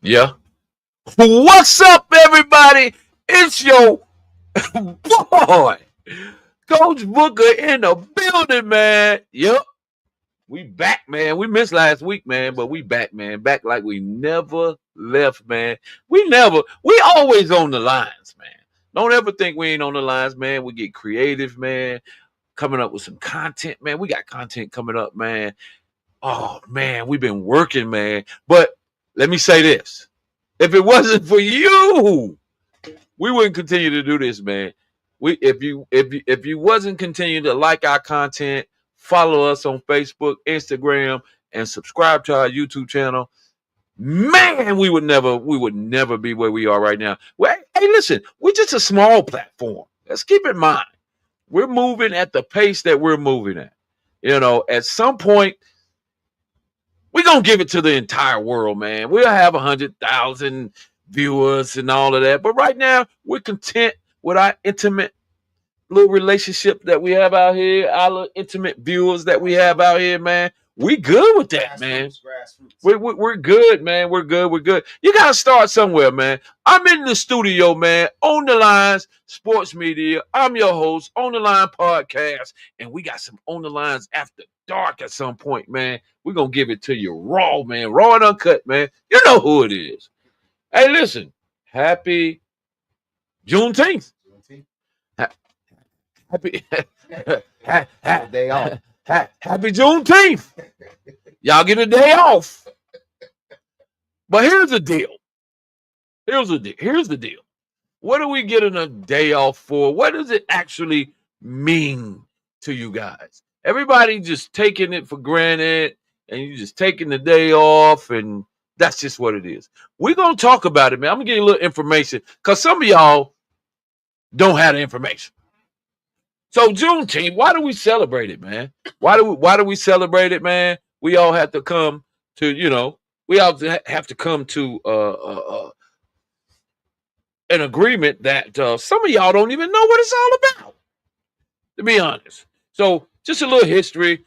Yeah. What's up, everybody? It's your boy, Coach Booker in the building, man. Yep. We back, man. We missed last week, man, but we back, man. Back like we never left, man. We always on the lines, man. Don't ever think we ain't on the lines, man. We get creative, man. Coming up with some content, man. We got content coming up, man. Oh, man, we've been working, man. But let me say this. If it wasn't for you, we wouldn't continue to do this, man. If you wasn't continuing to like our content, follow us on Facebook, Instagram, and subscribe to our YouTube channel, man, we would never be where we are right now. Well, hey, listen, we're just a small platform. Let's keep in mind, we're moving at the pace that we're moving at. At some point, we're gonna give it to the entire world, man. We'll have 100,000 viewers and all of that. But right now, we're content with our intimate little relationship that we have out here, our little intimate viewers that we have out here, man. We good with that, man. We're good, man. We're good. We're good. You got to start somewhere, man. I'm in the studio, man. On the Lines Sports Media. I'm your host, On the Line Podcast. And we got some On the Lines After Dark at some point, man. We're going to give it to you raw, man. Raw and uncut, man. You know who it is. Hey, listen. Happy Juneteenth. Happy Day off. Happy Juneteenth. Y'all get a day off. But here's the deal. Here's the deal. What are we getting a day off for? What does it actually mean to you guys? Everybody just taking it for granted and you just taking the day off, and that's just what it is. We're going to talk about it, man. I'm going to give you a little information because some of y'all don't have the information. So Juneteenth, why do we celebrate it, man? Why do we celebrate it, man? We all have to come to, we all have to come to an agreement that some of y'all don't even know what it's all about, to be honest. So just a little history.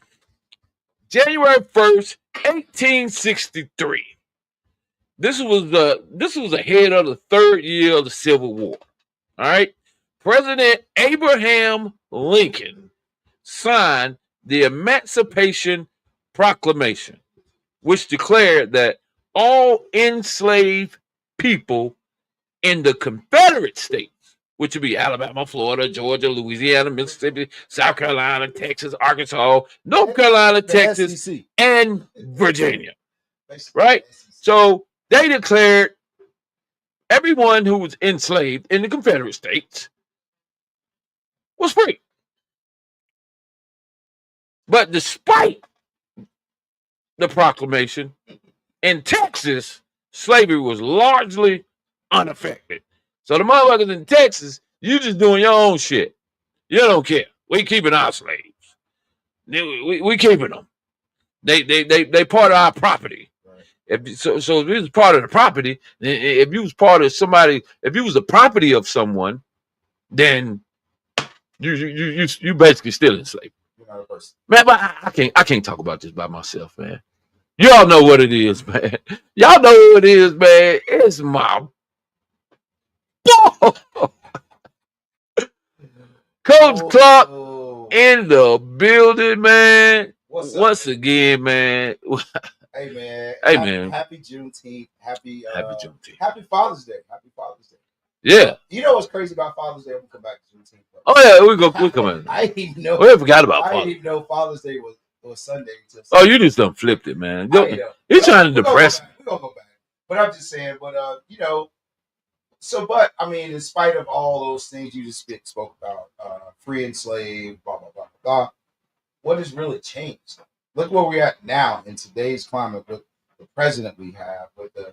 January 1st, 1863. This was ahead of the third year of the Civil War. All right. President Abraham Lincoln signed the Emancipation Proclamation, which declared that all enslaved people in the Confederate States, which would be Alabama, Florida, Georgia, Louisiana, Mississippi, South Carolina, Texas, Arkansas, North Carolina, Texas, SEC. and Virginia, right? So they declared everyone who was enslaved in the Confederate States was free. But despite the proclamation, in Texas, slavery was largely unaffected. So the motherfuckers in Texas, you just doing your own shit. You don't care. We keeping our slaves. We keeping them. They part of our property. Right. So if it was part of the property, if you was part of somebody, if you was the property of someone, then you basically still enslaved. Man, but I can't talk about this by myself, man. Y'all know what it is, man. Y'all know who it is, man. It's my Coach Clark in the building, man. Once again, man. Hey, man. Hey, man. Happy Juneteenth. Happy Juneteenth. Happy Father's Day. Happy Father's Day. Yeah. You know what's crazy about Father's Day? We'll come back to Juneteenth. Oh yeah, we come in. I didn't even know. We forgot about Father's Day. I didn't even know Father's Day was Sunday. Oh, you just done flipped it, man. You're trying to depress me. We're gonna go back. But I'm just saying, but I mean, in spite of all those things you just spoke about, free and slave, blah blah blah blah, what has really changed? Look where we're at now in today's climate with the president we have, with the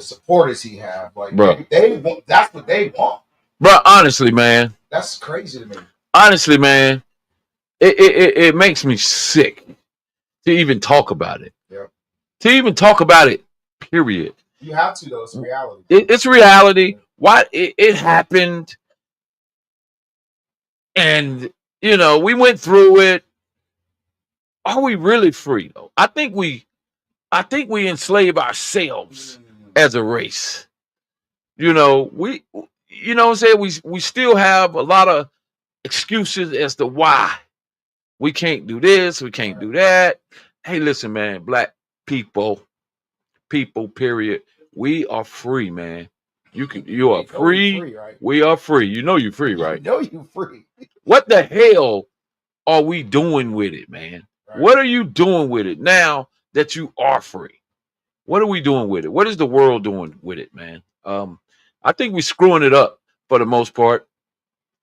supporters he have. Like, they want, that's what they want. Bro, honestly, man. That's crazy to me. Honestly, man, it makes me sick to even talk about it. Yeah. To even talk about it, period. You have to, though. It's reality. It's reality. Why it happened, and we went through it. Are we really free though? I think we enslave ourselves as a race. You know, you know what I'm saying? We still have a lot of excuses as to why we can't do this, we can't do that. Hey, listen, man, black people, period. We are free, man. You are free. Right? We are free. You know you're free, right? You know you free. What the hell are we doing with it, man? Right. What are you doing with it now that you are free? What are we doing with it? What is the world doing with it, man? I think we're screwing it up for the most part.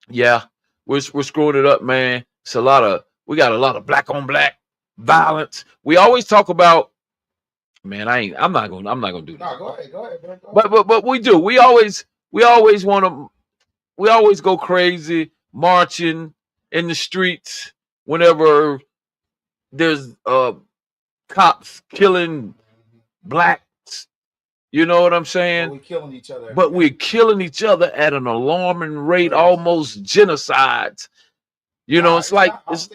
Yeah, we're screwing it up, man. We got a lot of black on black violence. We always talk about, man, I'm not gonna do this. No, go ahead, man. But we do. We always go crazy marching in the streets whenever there's cops killing blacks. You know what I'm saying? We're killing each other. But we're killing each other at an alarming rate, almost genocides. You know, it's like almost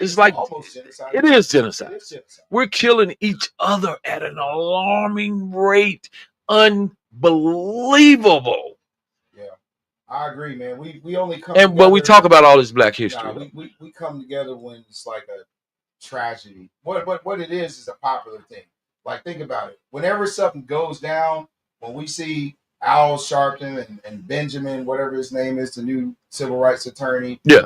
genocide. It is genocide. It is genocide. We're killing each other at an alarming rate, unbelievable. Yeah, I agree, man. We only come but we talk about all this black history. We come together when it's like a tragedy. What it is a popular thing. Like, think about it. Whenever something goes down, when we see Al Sharpton and Benjamin, whatever his name is, the new civil rights attorney. Yeah.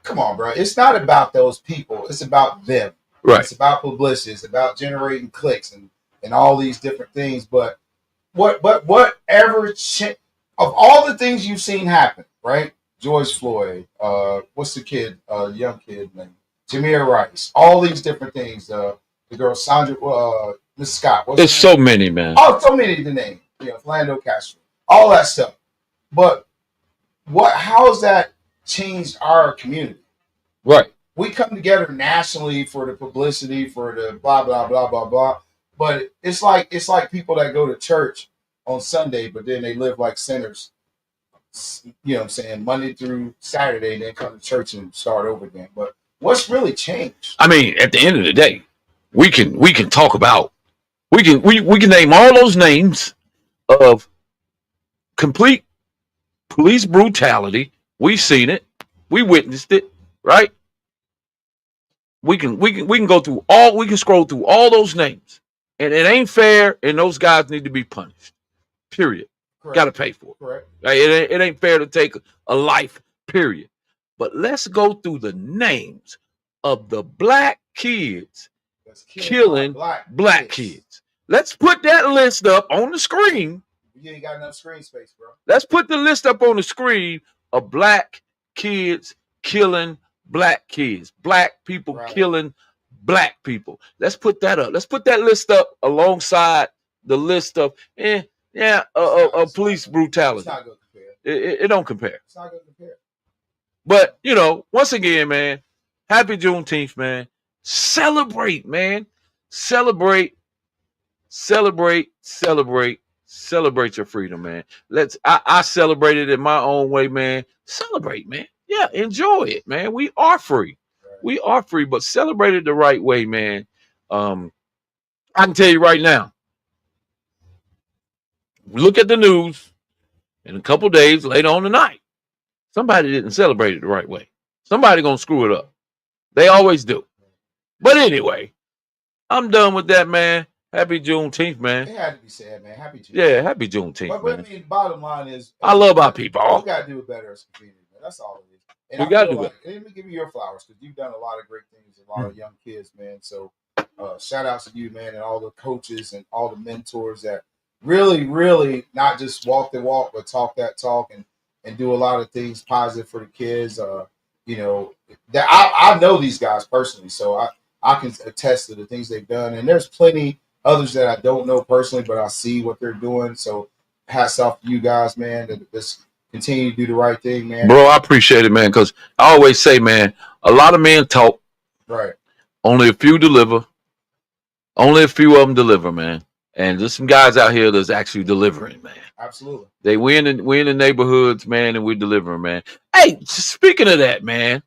Come on, bro. It's not about those people. It's about them. Right. It's about publicity. It's about generating clicks and all these different things. But whatever of all the things you've seen happen, right? George Floyd, what's the kid, young kid name? Jameer Rice, all these different things. The girl Sandra, Miss Scott. There's so many, man. Oh, so many to name. Philando Castro, all that stuff. But how has that changed our community? Right. We come together nationally for the publicity, for the blah blah blah blah blah. But it's like people that go to church on Sunday, but then they live like sinners. You know what I'm saying? Monday through Saturday, then come to church and start over again. But what's really changed? I mean, at the end of the day, we can talk about we can name all those names of complete police brutality. We've seen it. We witnessed it, right? We can go through we can scroll through all those names. And it ain't fair, and those guys need to be punished. Period. Got to pay for it. Correct. Right? It ain't fair to take a life, period. But let's go through the names of the black kids killing black kids. Let's put that list up on the screen. You ain't got enough screen space, bro. Let's put the list up on the screen of black kids killing black kids, black people killing black people. Let's put that up. Let's put that list up alongside the list of police brutality. It's not going to compare. It don't compare. It's not going to compare. But once again, man, happy Juneteenth, man. Celebrate, man. Celebrate your freedom, man. I celebrate it in my own way, man. Celebrate, man. Yeah, enjoy it, man. We are free. Right. We are free, but celebrate it the right way, man. I can tell you right now, look at the news in a couple days later on tonight. Somebody didn't celebrate it the right way. Somebody gonna screw it up. They always do. But anyway, I'm done with that, man. Happy Juneteenth, man. It had to be said, man. Happy Juneteenth. Yeah, happy Juneteenth, man. But I mean, the bottom line is, I love our people. We gotta do it better as a community, man. That's all it is. And we gotta do it. Let me give you your flowers, because you've done a lot of great things, a lot of young kids, man. So shout outs to you, man, and all the coaches and all the mentors that really, really not just walk the walk, but talk that talk and do a lot of things positive for the kids. That I know these guys personally, so I can attest to the things they've done. And there's plenty others that I don't know personally, but I see what they're doing. So hats off to you guys, man, that just continue to do the right thing, man. Bro, I appreciate it, man, because I always say, man, a lot of men talk. Right. Only a few deliver. Only a few of them deliver, man. And there's some guys out here that's actually delivering, man. Absolutely. We in the neighborhoods, man, and we're delivering, man. Hey, speaking of that, man,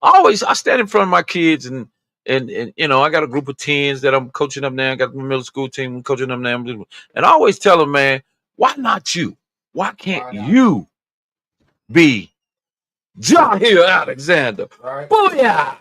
I stand in front of my kids and and I got a group of teens that I'm coaching up now. I got the middle school team I'm coaching up now. And I always tell them, man, why not you? Why can't Why not? you be Jair Alexander? Right? Booyah!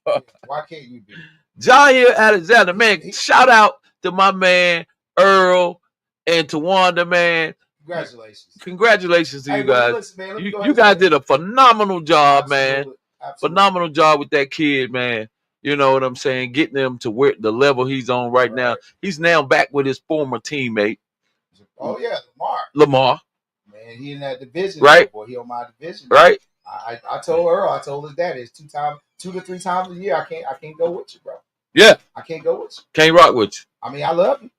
Why can't you be? Jair Alexander, man, shout out to my man Earl and to Wanda, man. Congratulations. Congratulations to Hey, you but guys. listen, man, let me go You ahead guys and did a phenomenal job, man. Absolutely. Absolutely. Phenomenal job with that kid, man. You know what I'm saying? Getting him to where the level he's on right now. He's now back with his former teammate, Oh yeah, Lamar. Man, he in that division, Right? Boy, he on my division. Right? I told Earl, I told his daddy, it's 2 to 3 times a year. I can't go with you, bro. Yeah. I can't go with you. Can't rock with you. I mean, I love you,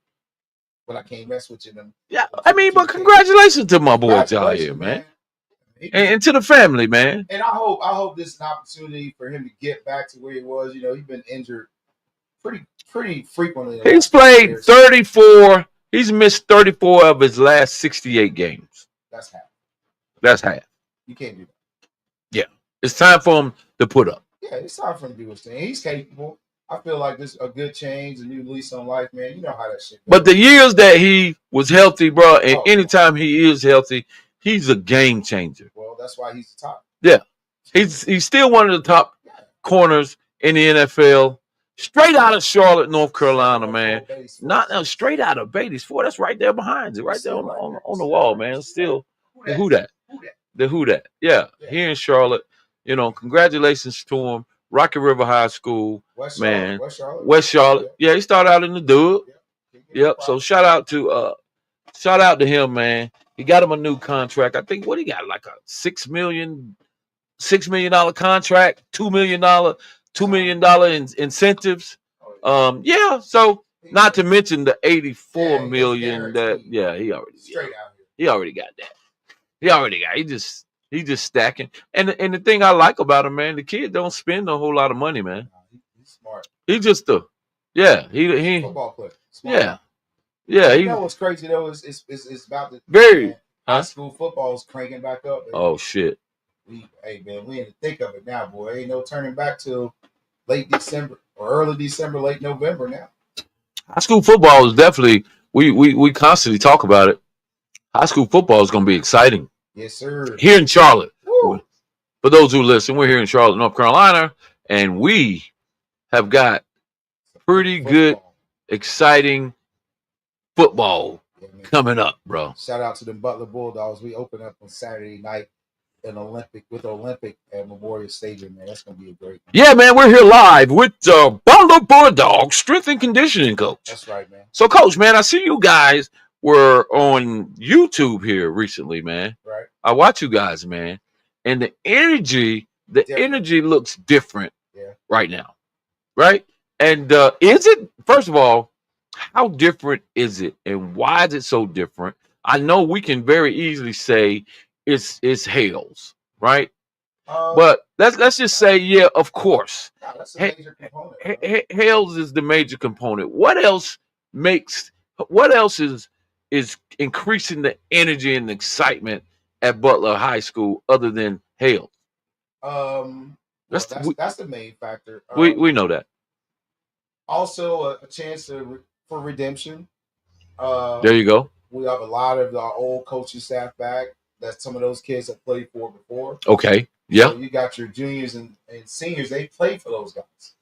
but I can't mess with you. Yeah, I mean, but congratulations to my boy Jair, man. And to the family, man. And I hope this is an opportunity for him to get back to where he was. You know, he's been injured pretty frequently. He's played 34. He's missed 34 of his last 68 games. That's half. That's half. You can't do that. Yeah. It's time for him to put up. Yeah, it's time for him to do his thing. He's capable. I feel like this is a good change, a new lease on life, man. You know how that shit goes. But the years that he was healthy, bro, and anytime he is healthy, he's a game changer. Well, that's why he's the top. Yeah. He's still one of the top corners in the NFL. Straight out of Charlotte, North Carolina, man. Not straight out of Beatty's Ford. That's right there behind you, right there on the wall, man. Still the who that. The who that. Yeah. Here in Charlotte. You know, congratulations to him. Rocky River High School, man. West Charlotte. Yeah, he started out in the Dub. Yep. So shout out to him, man. He got him a new contract. I think what he got, like a $6 million contract, $2 million in incentives. Yeah. So not to mention the $84 million that he already got that. He already got. He just stacking. And the thing I like about him, man, the kid don't spend a whole lot of money, man. He's smart. He just he football player. Smart. Yeah. You know what's crazy though is about the very high school football is cranking back up. Baby. Oh shit. We in the thick of it now, boy. Ain't no turning back till late December or early December, late November now. High school football is definitely we constantly talk about it. High school football is gonna be exciting. Yes, sir. Here in Charlotte. Woo. For those who listen, we're here in Charlotte, North Carolina, and we have got pretty good, exciting football coming up, bro. Shout out to the Butler Bulldogs. We open up on Saturday night with Olympic at Memorial Stadium, man. That's gonna be a great one. Yeah, man. We're here live with Butler Bulldogs strength and conditioning coach. That's right, man. So, coach, man, I see you guys were on YouTube here recently, man. Right. I watch you guys, man, and the energy looks different right now, right? And is it, first of all, how different is it, and why is it so different? I know we can very easily say it's Hales, right? But let's just say, yeah, of course. No, that's a major component. Hales is the major component. What else is increasing the energy and excitement at Butler High School other than Hales? That's the main factor. We know that. Also, a chance for redemption. There you go. We have a lot of our old coaching staff back. That some of those kids have played for before. Okay. Yeah. So you got your juniors and seniors. They played for those guys.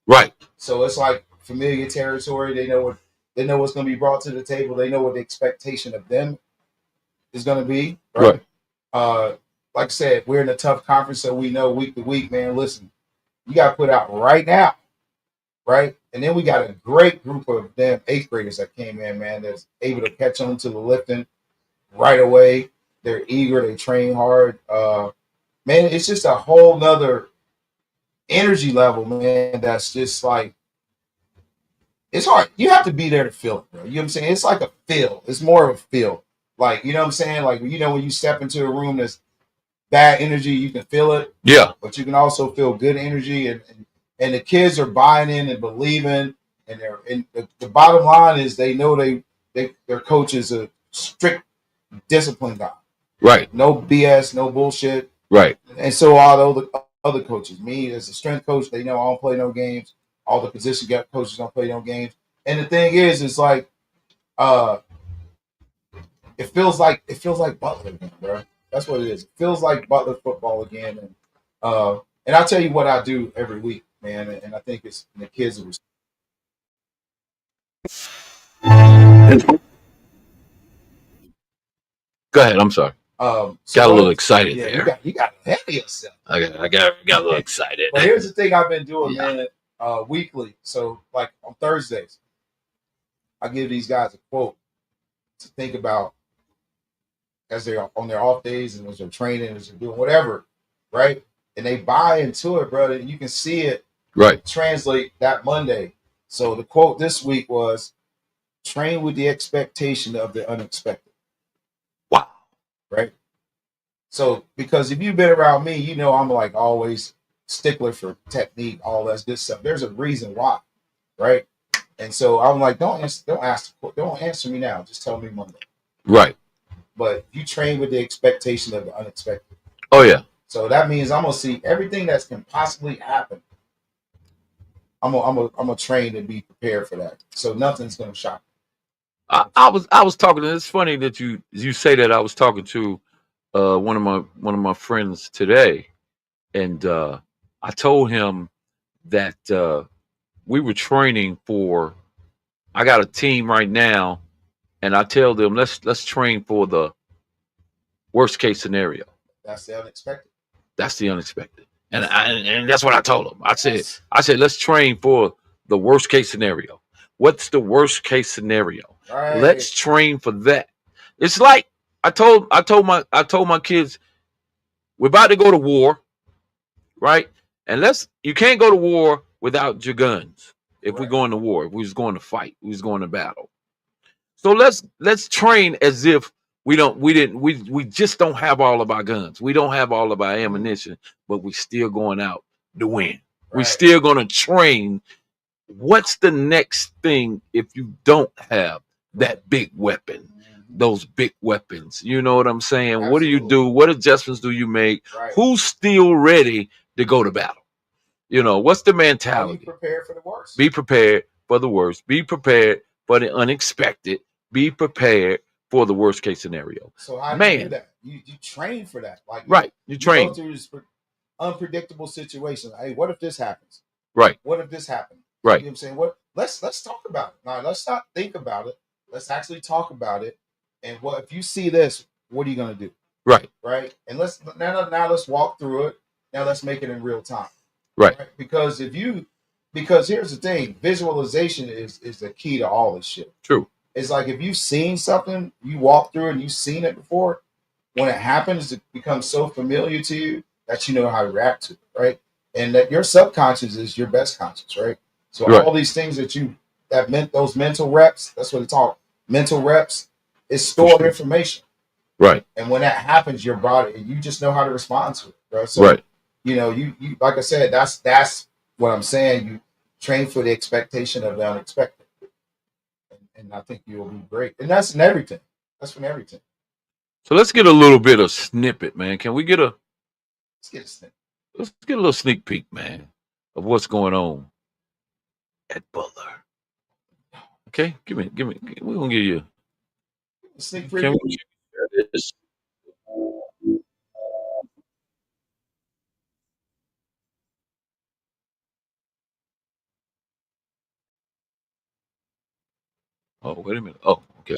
Right. So it's like familiar territory. They know what's going to be brought to the table. They know what the expectation of them is going to be. Right. Like I said, we're in a tough conference, so we know week to week, man. Listen, you got to put out right now, right? And then we got a great group of damn 8th graders that came in, man, that's able to catch on to the lifting right away. They're eager. They train hard. Man, it's just a whole nother energy level, man. That's just like, it's hard. You have to be there to feel it, bro. You know what I'm saying? It's like a feel. It's more of a feel. Like, you know what I'm saying? Like, you know, when you step into a room that's bad energy, you can feel it. Yeah. But you can also feel good energy. And the kids are buying in and believing. And the bottom line is they know their coach is a strict discipline guy. Right. No BS, no bullshit. Right. And so all the other coaches. Me as a strength coach, they know I don't play no games. all the position coaches don't play no games. And the thing is, it's like uh, it feels like Butler again, bro. That's what it is. It feels like Butler football again. And I'll tell you what I do every week, man. And I think it's the kids are. Go ahead. I'm sorry. So Got a little what? excited Yeah, there. you got ahead of yourself. I got a little excited. But here's the thing I've been doing, Yeah. man. Weekly. So like on Thursdays, I give these guys a quote to think about as they're on their off days and as they're training, as they're doing whatever, right? And they buy into it, brother. And you can see it Right. translate that Monday. So the quote this week was train with the expectation of the unexpected, Wow. right? So because if you've been around me, you know I'm like always stickler for technique, all that good stuff. There's a reason why, right? And so I'm like, don't answer me now. Just tell me Monday. Right. But you train with the expectation of the unexpected. Oh yeah. So that means I'm gonna see everything that can possibly happen. I'm gonna train to be prepared for that. So nothing's gonna shock me. I was talking. It's funny that you say that. I was talking to one of my friends today, and I told him that we were training for. I got a team right now, and I tell them let's train for the worst case scenario. That's the unexpected. That's the unexpected, and that's what I told him. Yes. I said let's train for the worst case scenario. What's the worst case scenario? Right. Let's train for that. It's like I told my kids we're about to go to war, right? And you can't go to war without your guns. If we're Right. going to war, if we was going to fight, we was going to battle. So let's train as if we just don't have all of our guns. We don't have all of our ammunition, but we still going out to win. We Right. still gonna train. What's the next thing if you don't have that big weapon? Those big weapons. You know what I'm saying? What do you Absolutely. do? What adjustments do you make? Right. Who's still ready to go to battle? You know, what's the How you mentality? prepare for the worst? Be prepared for the worst. Be prepared for the unexpected. Be prepared for the worst case scenario. So how do you Man, do that? You train for that. Like right. You you go train. through this unpredictable situation. Hey, what if this happens? Right. What if this happened? Right. You know what I'm saying? What let's talk about it. Now let's not think about it. Let's actually talk about it. And what if you see this, what are you gonna do? Right. Right? And now let's walk through it. Now let's make it in real time. Right. Because here's the thing, visualization is the key to all this shit. True. It's like if you've seen something, you walk through it and you've seen it before, when it happens, it becomes so familiar to you that you know how to react to it, right? And that your subconscious is your best conscious, right? So Right. all these things that meant those mental reps, that's what it's called. Mental reps is stored sure. information. Right. And when that happens, your body, you just know how to respond to it, right? So Right. you know, you like I said, that's what I'm saying. You train for the expectation of the unexpected. And I think you'll be great. And that's in everything. That's from everything. So let's get a little bit of snippet, man. Can we get a Let's get a snippet. let's get a little sneak peek, man, of what's going on at Butler. Okay? Give me we're gonna give you Sneak can preview. we share this? Oh, wait a minute. Oh, okay.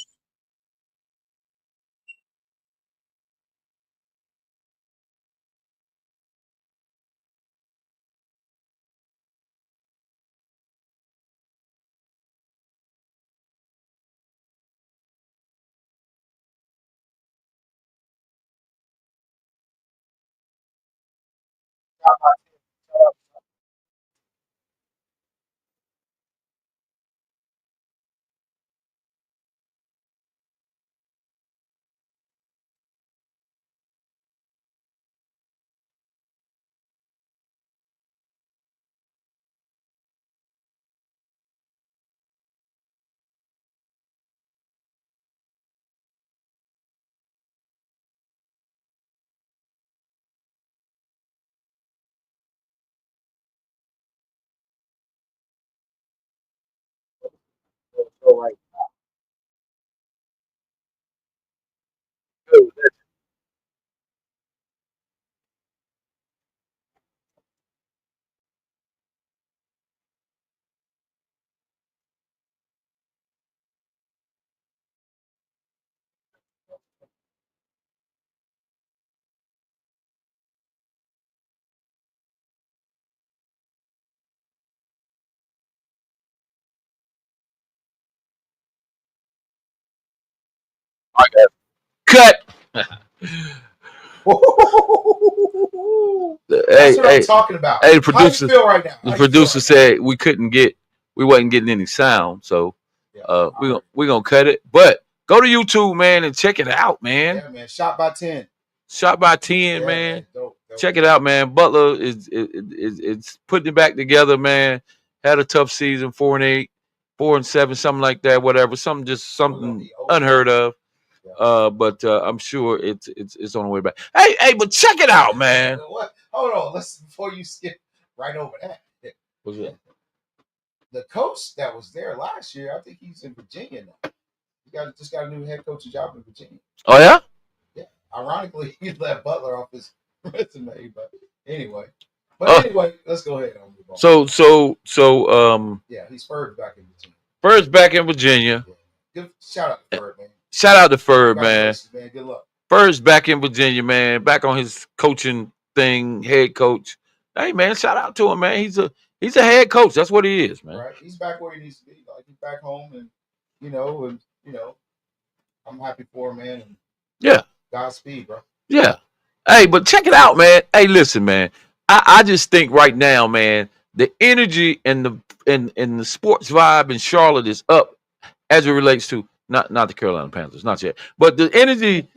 NFL right now. I got cut. That's Hey, what I'm talking about. hey, the How you producer, feel right now? the How you feel producer right said we wasn't getting any sound, so now? Yeah, I heard. we gonna cut it. But go to YouTube, man, and check it out, man. Yeah, man. Shot by 10. Shot by 10, Yeah, man. Dope, dope. Check it out, man. Butler is putting it back together, man. Had a tough season, 4-8, 4-7, something like that, whatever. Something be over. unheard of. Yeah. But I'm sure it's on the way back. Hey, but check it out, man. What? Hold on. Let's before you skip right over that. What's that? The coach that was there last year, I think he's in Virginia now. He just got a new head coaching job in Virginia. Oh yeah? Yeah. Ironically, he left Butler off his resume, but anyway. Anyway, let's go ahead and move on. Yeah, he's Ferg back in Virginia. Ferg's back in Virginia. Yeah. Good shout out to Ferg, man. Shout out to Ferg, man. Man. Good luck. Ferg's back in Virginia, man. Back on his coaching thing, head coach. Hey, man, shout out to him, man. He's a head coach. That's what he is, man. Right. He's back where he needs to be. Like he's back home, and I'm happy for him, man. And yeah. Godspeed, bro. Yeah. Hey, but check it out, man. Hey, listen, man. I just think right now, man, the energy and the sports vibe in Charlotte is up as it relates to not the Carolina Panthers, not yet, but the energy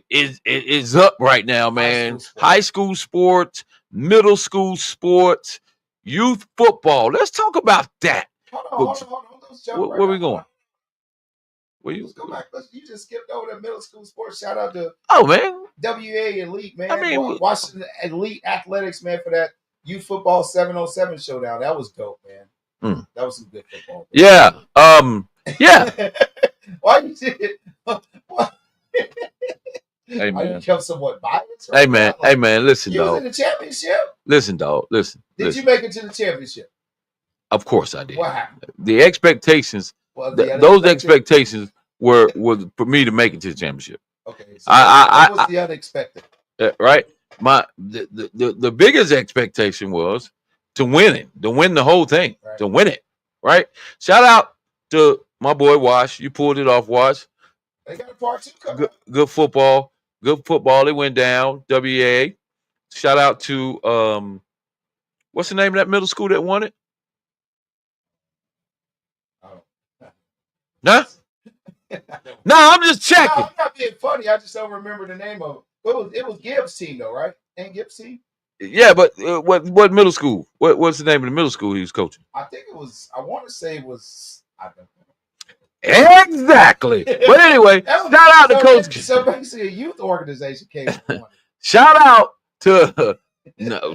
is up right now, man. High school sports, middle school sports, youth football. Let's talk about that. Hold on. Where we going? Let's go back. You just skipped over the middle school sports. Shout out to man, WA Elite, man. I mean, watching the Elite Athletics, man, for that youth football 7-on-7 showdown. That was dope, man. That was some good football. Yeah. Yeah. Why you did it? Hey, man. You kept somewhat biased. Hey, man. Hey, man. Listen, you dog. You was in the championship. Listen, dog. Listen. Did you make it to the championship? Of course I did. What happened? The expectations. Those expectations were for me to make it to the championship. Okay. So what was the unexpected? Right. The biggest expectation was to win the whole thing, right. To win it. Right. Shout out to my boy Wash. You pulled it off, Wash. They got a part two coming. Good football. Good football. It went down. WA. Shout out to what's the name of that middle school that won it? Nah? No, I'm just checking. No, I'm not being funny. I just don't remember the name of it. It was Gibbs' team, though, right? Ain't Gibbs' team? Yeah, but what middle school? What's the name of the middle school he was coaching? I think it was. I want to say it was. I don't know. Exactly. But anyway, shout out to Coach. So basically, a youth organization came. Shout out to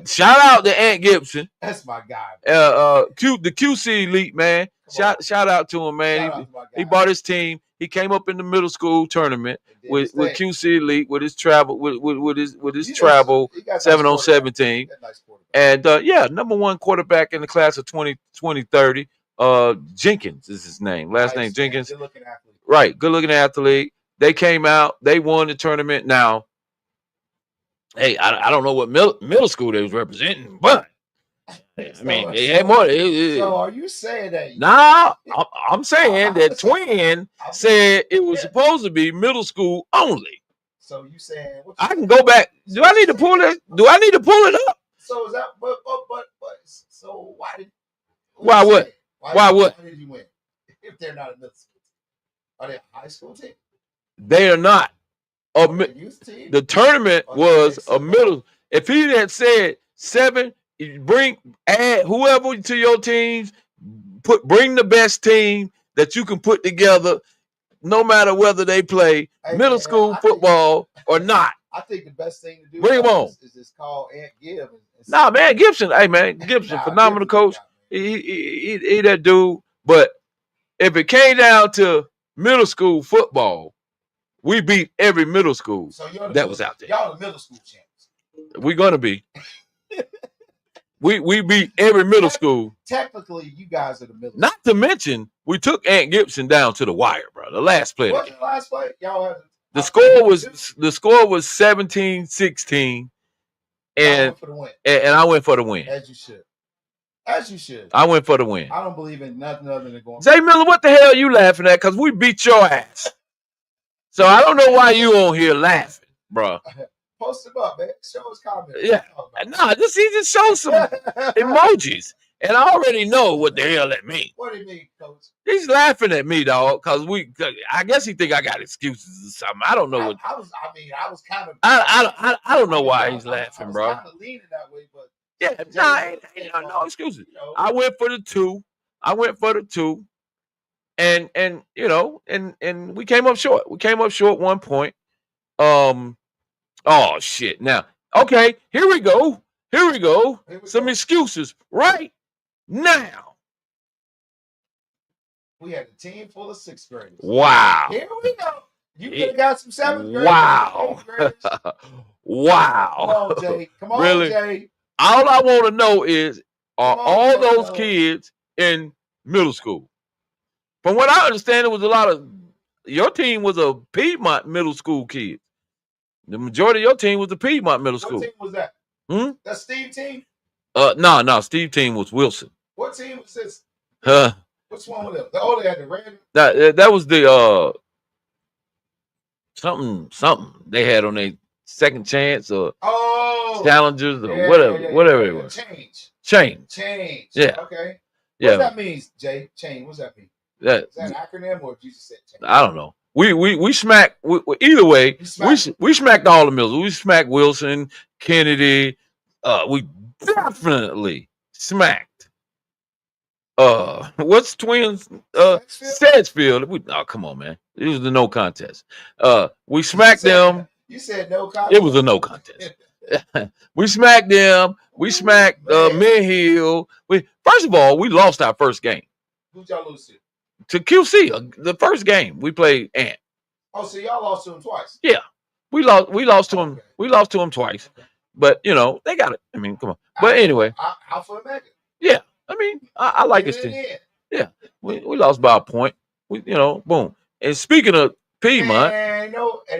shout out to Ant Gibson. That's my guy. The QC Elite, man. Shout out to him, man. He bought his team. He came up in the middle school tournament with QC Elite with his travel with his travel 7-on-7 team. And number one quarterback in the class of 2030. Jenkins is his name. Last name Jenkins. Good looking athlete. Right, good looking athlete. They came out. They won the tournament. Now, hey, I don't know what middle school they was representing, but I mean, they had more. So are you saying that? Nah, I'm saying that Twin said it was supposed to be middle school only. So you saying? I can go back. Do I need to pull it? Do I need to pull it up? So is that? But so why did? Why what? Why what? Why did you win? If they're not a middle school team, are they a high school team? They are not. A youth team? The tournament was a middle. If he had said 7. Add whoever to your teams, bring the best team that you can put together, no matter whether they play middle school football or not. I think the best thing to do bring them on is just call Ant Gibbs. Nah, man, Gibson. Hey, man, Gibson, phenomenal coach. He that dude. But if it came down to middle school football, we beat every middle school So you're that was out there. Y'all the middle school champs. We're gonna be. we beat every middle school. Technically, you guys are the middle. Not to mention, we took Ant Gibson down to the wire, bro. The last play. What's the last play? Y'all had the score was 17-16, and for the win. And I went for the win. As you should. As you should. I went for the win. I don't believe in nothing other than going. Jay Miller, what the hell are you laughing at? Because we beat your ass. So I don't know why you on here laughing, bro. Post him up, man. Show us comments. Yeah. Nah, he just showed some emojis. And I already know what the hell that means. What do you mean, Coach? He's laughing at me, dog, because I guess he think I got excuses or something. I don't know what. I was kind of. I don't know why he's laughing, bro. I was kind of leaning that way, but. Yeah, ain't no excuses. You know. I went for the two. And you know, and we came up short. We came up short 1 point. Oh shit. Now, okay, here we go. Some excuses right now. We had a team full of 6th graders. Wow. Here we go. You could have got some 7th graders. Wow. Wow. Come on, Jay. Come on, really? Jay. All I want to know is, are all those kids in middle school? From what I understand, it was a lot of your team was a Piedmont middle school kid. The majority of your team was the Piedmont middle school. What team was that? That Steve team? No. Steve team was Wilson. What team was this? Which one was it? They had the red. That was the something they had on their second chance or challengers or whatever it was. Change. Yeah. Okay. What does that mean, Jay? Change. What's that mean? Is that an acronym or did you just say change? I don't know. We smacked either way. We smacked all the mills. We smacked Wilson, Kennedy. We definitely smacked. What's Twins? Sedgefield. Oh, come on, man. It was a no contest. We smacked them. You said no contest. It was a no contest. We smacked them. We smacked Midhill. First of all, we lost our first game. Who'd y'all lose to? To QC, the first game we played Ant. Oh, so y'all lost to him twice? Yeah, we lost to him. Okay. We lost to him twice, but you know they got it. I mean, come on. But anyway, Alpha and Omega. Yeah, I mean, I like this team. Yeah, we lost by a point. Boom. And speaking of Piedmont, and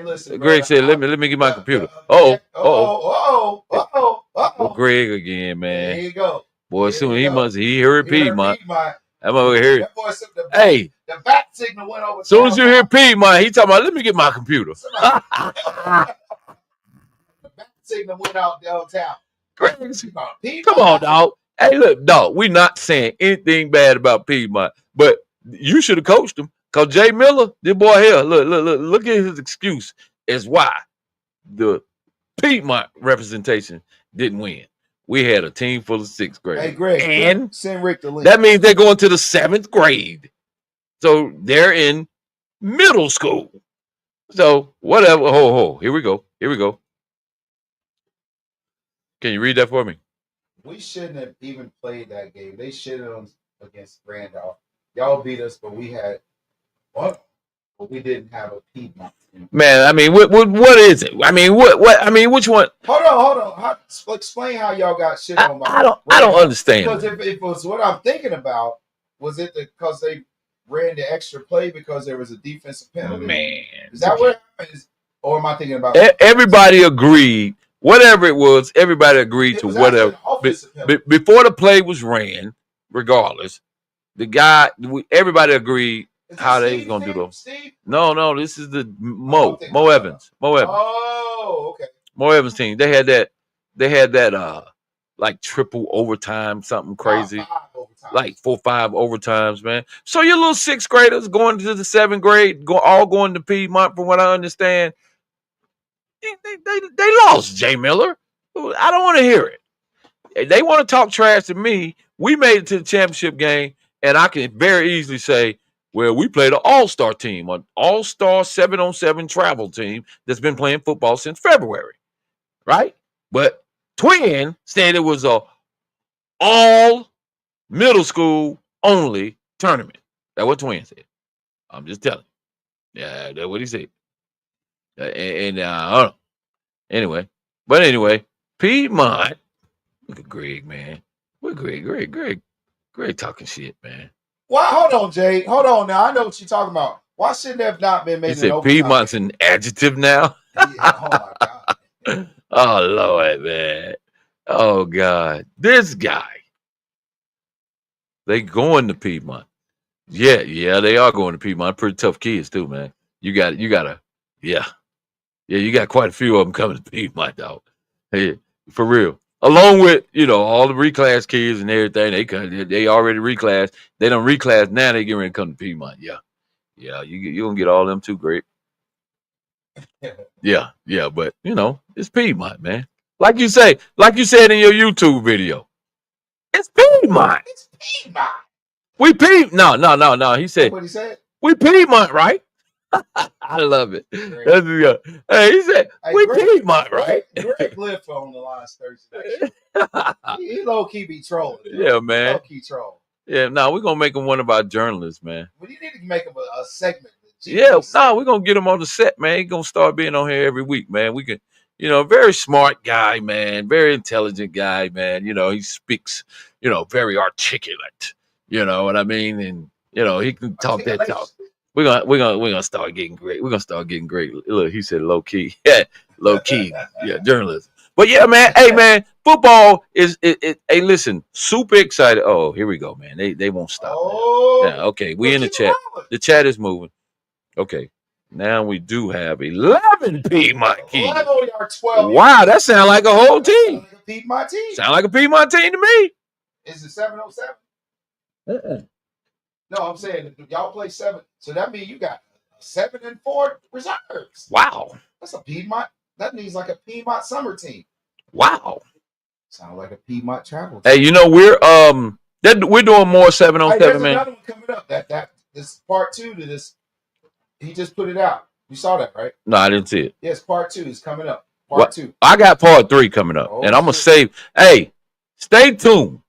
listen, Greg said, "Let me get my computer." Oh. Greg again, man. There you go. Boy, soon he heard Piedmont. I'm over here. Hey, the bat signal went over. As soon as you hear Piedmont, he talking about, let me get my computer. The bat signal went out downtown. Come on, dog. Hey, look, dog, we not saying anything bad about Piedmont, but you should have coached him. Because Jay Miller, this boy here, look at his excuse as why the Piedmont representation didn't win. We had a team full of 6th graders. Hey, Greg, and send Rick the link. That means they're going to the 7th grade. So they're in middle school. So whatever. Here we go. Can you read that for me? We shouldn't have even played that game. They should have against Randolph. Y'all beat us, but we had what? But we didn't have a Piedmont team. Man, I mean, what is it? I mean, what? I mean, which one? Hold on. Explain how y'all got shit on. I don't understand. Because if it was what I'm thinking about, was it because they ran the extra play because there was a defensive penalty? Man, is that what happened? Or am I thinking about? Everybody agreed. Whatever it was, everybody agreed to whatever. Before the play was ran, regardless, everybody agreed how they was gonna do those. No, this is the Mo Evans. Oh, okay. Mo Evans team. They had that like triple overtime, something crazy. 4 or 5 overtimes, man. So your little 6th graders going to the 7th grade, all going to Piedmont, from what I understand. They lost, Jay Miller. I don't want to hear it. They want to talk trash to me. We made it to the championship game, and I can very easily say, well, we played an all-star team, an all-star 7-on-7 travel team that's been playing football since February, right? But Twin said it was a all middle school only tournament. That's what Twin said. I'm just telling you. Yeah, that's what he said. I don't know. Anyway, Piedmont. Look at Greg, man. What Greg talking shit, man. Why? Hold on, Jay. Hold on now. I know what you're talking about. Why shouldn't have not been He made an said overtime? Piedmont's an adjective now. Yeah, oh my God. Oh Lord, man. Oh God. This guy. They going to Piedmont. Yeah, they are going to Piedmont. Pretty tough kids too, man. You gotta, yeah. You got quite a few of them coming to Piedmont, dog. Hey, for real. Along with, all the reclass kids and everything, they already reclassed. They don't reclass now. They get ready to come to Piedmont. Yeah, you gonna get all them too, great. Yeah, but it's Piedmont, man. Like you said in your YouTube video, it's Piedmont. It's Piedmont. We No. He said, What he said? We Piedmont, right? I love it. That's Hey, he said, we Piedmont, right? Greg Liff on the line Thursday. He low key be trolling. Yeah, man. Low key troll. Yeah, no, we're gonna make him one of our journalists, man. We need to make him a segment. Yeah, no, we're gonna get him on the set, man. He's gonna start being on here every week, man. We can, very smart guy, man, very intelligent guy, man. He speaks, very articulate. You know what I mean? And he can talk that talk. We're gonna start getting great. We're gonna start getting great. Look, he said low key. Yeah, low key. Yeah, journalism. But yeah, man. Hey, man, football is hey, listen, super excited. Oh, here we go, man. They won't stop. Oh, yeah, okay. We in the chat. The chat is moving. Okay. Now we do have 11 Piedmont kids. 11 or 12. Wow, that sounds like a whole team. Sound like a Piedmont team. Sound like a Piedmont team to me. Is it 707? No, I'm saying y'all play 7. So that means you got 7 and 4 reserves. Wow. That's a Piedmont. That means like a Piedmont summer team. Wow. Sound like a Piedmont travel team. Hey, we're doing more 707, there's man. Another one coming up. This part 2 to this. He just put it out. You saw that, right? No, I didn't see it. Yes, part 2 is coming up. Part 2. I got part 3 coming up. And I'm going to save. Hey, stay tuned.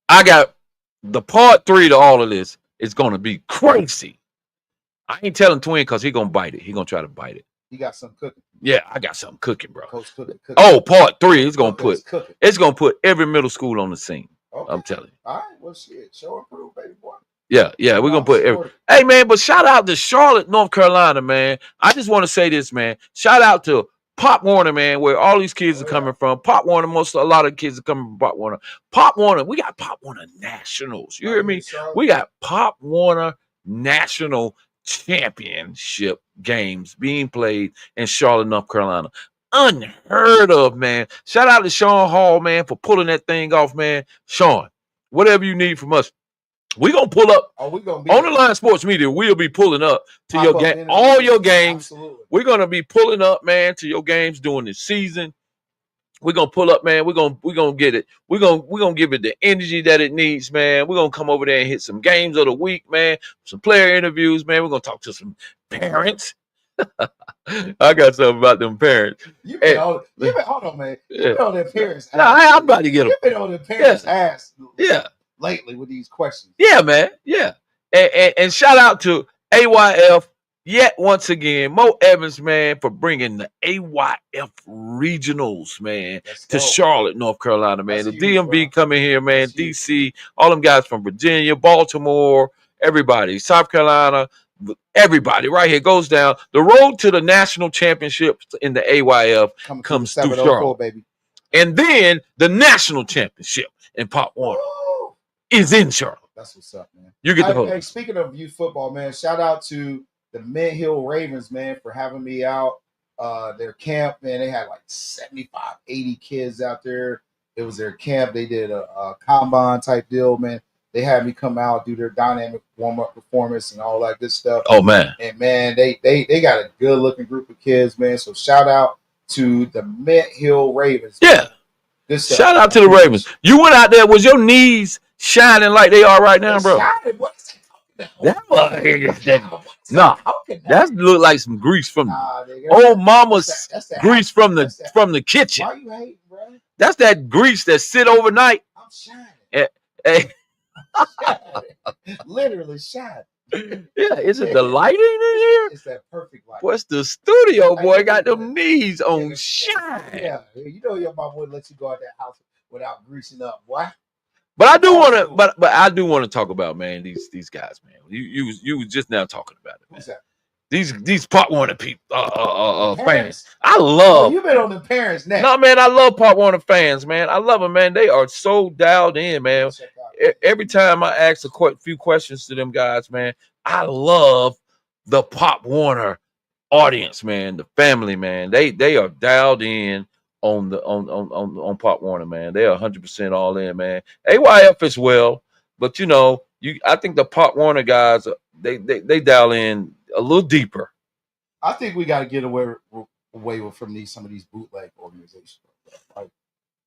I got the part 3 to all of this. Is going to be crazy. I ain't telling Twin because he's going to bite it. He's going to try to bite it. You got something cooking. Yeah, I got something cooking, bro. Coach cooking. Oh, part 3 is going to put every middle school on the scene. Okay. I'm telling you. All right, well, shit. Show and prove, baby boy. Yeah, we're going to put every. Hey, man, but shout out to Charlotte, North Carolina, man. I just want to say this, man. Shout out to Pop Warner, man, where all these kids are coming from. Pop Warner, a lot of kids are coming from Pop Warner. Pop Warner, we got Pop Warner Nationals. You hear me? We got Pop Warner National Championship games being played in Charlotte, North Carolina. Unheard of, man. Shout out to Sean Hall, man, for pulling that thing off, man. Sean, whatever you need from us, we're going to pull up on the Line Sports Media. We'll be pulling up to your game, all your games. Absolutely. We're going to be pulling up, man, to your games during the season. We're going to pull up, man. We're going to get it. We're going to give it the energy that it needs, man. We're going to come over there and hit some games of the week, man. Some player interviews, man. We're going to talk to some parents. I got something about them parents. You've been on man. You've been on their parents' ass. No, I'm about to get them. You've been on their parents' ass. Yeah. Lately with these questions. Yeah, man. Yeah. And shout out to AYF yet once again, Mo Evans, man, for bringing the AYF regionals, man, to Charlotte, North Carolina, man. The DMV coming here, man. DC, all them guys from Virginia, Baltimore, everybody, South Carolina, everybody right here goes down. The road to the national championships in the AYF comes through Charlotte, baby. And then the national championship in Pop Warner is in Charlotte. That's what's up, man. You get the hook. Hey, speaking of youth football, man, shout out to the Mint Hill Ravens, man, for having me out. Their camp, man, they had like 75, 80 kids out there. It was their camp. They did a combine type deal, man. They had me come out, do their dynamic warm-up performance and all that good stuff. Oh, man. And, man, they got a good-looking group of kids, man. So shout out to the Mint Hill Ravens. Yeah. Shout out to the Ravens. You went out there. Was your knees shining like they are right now, bro? What is that look like some grease from mama's grease from the kitchen. Why you hating, bro? That's that grease that sit overnight. I'm shining. Literally shot. Yeah, is it the lighting in here? It's that perfect light. What's the studio I boy know got you them knees on yeah, shine? Yeah, you know your mom wouldn't let you go out that house without greasing up, boy. But I do Old want to, school. but I do want to talk about, man, these guys, man. You was just now talking about it, man. Who's that? These Pop Warner people, fans. Parents? I Oh, love. you've been on the parents' neck. No, man, I love Pop Warner fans, man. I love them, man. They are so dialed in, man. Check out. Every time I ask few questions to them guys, man, I love the Pop Warner audience, man, the family, man. They are dialed in on the on Pop Warner, man. They are 100% all in, man. AYF as well, but I think the Pop Warner guys, they dial in a little deeper. I think we got to get away from some of these bootleg organizations. Like,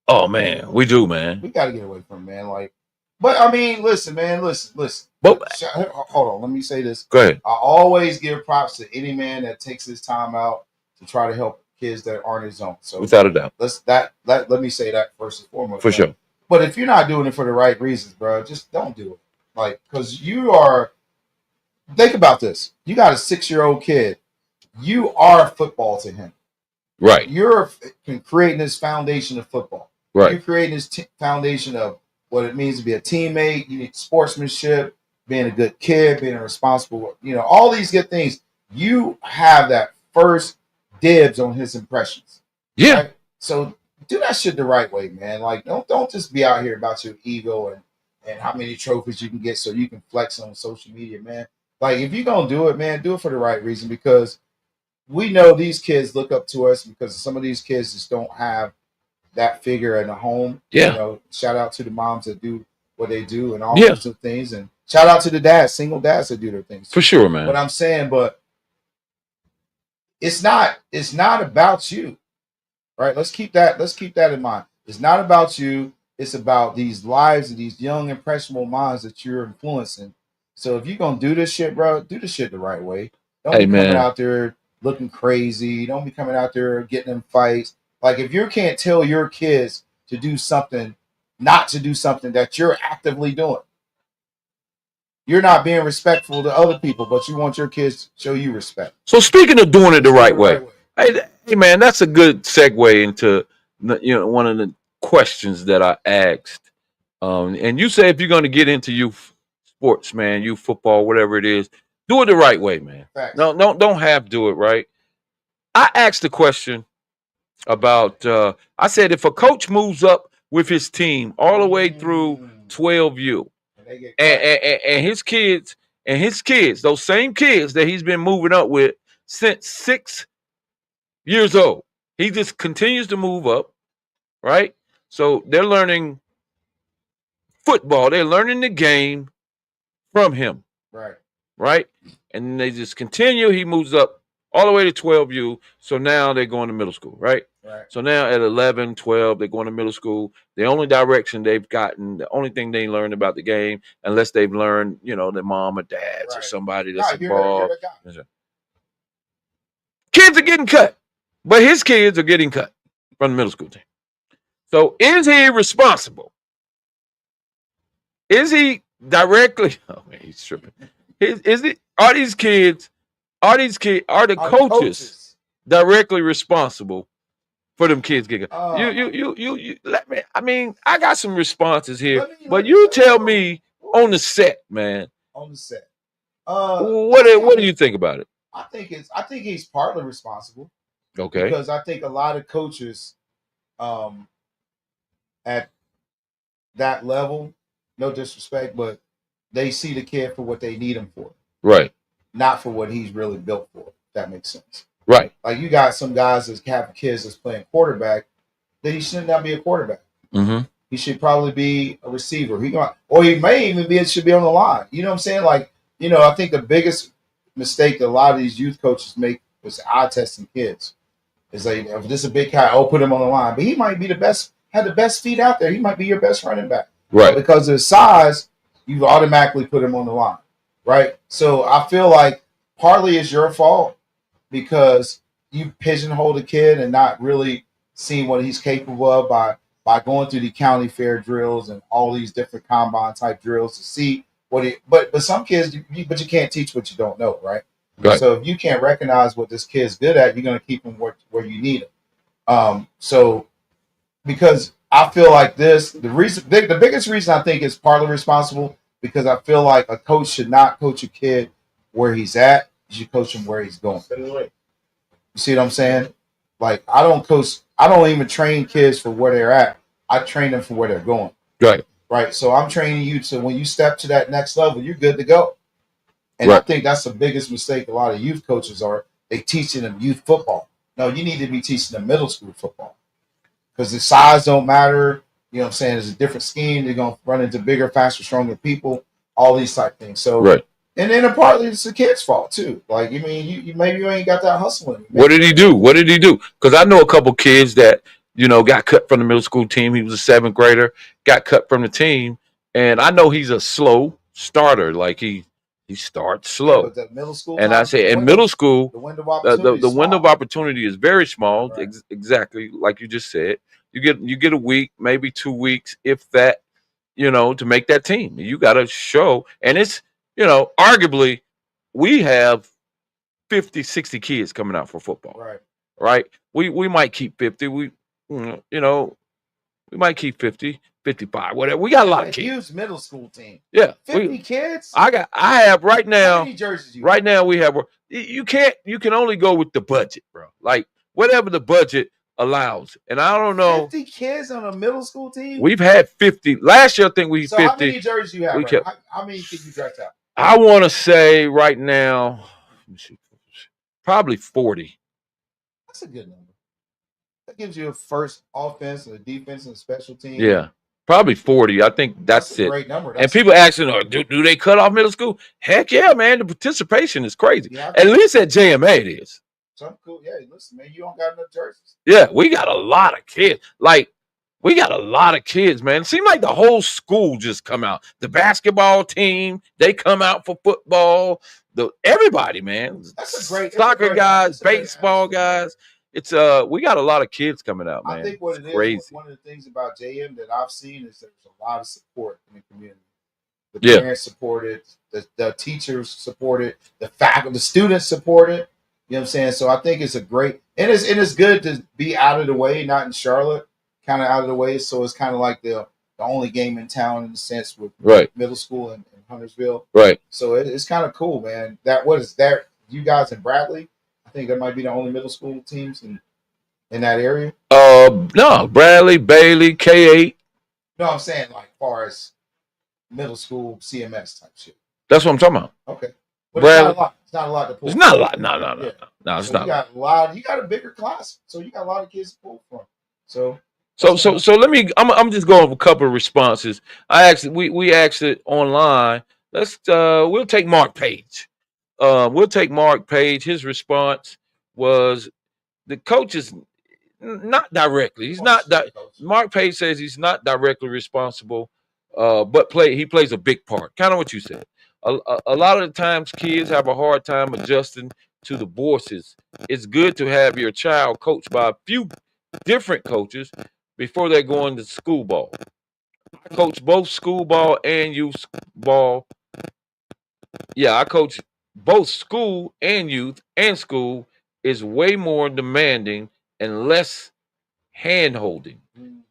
Oh man, we do, man. we got to get away from them, man. Like, but I mean, listen, man, listen. But Hold on, let me say this. go ahead. I always give props to any man that takes his time out to try to help kids that aren't his own. So Without a doubt, let me say that first and foremost. for sure. But if you're not doing it for the right reasons, bro, just don't do it. Like, because you are. Think about this. You got a 6-year-old kid. You are football to him. Right. You're creating this foundation of football. Right. You're creating this foundation of what it means to be a teammate. You need sportsmanship, being a good kid, being a responsible, all these good things. You have that first dibs on his impressions. Yeah. Right? So do that shit the right way, man. Like, don't just be out here about your ego and how many trophies you can get so you can flex on social media, man. Like, if you're gonna do it, man, do it for the right reason, because we know these kids look up to us, because some of these kids just don't have that figure in the home. Yeah. Shout out to the moms that do what they do and all Yeah. sorts of things, and shout out to the dads, single dads that do their things. For sure, man. But I'm saying, it's not about you, right? Let's keep that in mind. It's not about you. It's about these lives of these young impressionable minds that you're influencing. So if you're gonna do this shit, bro, do the shit the right way. Don't be coming out there looking crazy. Don't be coming out there getting in fights. Like, if you can't tell your kids to do something, not to do something that you're actively doing, you're not being respectful to other people, but you want your kids to show you respect. So speaking of doing it the right way, hey man, that's a good segue into one of the questions that I asked. And you say if you're going to get into youth sports, man, youth football, whatever it is, do it the right way, man. Facts. No, don't have to do it right. I asked the question about. I said if a coach moves up with his team all the way through 12U, and his kids, those same kids that he's been moving up with since 6 years old, he just continues to move up, right? So they're learning football, they're learning the game from him, right? And they just continue. He moves up all the way to 12U. So now they're going to middle school, right? So now at 11, 12, they're going to middle school. The only direction they've gotten, the only thing they learned about the game, unless they've learned, their mom or dads or somebody that's involved. Kids are getting cut, but his kids are getting cut from the middle school team. So is he responsible? Is he directly? Oh man, he's tripping. Are the coaches directly responsible for them kids getting? You let me. I mean, I got some responses here, but you tell me on the set, man. On the set. What do you think about it? I think he's partly responsible. Okay. Because I think a lot of coaches, at that level, no disrespect, but they see the kid for what they need him for. Right. Not for what he's really built for. If that makes sense. Right. Like, you got some guys that have kids that's playing quarterback, that he should not be a quarterback. Mm-hmm. He should probably be a receiver. Or he may even should be on the line. You know what I'm saying? Like, I think the biggest mistake that a lot of these youth coaches make is eye testing kids. It's like, if this is a big guy, put him on the line. But he might be have the best feet out there. He might be your best running back. Right. But because of his size, you automatically put him on the line. Right. So I feel like partly it's your fault, because you pigeonholed a kid and not really seeing what he's capable of by by going through the county fair drills and all these different combine type drills to see what it. But some kids, but you can't teach what you don't know, right? Right. So if you can't recognize what this kid's good at, you're gonna keep him where you need him. So because I feel like the biggest reason I think is partly responsible because I feel like a coach should not coach a kid where he's at. You should coach him where he's going. You see what I'm saying? Like I don't even train kids for where they're at. I train them for where they're going. Right. Right. So I'm training you so when you step to that next level, you're good to go. And Right. I think that's the biggest mistake a lot of youth coaches are. They teaching them youth football. No, you need to be teaching them middle school football. Because the size don't matter. You know what I'm saying? It's a different scheme. They're going to run into bigger, faster, stronger people. All these type things. So, Right. And then partly it's the kid's fault too. Like, I mean, you maybe you ain't got that hustle in you. What did he do? What did he do? Because I know a couple kids that got cut from the middle school team. He was a 7th grader, got cut from the team, and I know he's a slow starter. Like he starts slow. But the middle school, And I say in middle school, the window of opportunity, the window of opportunity is very small. Right. Exactly like you just said. You get a week, maybe 2 weeks, if that, to make that team. You got to show, and it's arguably we have 50, 60 kids coming out for football. Right. We might keep 50. We might keep 50, 55, whatever. We got a lot of kids. Huge middle school team. Yeah. 50 kids? I have right now. How many jerseys you right now we have you can only go with the budget, bro. Like whatever the budget allows. And I don't know. 50 kids on a middle school team? We've had 50. Last year I think we so 50. How many jerseys you have? How many can you dress out? I want to say right now, probably 40. That's a good number. That gives you a first offense and a defense and a special team. Yeah, probably 40. I think that's a it. Great number. And people asking, do they cut off middle school? Heck yeah, man. The participation is crazy. Yeah, at least at JMA it is. Some cool. Yeah, listen, man, you don't got enough jerseys. Yeah, we got a lot of kids. Like, we got a lot of kids, man. It seems like the whole school just come out. The basketball team, they come out for football. Everybody, man. That's a great soccer guys, baseball guys. It's we got a lot of kids coming out, man. I think what it's it crazy. Is, one of the things about JM that I've seen is there's a lot of support in the community. The parents support it, the teachers support it, the faculty, the students support it. You know what I'm saying? So I think it's a great and it's good to be out of the way, not in Charlotte, kind of out of the way. So it's kind of like the only game in town in a sense with middle school in Huntersville. Right. So it's kind of cool, man. What is that? You guys in Bradley? I think that might be the only middle school teams in that area. No, Bradley, Bailey, K8. No, I'm saying like far as middle school CMS type shit. That's what I'm talking about. Okay. But Bradley, it's not a lot to pull. It's not a lot. No, it's not. You got a lot. You got a bigger class, so you got a lot of kids to pull from. So let me. I'm just going with a couple of responses. We asked it online. We'll take Mark Page. We'll take Mark Page. His response was the coach is not directly. He's not. Mark Page says he's not directly responsible, but he plays a big part. Kind of what you said. A lot of the times, kids have a hard time adjusting to the bosses. It's good to have your child coached by a few different coaches before they go into school ball. I coach both school ball and youth ball. Yeah, I coach both school and youth, and school is way more demanding and less hand-holding.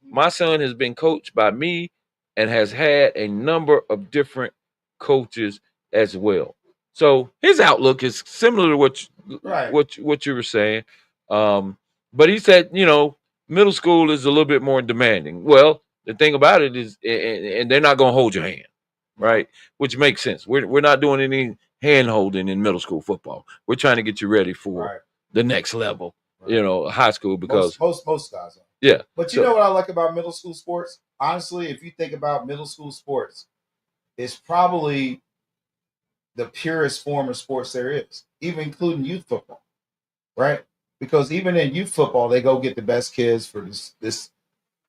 My son has been coached by me and has had a number of different coaches as well. So his outlook is similar to what you were saying. But he said, middle school is a little bit more demanding. Well, the thing about it is, and they're not going to hold your hand, right? Which makes sense. We're not doing any hand holding in middle school football. We're trying to get you ready for the next level, high school, because most guys are. Yeah. But you know what I like about middle school sports? Honestly, if you think about middle school sports, it's probably the purest form of sports there is, even including youth football, right? Because even in youth football, they go get the best kids for this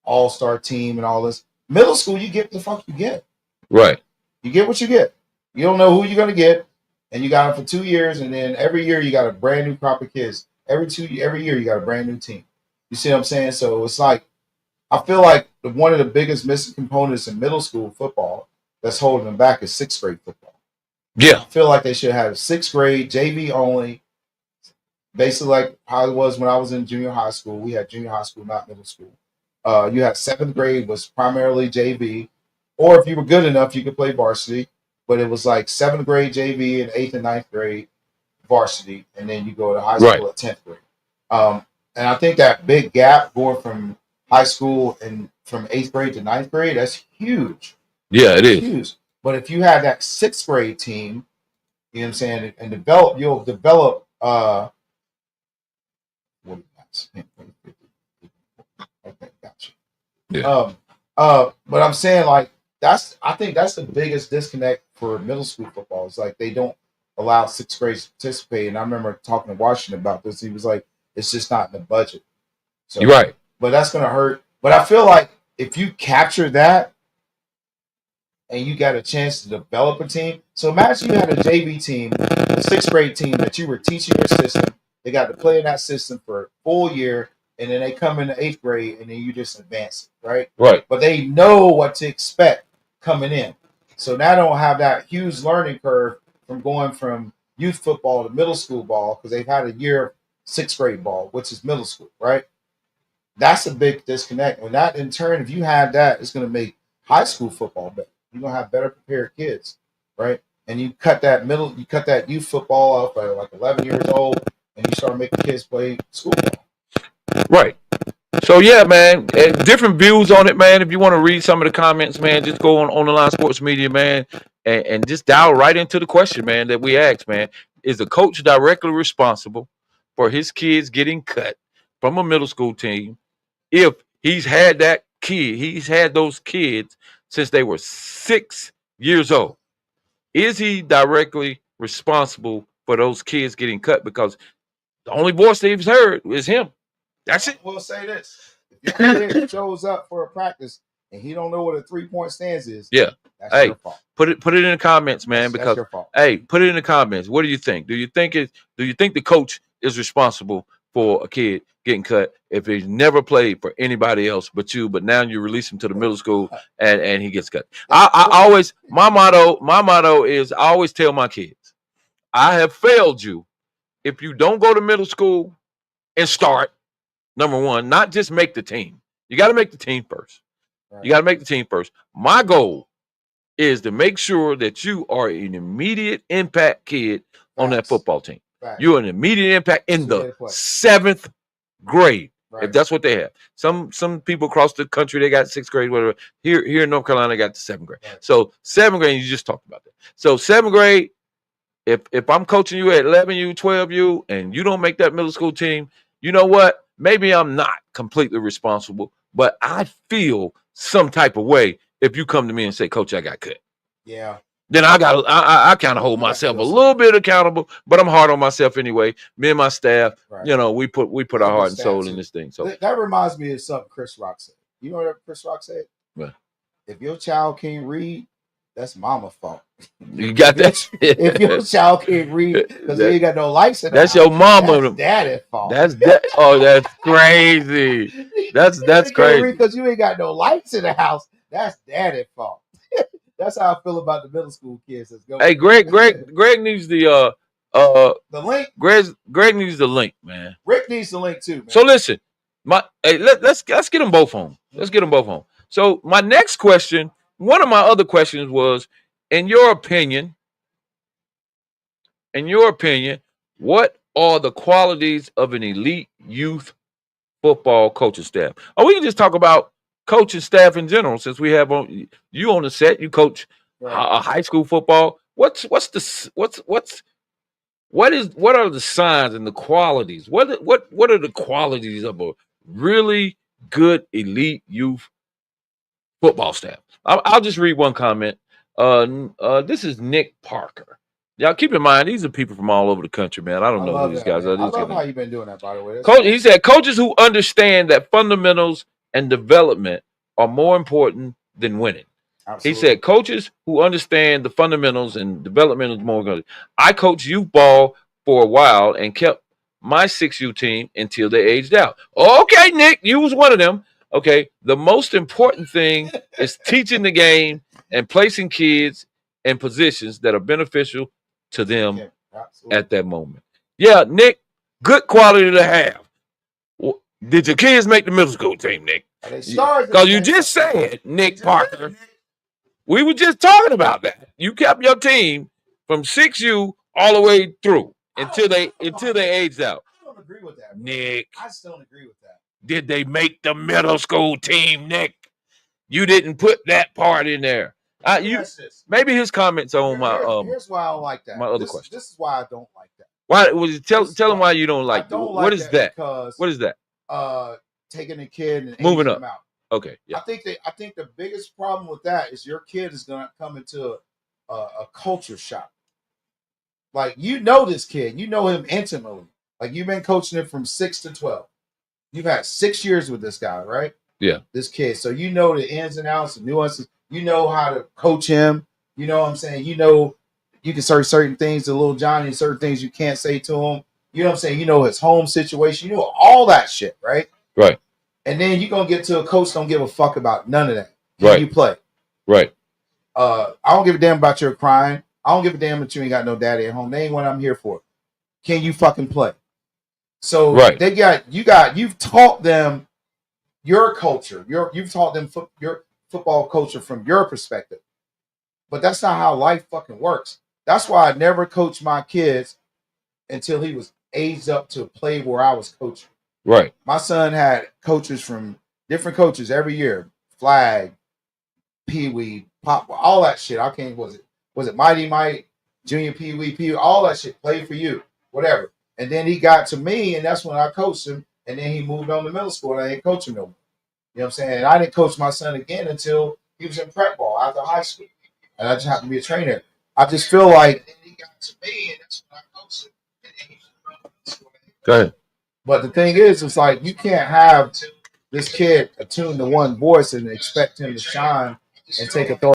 all-star team and all this. Middle school, you get the fuck you get. Right. You get what you get. You don't know who you're going to get, and you got them for 2 years, and then every year you got a brand new crop of kids. Every year you got a brand new team. You see what I'm saying? So it's like, I feel like one of the biggest missing components in middle school football that's holding them back is sixth grade football. Yeah. I feel like they should have sixth grade JV only, basically like how it was when I was in junior high school. We had junior high school, not middle school. You had seventh grade was primarily JV, or if you were good enough, you could play varsity. But it was like seventh grade JV and eighth and ninth grade varsity, and then you go to high school at 10th grade. And I think that big gap going from high school and from 8th grade to ninth grade, that's huge. Yeah, it is huge. But if you had that sixth grade team, you know what I'm saying, and you'll develop what do you got? Okay, gotcha. Yeah. But I'm saying like I think that's the biggest disconnect for middle school football. It's like they don't allow sixth graders to participate. And I remember talking to Washington about this. He was like, it's just not in the budget. So, you're right. But that's going to hurt. But I feel like if you capture that and you got a chance to develop a team. So imagine you had a JV team, a sixth grade team that you were teaching your system. They got to play in that system for a full year. And then they come into eighth grade and then you just advance it, right? Right. But they know what to expect coming in. So now they don't have that huge learning curve from going from youth football to middle school ball because they've had a year of sixth grade ball, which is middle school, right? That's a big disconnect. And that in turn, if you have that, it's going to make high school football better. You're going to have better prepared kids, right? And you cut that youth football off at like 11 years old and you start making kids play school ball. Right. So yeah, man, different views on it, man. If you want to read some of the comments, man, just go on the Line Sports Media, man, and just dial right into the question, man, that we asked, man. Is the coach directly responsible for his kids getting cut from a middle school team if he's had those kids since they were 6 years old? Is he directly responsible for those kids getting cut? Because the only voice that he's heard is him. That's it. I will say this: if your kid shows up for a practice and he don't know what a 3-point stance is, that's your fault. Put it in the comments, man. Because your fault. Put it in the comments. What do you think? Do you think the coach is responsible for a kid getting cut if he's never played for anybody else but you? But now you release him to the middle school and he gets cut. I always my motto is I always tell my kids, I have failed you if you don't go to middle school and start. Number one, not just make the team. You got to make the team first. Right. You got to make the team first. My goal is to make sure that you are an immediate impact kid on that football team. You're an immediate impact in the 7th grade, if that's what they have. Some people across the country, they got 6th grade, whatever. Here in North Carolina, they got the 7th grade. Right. So 7th grade, you just talked about that. So 7th grade, if I'm coaching you at 11U, 12U, and you don't make that middle school team, you know what? Maybe I'm not completely responsible, but I feel some type of way if you come to me and say, Coach, I got cut. Yeah. Then I kind of hold myself a little bit accountable, but I'm hard on myself anyway. Me and my staff, we put our heart and soul in this thing. So that reminds me of something Chris Rock said. You know what Chris Rock said? Yeah. If your child can't read, that's mama's fault. You got that? If your child can't read because he ain't got no lights in the house, your mama. That's daddy's fault. That's crazy. That's crazy. Because you ain't got no lights in the house. That's daddy's fault. That's how I feel about the middle school kids. Hey, Greg needs the link. Greg needs the link, man. Rick needs the link too, man. So listen, let's get them both home. Let's get them both home. So my next question, one of my other questions was, in your opinion, what are the qualities of an elite youth football coaching staff? Or we can just talk about coaching staff in general, since we have you on the set. You coach a high school football. What are the signs and the qualities? What are the qualities of a really good elite youth football staff? I'll just read one comment. This is Nick Parker. Y'all keep in mind, these are people from all over the country, man. I don't know who these guys are. I love how you've been doing that, by the way. He said, coaches who understand that fundamentals and development are more important than winning. Absolutely. He said, coaches who understand the fundamentals and development is more important. I coached youth ball for a while and kept my 6U team until they aged out. Okay, Nick, you was one of them. Okay, the most important thing is teaching the game and placing kids in positions that are beneficial to them Yeah, absolutely. at that moment. Yeah, Nick, good quality to have. Did your kids make the middle school team, Nick? They started. Because you just said, Nick just Parker, did. we were just talking about that. You kept your team from 6U all the way through until they aged out. I don't agree with that, bro. Nick, I just don't agree with that. did they make the middle school team, Nick? You didn't put that part in there. Maybe his comments on my here's why I don't like that. My other question. This is why I don't like that. Why was you tell him why you don't like? What is that? Because what is that? Taking a kid and moving aging up. them out. Okay, yeah. I think the biggest problem with that is your kid is gonna come into a culture shock. Like, you know this kid, you know him intimately. Like, you've been coaching him from 6 to 12. You've had 6 years with this guy, right? Yeah. This kid. So you know the ins and outs, the nuances. You know how to coach him. You know what I'm saying? You know you can say certain things to little Johnny and certain things you can't say to him. You know what I'm saying? You know his home situation. You know all that shit, right? Right. And then you're going to get to a coach don't give a fuck about none of that. Right. You play. Right. I don't give a damn about your crying. I don't give a damn that you ain't got no daddy at home. They ain't what I'm here for. Can you fucking play? So you've taught them your culture. You've taught them your football culture from your perspective. But that's not how life fucking works. That's why I never coached my kids until he was aged up to play where I was coaching. Right. My son had coaches from different coaches every year. Flag, Pee Wee, Pop, all that shit. I can't. Was it Mighty Mike, Junior Pee Wee, all that shit. Played for you, whatever. And then he got to me, and that's when I coached him. And then he moved on to middle school, and I didn't coach him no more. You know what I'm saying? And I didn't coach my son again until he was in prep ball after high school, and I just happened to be a trainer. I just feel like then he got to me, and that's when I coached him. And then he moved on to middle school. Go ahead. But the thing is, it's like you can't have this kid attuned to one voice and expect him to shine and take authority.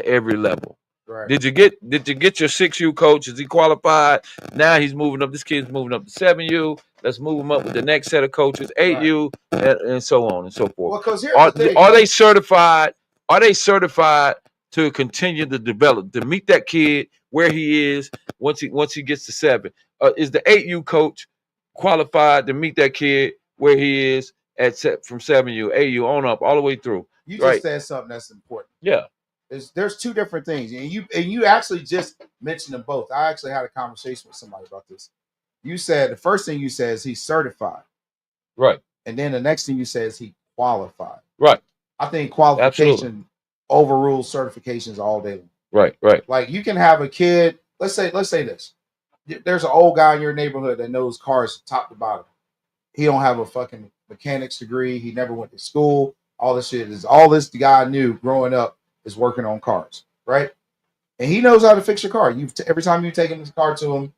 Every level. Right. Did you get your 6U coach? Is he qualified? Now he's moving up. This kid's moving up to 7U. Let's move him up with the next set of coaches, 8U, and so on and so forth. Well, because here's the thing. Are they certified? Are they certified to continue to develop, to meet that kid where he is once he gets to 7? Is the 8U coach qualified to meet that kid where he is from 7U, 8U on up, all the way through? You just said something that's important. Yeah. There's two different things, and you actually just mentioned them both. I actually had a conversation with somebody about this. You said the first thing you said is he's certified, right? And then the next thing you said is he qualified, right? I think qualification overrules certifications all day long. Right, right. Like, you can have a kid. Let's say this. There's an old guy in your neighborhood that knows cars top to bottom. He don't have a fucking mechanics degree. He never went to school. All this shit is all this guy knew growing up is working on cars, right? And he knows how to fix your car. Every time you take his car to him,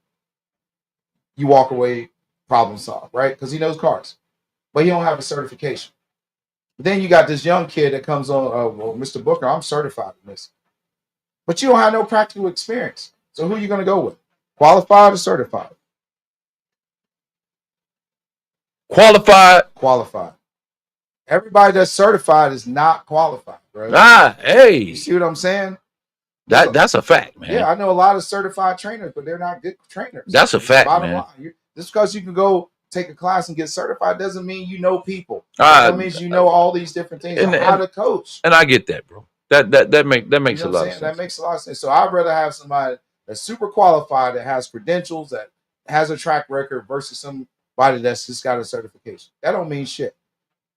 you walk away problem solved, right? Because he knows cars, but he don't have a certification. But then you got this young kid that comes on, well, Mr. Booker, I'm certified in this, but you don't have no practical experience. So who are you going to go with? Qualified or certified? Qualified. Everybody that's certified is not qualified, bro. Hey. You see what I'm saying? That's a fact, man. Yeah, I know a lot of certified trainers, but they're not good trainers. That's a fact, Bottom man. line, just because you can go take a class and get certified doesn't mean you know people. That means you know all these different things and how to coach. And I get that, bro. That makes a lot of sense. That makes a lot of sense. So I'd rather have somebody that's super qualified, that has credentials, that has a track record, versus somebody that's just got a certification. That don't mean shit,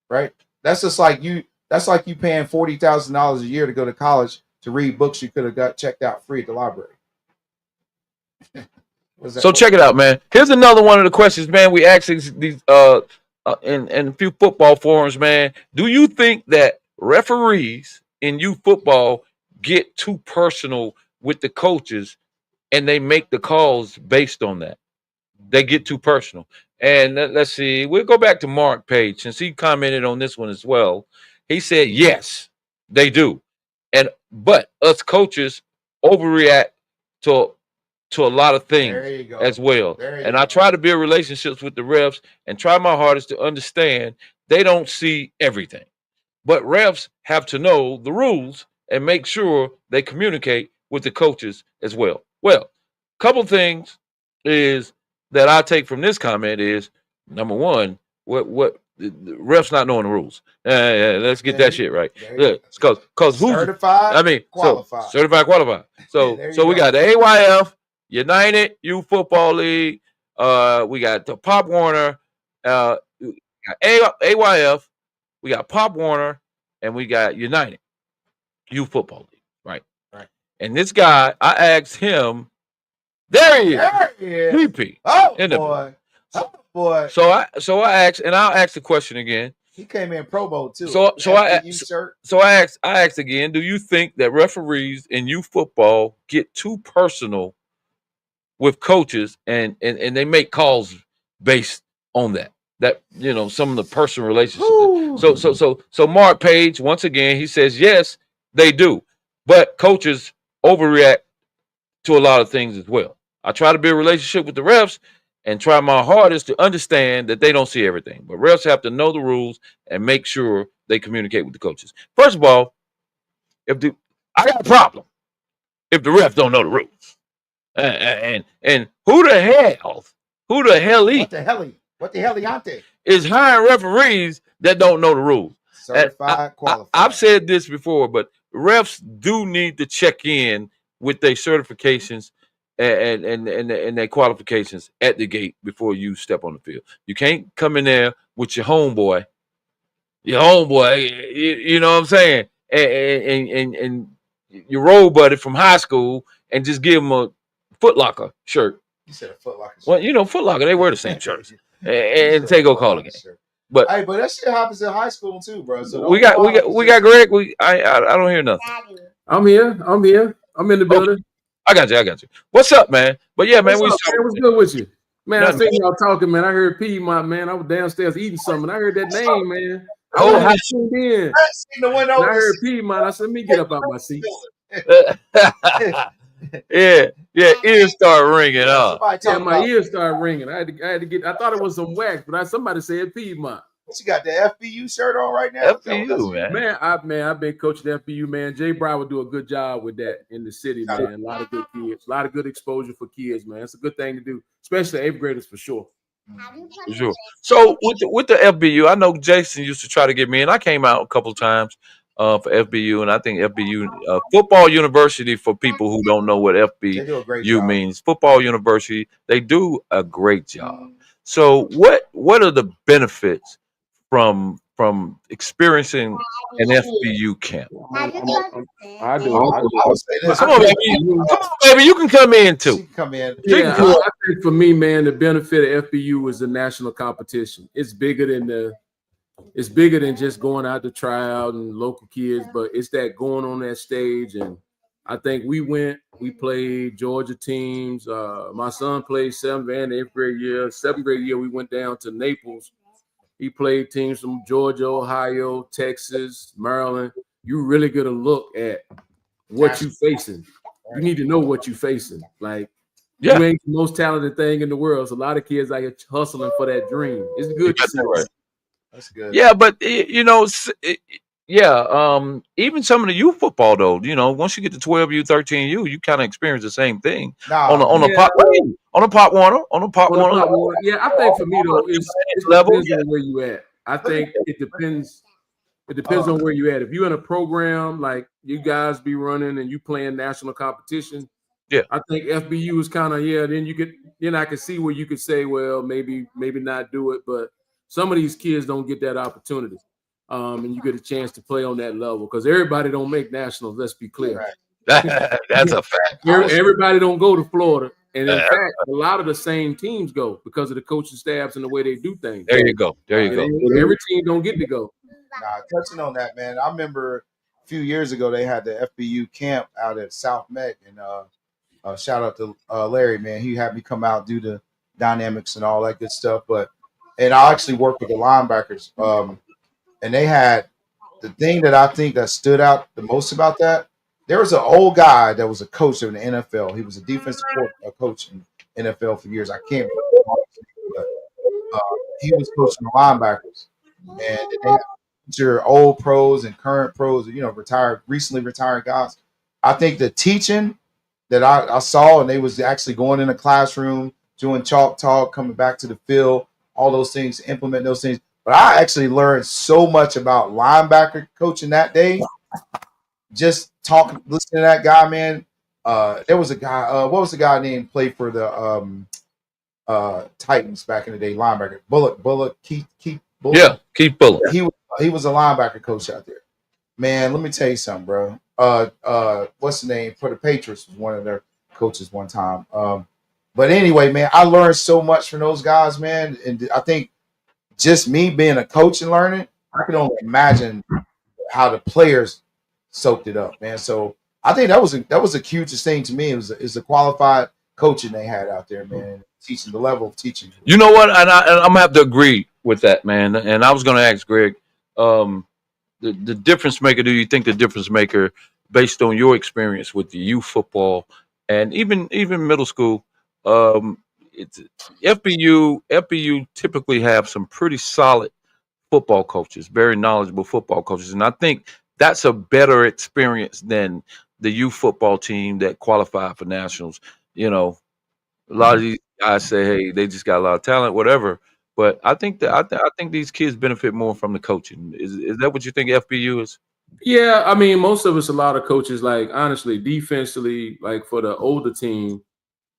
right? That's just like you. That's like you paying $40,000 a year to go to college to read books you could have got checked out free at the library. So check it out, man. Here's another one of the questions, man. We asked these in a few football forums, man. Do you think that referees in youth football get too personal with the coaches and they make the calls based on that? They get too personal. And let's see, we'll go back to Mark Page since he commented on this one as well. He said, yes, they do. But us coaches overreact to a lot of things as well. And I try to build relationships with the refs and try my hardest to understand they don't see everything. But refs have to know the rules and make sure they communicate with the coaches as well. Well, a couple things is that I take from this comment is, number one, what the refs not knowing the rules. Let's get that shit right. Because who's certified? I mean, qualified. So certified, qualified. So we got the AYF, United Youth Football League. We got the Pop Warner. We got AYF. We got Pop Warner, and we got United Youth Football League. Right. And this guy, I asked him. There he is. PP. Oh boy. So I asked, and I'll ask the question again. He came in Pro Bowl too. So I asked again, do you think that referees in youth football get too personal with coaches and they make calls based on that? That, some of the personal relationships. So Mark Page, once again, he says, yes, they do. But coaches overreact to a lot of things as well. I try to build a relationship with the refs and try my hardest to understand that they don't see everything. But refs have to know the rules and make sure they communicate with the coaches. First of all, I got a problem if the refs don't know the rules. And who the hell What the hell is hiring referees that don't know the rules? Certified, qualified. I've said this before, but refs do need to check in with their certifications and their qualifications at the gate before you step on the field. You can't come in there with your homeboy, you know what I'm saying, and your road buddy from high school and just give him a Foot Locker shirt. You said a Foot Locker shirt. Well, Foot Locker, they wear the same shirts and take go call again. But that shit happens in high school too, bro. So we got Greg. I don't hear nothing. I'm here. I'm in the building. I got you. What's up, man? But yeah, man, what's good with you, man? I seen y'all talking, man. I heard Piedmont, man. I was downstairs eating something. I heard that name, man. I tuned in. I heard Piedmont. I said, let me get up out my seat. Yeah, ears start ringing up. Yeah, my ears started ringing. I had to get. I thought it was some wax, but somebody said Piedmont. What you got, the FBU shirt on right now? FBU, man. I've been coaching FBU, man. Jay Brown would do a good job with that in the city, man. A lot of good kids, a lot of good exposure for kids, man. It's a good thing to do, especially 8th graders for sure. For sure. So with the FBU, I know Jason used to try to get me in. I came out a couple of times for FBU, and I think FBU Football University, for people who don't know what FBU means, Football University, they do a great job. So what are the benefits from experiencing an FBU camp? I do. Come on, baby, you can come in too. She can come in. Yeah, I think for me, man, the benefit of FBU is the national competition. It's bigger than just going out to try out and local kids, but it's that going on that stage. And I think we played Georgia teams. My son played 7th and 8th grade year. 7th grade year, we went down to Naples. He played teams from Georgia, Ohio, Texas, Maryland. You really get a look at what you facing. You need to know what you facing. Like, you ain't the most talented thing in the world. So a lot of kids out here hustling for that dream. It's good to see. Right. That's good. Yeah, but Yeah, even some of the youth football though, once you get to 12U, 13U, you kind of experience the same thing on Nah, the on man. the Yeah, pop on the pop Warner, on the pop on the Warner pop one. Yeah, I think for me though, it level. depends on where you at. I Let me. think it depends. It depends Uh, on where you at. If you're in a program like you guys be running and you playing national competition, Yeah. I think FBU is kind of then I can see where you could say, well, maybe not do it, but some of these kids don't get that opportunity. And you get a chance to play on that level because everybody don't make nationals, let's be clear. right. That's a fact. Honestly, Everybody don't go to Florida. And in Uh, fact, a lot of the same teams go because of the coaching staffs and the way they do things. there you go. There you And go. every team don't get to go. nah, touching on that, man. I remember a few years ago they had the FBU camp out at South Meg, and shout out to Larry, man. He had me come out, do the dynamics and all that good stuff. And I actually worked with the linebackers, and they had the thing that I think that stood out the most about that. There was an old guy that was a coach in the NFL. He was a defensive coach in NFL for years. I can't remember, but he was coaching the linebackers, and they have your old pros and current pros, recently retired guys. I think the teaching that I saw, and they was actually going in a classroom, doing chalk talk, coming back to the field, all those things, implement those things. But I actually learned so much about linebacker coaching that day. Just talking, listening to that guy, man. There was a guy. What was the guy named played for the Titans back in the day? Linebacker Bullock, Keith Bullock. Yeah, Keith Bullock. He was a linebacker coach out there. Man, let me tell you something, bro. What's the name for the Patriots? Was one of their coaches one time. But anyway, man, I learned so much from those guys, man. And I think just me being a coach and learning, I can only imagine how the players soaked it up, man. So I think that was the cutest thing to me. It was a qualified coaching they had out there, man. Teaching the level of teaching. You know what? And I'm gonna have to agree with that, man. And I was gonna ask Greg, the difference maker. Do you think the difference maker, based on your experience with the youth football and even middle school, it's FBU typically have some pretty solid football coaches, very knowledgeable football coaches, and I think that's a better experience than the youth football team that qualified for nationals. A lot of these guys say, "Hey, they just got a lot of talent, whatever." But I think I think these kids benefit more from the coaching. Is that what you think FBU is? Yeah, I mean, most of us, a lot of coaches, like honestly, defensively, like for the older team,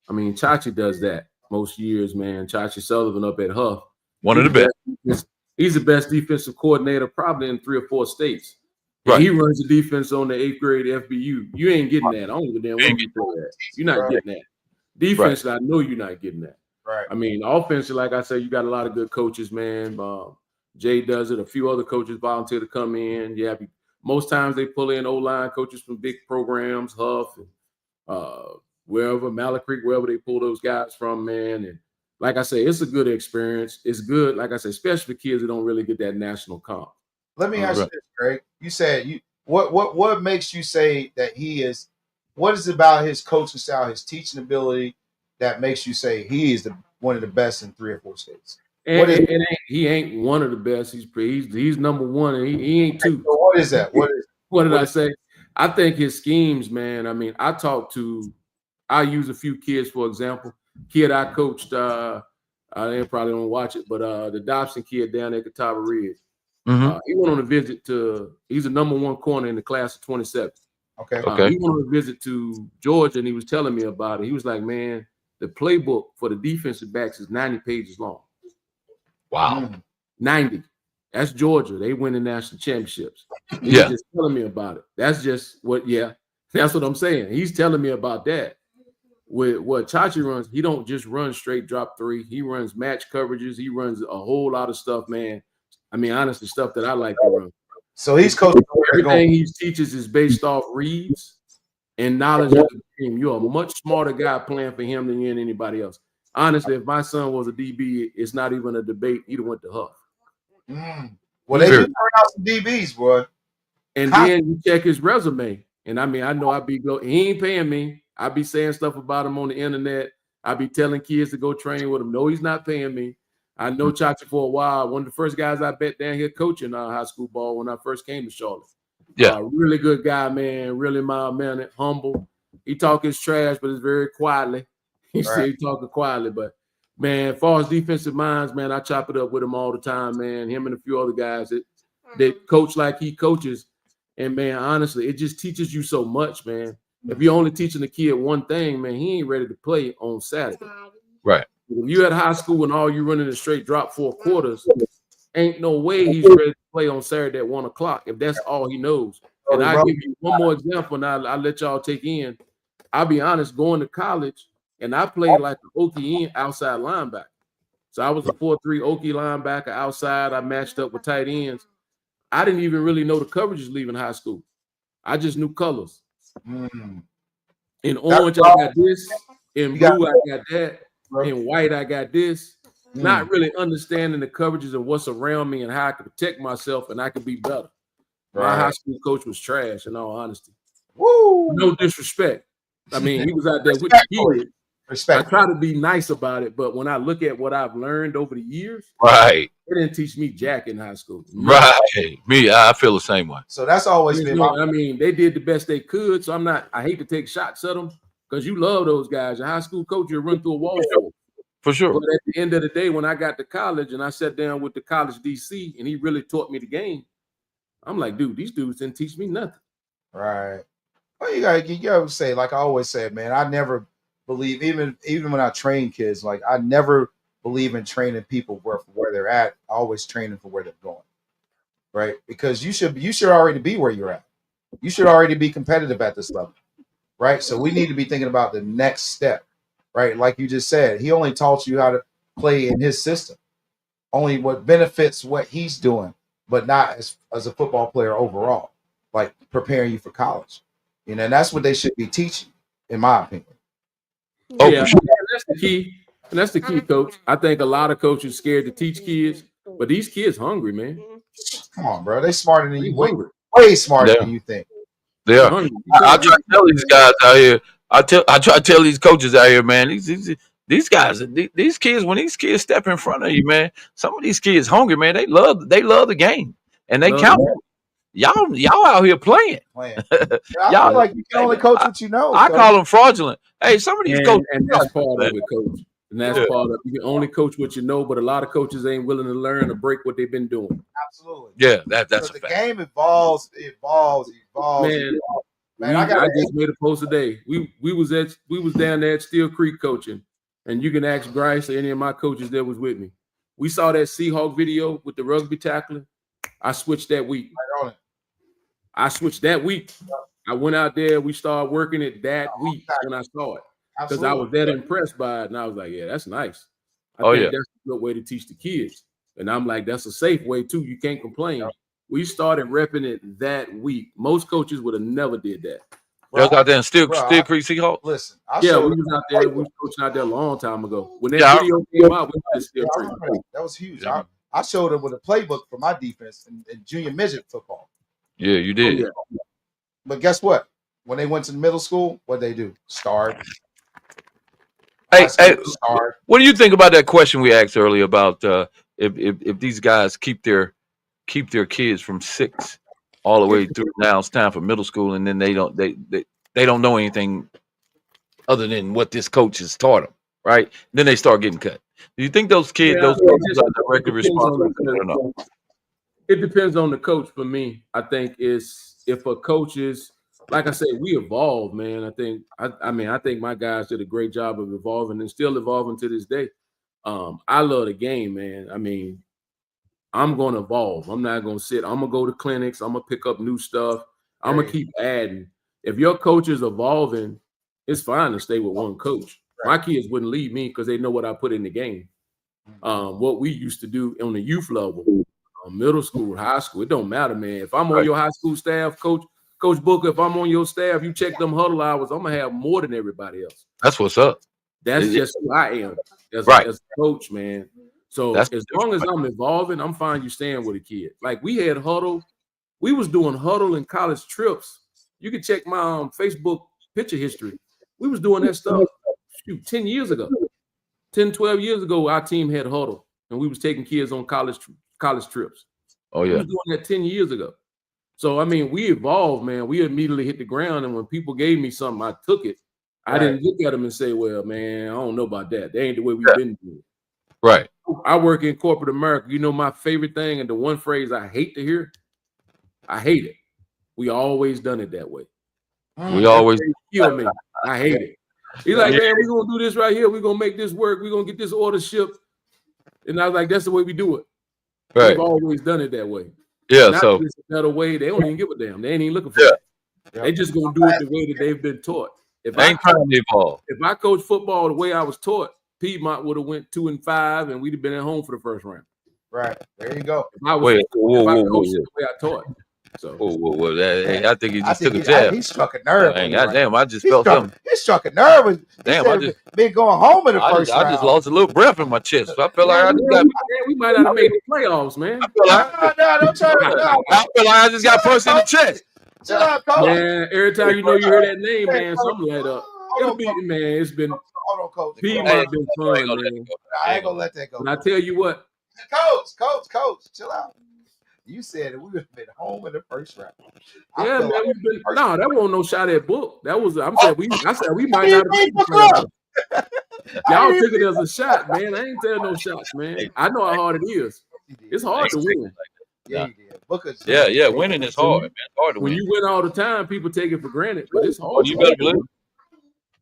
I mean, Chachi does that most years, man. Chachi Sullivan up at Huff. One of the best. He's the best defensive coordinator probably in 3 or 4 states. And Right. he runs the defense on the 8th grade FBU. You ain't getting that. I don't give a damn when you play that. You're not getting that. Defense, I know you're not getting that. Right. I mean, offensively, like I said, you got a lot of good coaches, man. Jay does it. A few other coaches volunteer to come in. Yeah, most times they pull in O-line coaches from big programs, Huff, and wherever, Mallard Creek, wherever they pull those guys from, man. And like I say, it's a good experience. It's good, like I say, especially for kids that don't really get that national comp. Let me ask you this, Greg. You said what makes you say that he is? What is it about his coaching style, his teaching ability, that makes you say he is one of the best in 3 or 4 states? He ain't one of the best. He's number one, and he ain't two. So what is that? What did I say? I think his schemes, man. I mean, I use a few kids, for example. Kid I coached, they probably don't watch it, but the Dobson kid down at Catawba Ridge. Mm-hmm. He went on a visit he's the number 1 corner in the class of 27. Okay. He went on a visit to Georgia, and he was telling me about it. He was like, man, the playbook for the defensive backs is 90 pages long. Wow. 90. That's Georgia. They win the national championships. He's just telling me about it. That's just that's what I'm saying. He's telling me about that. With what Chachi runs, he don't just run straight drop 3. He runs match coverages. He runs a whole lot of stuff, man. I mean, honestly, stuff that I like to run. So he's coaching. Everything he teaches is based off reads and knowledge of the team. You're a much smarter guy playing for him than you and anybody else. Honestly, if my son was a DB, it's not even a debate. He'd have went to Huff. Well, they do turn out some DBs, boy. And then you check his resume. And I mean, I know he ain't paying me. I be saying stuff about him on the internet. I be telling kids to go train with him. No, he's not paying me. I know Chachi for a while. One of the first guys I bet down here coaching high school ball when I first came to Charlotte. Yeah. Really good guy, man. Really mild-mannered, humble. He talk his trash, but it's very quietly. He said he talking quietly, but man, as far as defensive minds, man, I chop it up with him all the time, man. Him and a few other guys that coach like he coaches. And man, honestly, it just teaches you so much, man. If you're only teaching the kid one thing, man, he ain't ready to play on Saturday. Right. If you at high school and all you running a straight drop 4 quarters, ain't no way he's ready to play on Saturday at 1 o'clock if that's all he knows. And I'll give you one more example, and I'll let y'all take in. I'll be honest, going to college, and I played like an Okie outside linebacker. So I was a 4-3 Okie linebacker outside. I matched up with tight ends. I didn't even really know the coverages leaving high school. I just knew colors. In orange, I got this. In blue, I got that. In white, I got this. Not really understanding the coverages and what's around me and how I could protect myself and I could be better. My high school coach was trash, in all honesty. Woo! No disrespect. I mean, he was out there with the kids. Respect. I try to be nice about it, but when I look at what I've learned over the years, Right. They didn't teach me jack in high school. Right. Me, I feel the same way. So that's always been my. I mean, they did the best they could. So I hate to take shots at them because you love those guys. Your high school coach, you run through a wall for them. For sure. But at the end of the day, when I got to college and I sat down with the college DC and he really taught me the game, I'm like, dude, these dudes didn't teach me nothing. Right. Well, you gotta say, like I always said, man, I never believe, even when I train kids, like I never believe in training people where they're at. I always train them for where they're going. Right? Because you should already be where you're at. You should already be competitive at this level. Right? So we need to be thinking about the next step. Right? Like you just said, he only taught you how to play in his system. Only what benefits what he's doing, but not as a football player overall, like preparing you for college. You know, and that's what they should be teaching, in my opinion. Oh, yeah, for sure. that's the key. And that's the key, coach. I think a lot of coaches scared to teach kids, but these kids hungry, man. Come on, bro. They smarter than you. Hungry. Way smarter than you think. Yeah. Hungry. I try to tell these guys out here. I try to tell these coaches out here, man. These guys, these kids, when these kids step in front of you, man, some of these kids hungry, man. They love the game, and they count. Y'all out here playing. I feel like you can only coach what you know. I call them fraudulent. Hey, some of these coaches, and that's part of it, coach. And that's part of it. You can only coach what you know, but a lot of coaches ain't willing to learn or break what they've been doing. Absolutely. Yeah, that's a the fact. game evolves. Man, I just made a post today. We was down there at Steel Creek coaching, and you can ask Bryce or any of my coaches that was with me. We saw that Seahawk video with the rugby tackling. I switched that week. I went out there. We started working it that week when I saw it because I was that impressed by it, and I was like, "Yeah, that's nice." I think that's a good way to teach the kids, and I'm like, "That's a safe way too. You can't complain." We started repping it that week. Most coaches would have never did that. Y'all got there in Steel Creek Seahawks? Listen, we was out there. We was coaching out there a long time ago. When that video came out, we was Steel Creek. That was huge. Yeah. I showed them with a playbook for my defense in junior midget football. Yeah, you did. Oh, yeah. But guess what? When they went to middle school, what they do? Starve. Hey, what do you think about that question we asked earlier about if these guys keep their kids from 6 all the way through? Now it's time for middle school, and then they don't know anything other than what this coach has taught them, right? Then they start getting cut. Do you think those kids, those coaches are directly responsible? It depends on the coach. For me, I think if a coach is, like I said, we evolve, man. I think my guys did a great job of evolving and still evolving to this day. I love the game, man. I mean, I'm going to evolve. I'm not going to sit. I'm going to go to clinics. I'm going to pick up new stuff. I'm going to keep adding. If your coach is evolving, it's fine to stay with one coach. My kids wouldn't leave me because they know what I put in the game. What we used to do on the youth level, middle school, high school, it don't matter, man. If I'm on your high school staff, Coach Booker, if I'm on your staff, you check them huddle hours, I'm going to have more than everybody else. That's what's up. That's just who I am as a coach, man. So as long as I'm evolving, I'm fine you staying with a kid. Like we had huddle. We was doing huddle in college trips. You can check my Facebook picture history. We was doing that stuff 10 years ago. 10, 12 years ago, our team had huddle. and we was taking kids on college trips. Oh We yeah. was doing that 10 years ago. So I mean, we evolved, man. We immediately hit the ground, and when people gave me something, I took it. I didn't look at them and say, "Well, man, I don't know about that. That ain't the way we've been doing it." Right. I work in corporate America. You know, my favorite thing, and the one phrase I hate to hear, I hate it. We always done it that way. We always kill me. I hate it. He's like, man, we're gonna do this right here. We're gonna make this work. We're gonna get this order shipped. And I was like, that's the way we do it. right. We've always done it that way. Yeah. Not So that it's a better way. They don't even give a damn. They ain't even looking for it. They just gonna do it the way that they've been taught. If I ain't trying to evolve. if I coach football the way I was taught, Piedmont would have went 2-5, and we'd have been at home for the first round. Right. There you go. If I was, Wait, if I whoa. coached the way I taught. So I think he just took a jab. He struck a nerve. Dang, goddamn, I just felt something. He struck a nerve. Damn, I just been going home in the first round. I just lost a little breath in my chest. I felt like I just got. we might not have made the playoffs, man. No, don't try to. I feel like I just got punched in the chest. Chill out, coach. Man, every time you hear that name, man, something light up. It'll be, man, it's been Hold on, coach. Piedmont been fun, man. I ain't gonna let that go. And I tell you what, Coach, chill out. You said that we would have been home in the first round. yeah, man, no, that wasn't no shot at Book. That was I said we might not have made the playoffs. Y'all took it as a shot, man. I ain't telling no shots, man. I know how hard it is. It's hard to win. Yeah, he did. Yeah, winning is hard, man. It's hard to When win. you win all the time, people take it for granted, but it's hard. You better believe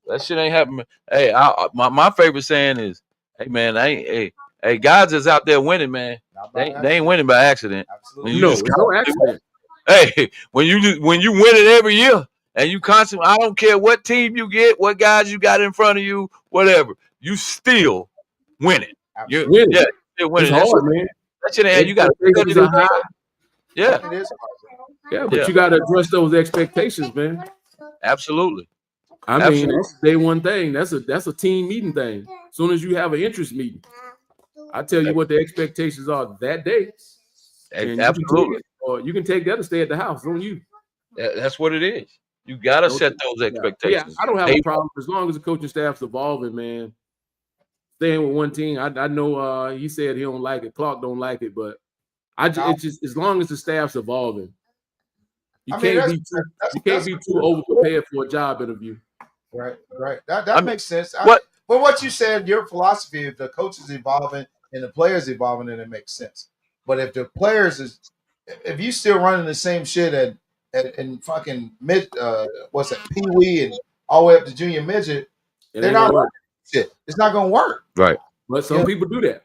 that shit ain't happening. Hey, my favorite saying is, "Hey man, hey guys that's out there winning, man. They ain't winning by accident. Absolutely. No, it's no accident. Hey, when you win it every year and you constantly, I don't care what team you get, what guys you got in front of you, whatever, you still winning. You're Winning. Yeah, still winning. It's hard, man. That shit ain't. You got Expectations are high. Yeah, It is hard. Yeah, but Yeah. you got to address those expectations, man. absolutely. I mean, Absolutely. that's day one thing. That's a team meeting thing. As soon as you have an interest meeting, I tell you what the expectations are that day. And you can take Absolutely. it, or you can take that and stay at the house. On you. That's what it is. You gotta set those Yeah, expectations. I don't have a problem as long as the coaching staff's evolving, man. Staying with one team. I know he said he don't like it. Clark don't like it, but it's just as long as the staff's evolving. You can't be too over prepared for a job interview. Right. That makes sense. what- But what you said, your philosophy, if the coach is evolving and the players evolving, then it makes sense. But if the players if you still running the same shit and fucking Pee Wee and all the way up to junior midget, they're not running shit. It's not gonna work. Right. But some people do that.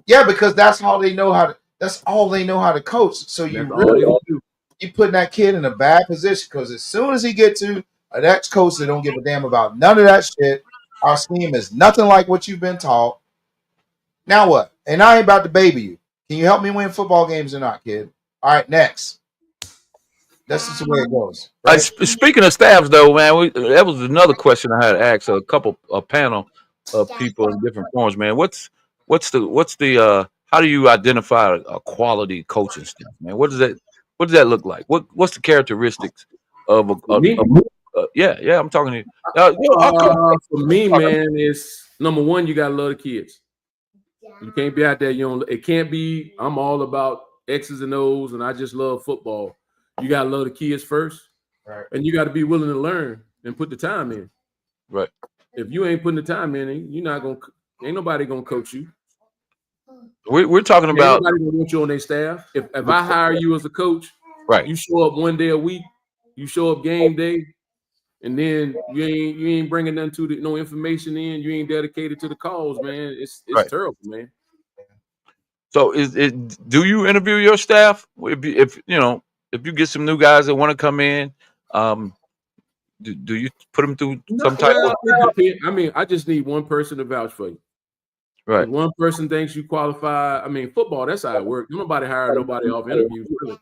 Yeah, because that's all they know how to coach. So you That's all they really do. you putting that kid in a bad position because as soon as he get to an ex-coach that don't give a damn about none of that shit, our scheme is nothing like what you've been taught. Now what? And I ain't about to baby you. Can you help me win football games or not, kid? All right, next. That's just the way it goes. Right? Speaking of staffs, though, man, that was another question I had asked a panel of people in different forms, man. What's the how do you identify a quality coaching staff, man? What does that look like? What's the characteristics of yeah, I'm talking to you. For me, man, it's number one, you gotta love the kids. You can't be out there, it can't be I'm all about X's and O's and I just love football. You gotta love the kids first, Right. and you gotta be willing to learn and put the time in. Right. If you ain't putting the time in, ain't nobody gonna coach you. We're talking about Ain't nobody gonna want you on their staff. If I hire you as a coach, right. you show up one day a week, you show up game day, and then you ain't bringing nothing to no information in. You ain't dedicated to the cause, man. It's Right. terrible, man. So do you interview your staff? If you get some new guys that want to come in, do you put them through some type of? I mean, I just need one person to vouch for you. Right. If one person thinks you qualify. I mean, football, that's how it works. Nobody hire nobody off interviews. Really.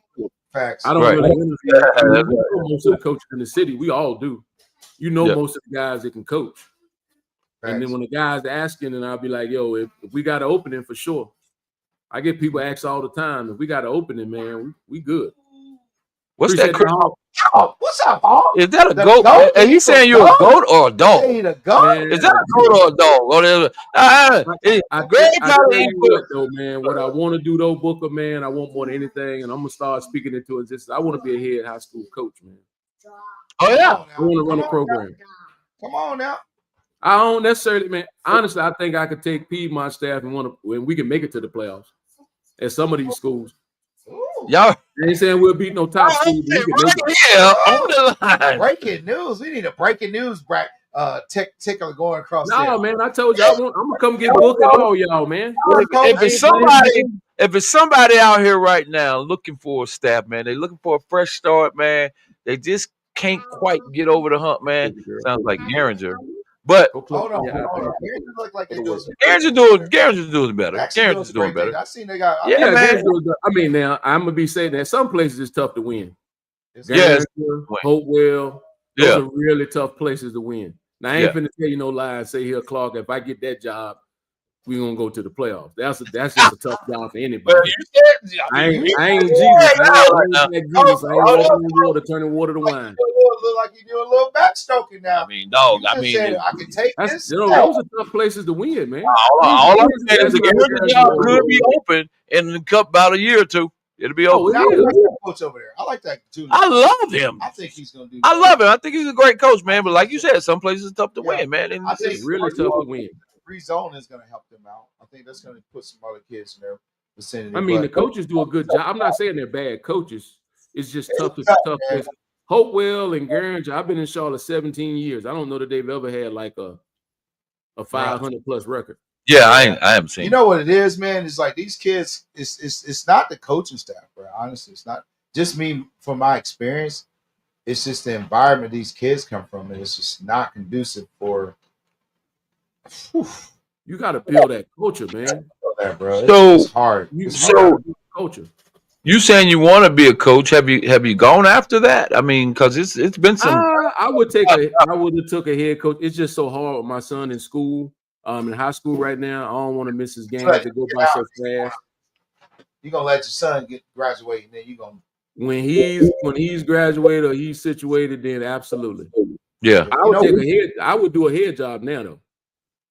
Facts. I don't Right. really interview. I mean, we know most of the coaches in the city. We all do. Most of the guys that can coach. Facts. And then when the guy's asking, and I'll be like, yo, if we got an opening for sure. I get people ask all the time, if we got an opening, man, we good. What's Appreciate that? Oh, what's up, Hawk? Is that a The goat? goat? Are you saying you're a goat or a dog? Hey, the goat? Man, Is that a goat or a dog? I Greg, tell you what, though, man. What I want to do, though, Booker, man, I want more than anything, and I'm gonna start speaking into existence. I want to be a head high school coach, man. Oh yeah, I want to run a program. Come on now. I don't necessarily, man. Honestly, I think I could take Piedmont staff and we can make it to the playoffs at some of these schools. Ooh. y'all. I ain't saying we'll beat no top school, but we can make it. Yeah, on the line. Breaking news. We need a breaking news tickler going across No, there. man, I told you I'm gonna come get Booker and all y'all, man. If it's somebody out here right now looking for a staff, man, they're looking for a fresh start, man. They just can't quite get over the hump, man. Sounds like Garinger. But Hold on. It look like they do some Garinger's doing better. Actually Garinger's doing great better. things. I seen they got. Yeah, man. I mean, now I'm gonna be saying that some places it's tough to win. Yes. Hopewell, those Yeah. are really tough places to win. Now I ain't Yeah. finna tell you no lie and say here, Clark, if I get that job, we gonna go to the playoffs. That's just a tough job for anybody. But you said, I ain't Jesus. I ain't like Jesus. I ain't walking in water, turning water to wine. Look like you do a little backstroking now. I mean, dog. You I just mean, said, I can take That's, this. those are tough places to win, man. all I'm saying is the Garinger job could be open in about a year or two. It'll be open. Now, who's the coach over there? I like that too. I love him. I think he's gonna do. I love him. I think he's a great coach, man. But like you said, some places it's tough to win, man. And I think It's really tough to win. Rezone is going to help them out. I think that's going to put some other kids in their vicinity. I mean, the coaches do a good job. I'm not saying they're bad coaches. It's just tough. Places. Hopewell and Garinger, I've been in Charlotte 17 years. I don't know that they've ever had like a 500 plus record. Yeah, I haven't seen. You know what it is, man? It's like these kids. It's not the coaching staff, bro. Honestly, it's not just me. From my experience, it's just the environment these kids come from, and it's just not conducive for. Whew. You got to build that culture, man. That, bro. So it's hard. Culture. You saying you want to be a coach? Have you gone after that? I mean, because it's been some. I would have took a head coach. It's just so hard with my son in school. In high school right now, I don't want to miss his games. They go by so fast. You're gonna let your son graduate, and then you're gonna when he's graduated or he's situated, then absolutely. Yeah. I would do a head job now though.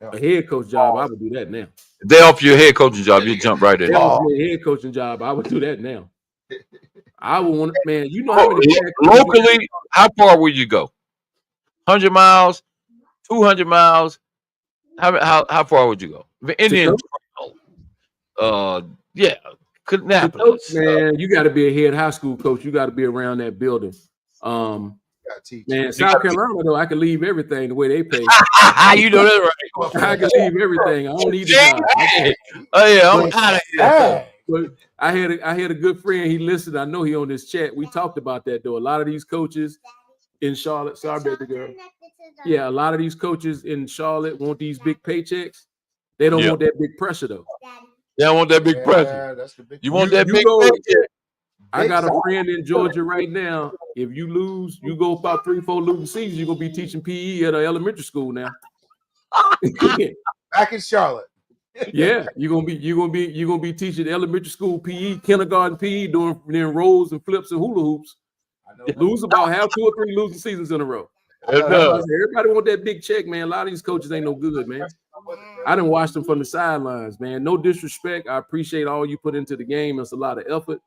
A head coach job, I would do that now. If they offer you a head coaching job, you jump right in. If they offer me a head coaching job, I would do that now. I would want, man. You know how many locally? How far would you go? 100 miles, 200 miles. How far would you go? Indian. Yeah, Kannapolis. Man, you got to be a head high school coach. You got to be around that building. Man, South Carolina though, I can leave everything the way they pay. You know that right. I can leave everything. I don't need the job. Oh yeah, I'm out of here. But I had a good friend. He listened. I know he on this chat. We talked about that though. A lot of these coaches in Charlotte, sorry, baby girl. Yeah, a lot of these coaches in Charlotte want these big paychecks. They don't want that big pressure though. They don't want that big pressure. You want that big paycheck. I got a friend in Georgia right now. If you lose, you go about 3-4 losing seasons, you're gonna be teaching PE at an elementary school now. Back in Charlotte. Yeah, you're gonna be teaching elementary school PE, kindergarten PE, doing rolls and flips and hula hoops. Lose about 2 or 3 losing seasons in a row. Everybody want that big check, man. A lot of these coaches ain't no good, man. I done watched them from the sidelines, man. No disrespect. I appreciate all you put into the game. It's a lot of effort.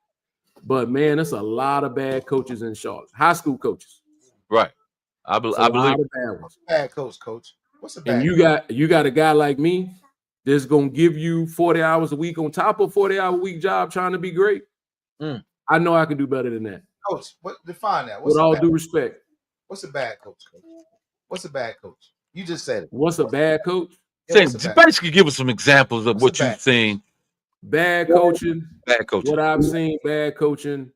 But man, there's a lot of bad coaches in Charlotte. High school coaches. Right. I believe bad ones. Bad coach. What's a bad? And you got a guy like me that's gonna give you 40 hours a week on top of 40-hour week job trying to be great. I know I can do better than that. Coach, define that. With all due respect. What's a bad coach? What's a bad coach? You just said it. What's a bad coach? Basically, give us some examples of what you've seen. Bad coaching. Bad coaching. What I've seen, bad coaching.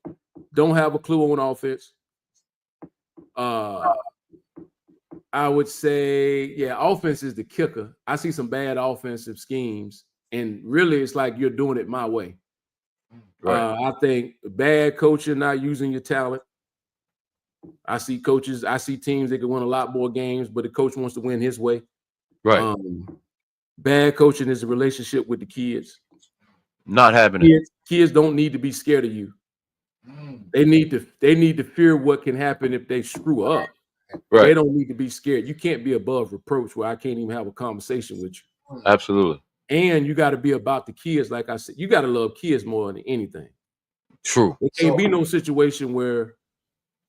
Don't have a clue on offense. I would say, offense is the kicker. I see some bad offensive schemes, and really, it's like you're doing it my way. Right. I think bad coaching, not using your talent. I see teams that can win a lot more games, but the coach wants to win his way. Right. Bad coaching is a relationship with the kids. Not having it. Kids don't need to be scared of you. They need to fear what can happen if they screw up. Right. They don't need to be scared. You can't be above reproach where I can't even have a conversation with you. Absolutely. And you got to be about the kids. Like I said, you got to love kids more than anything. True. There can't be no situation where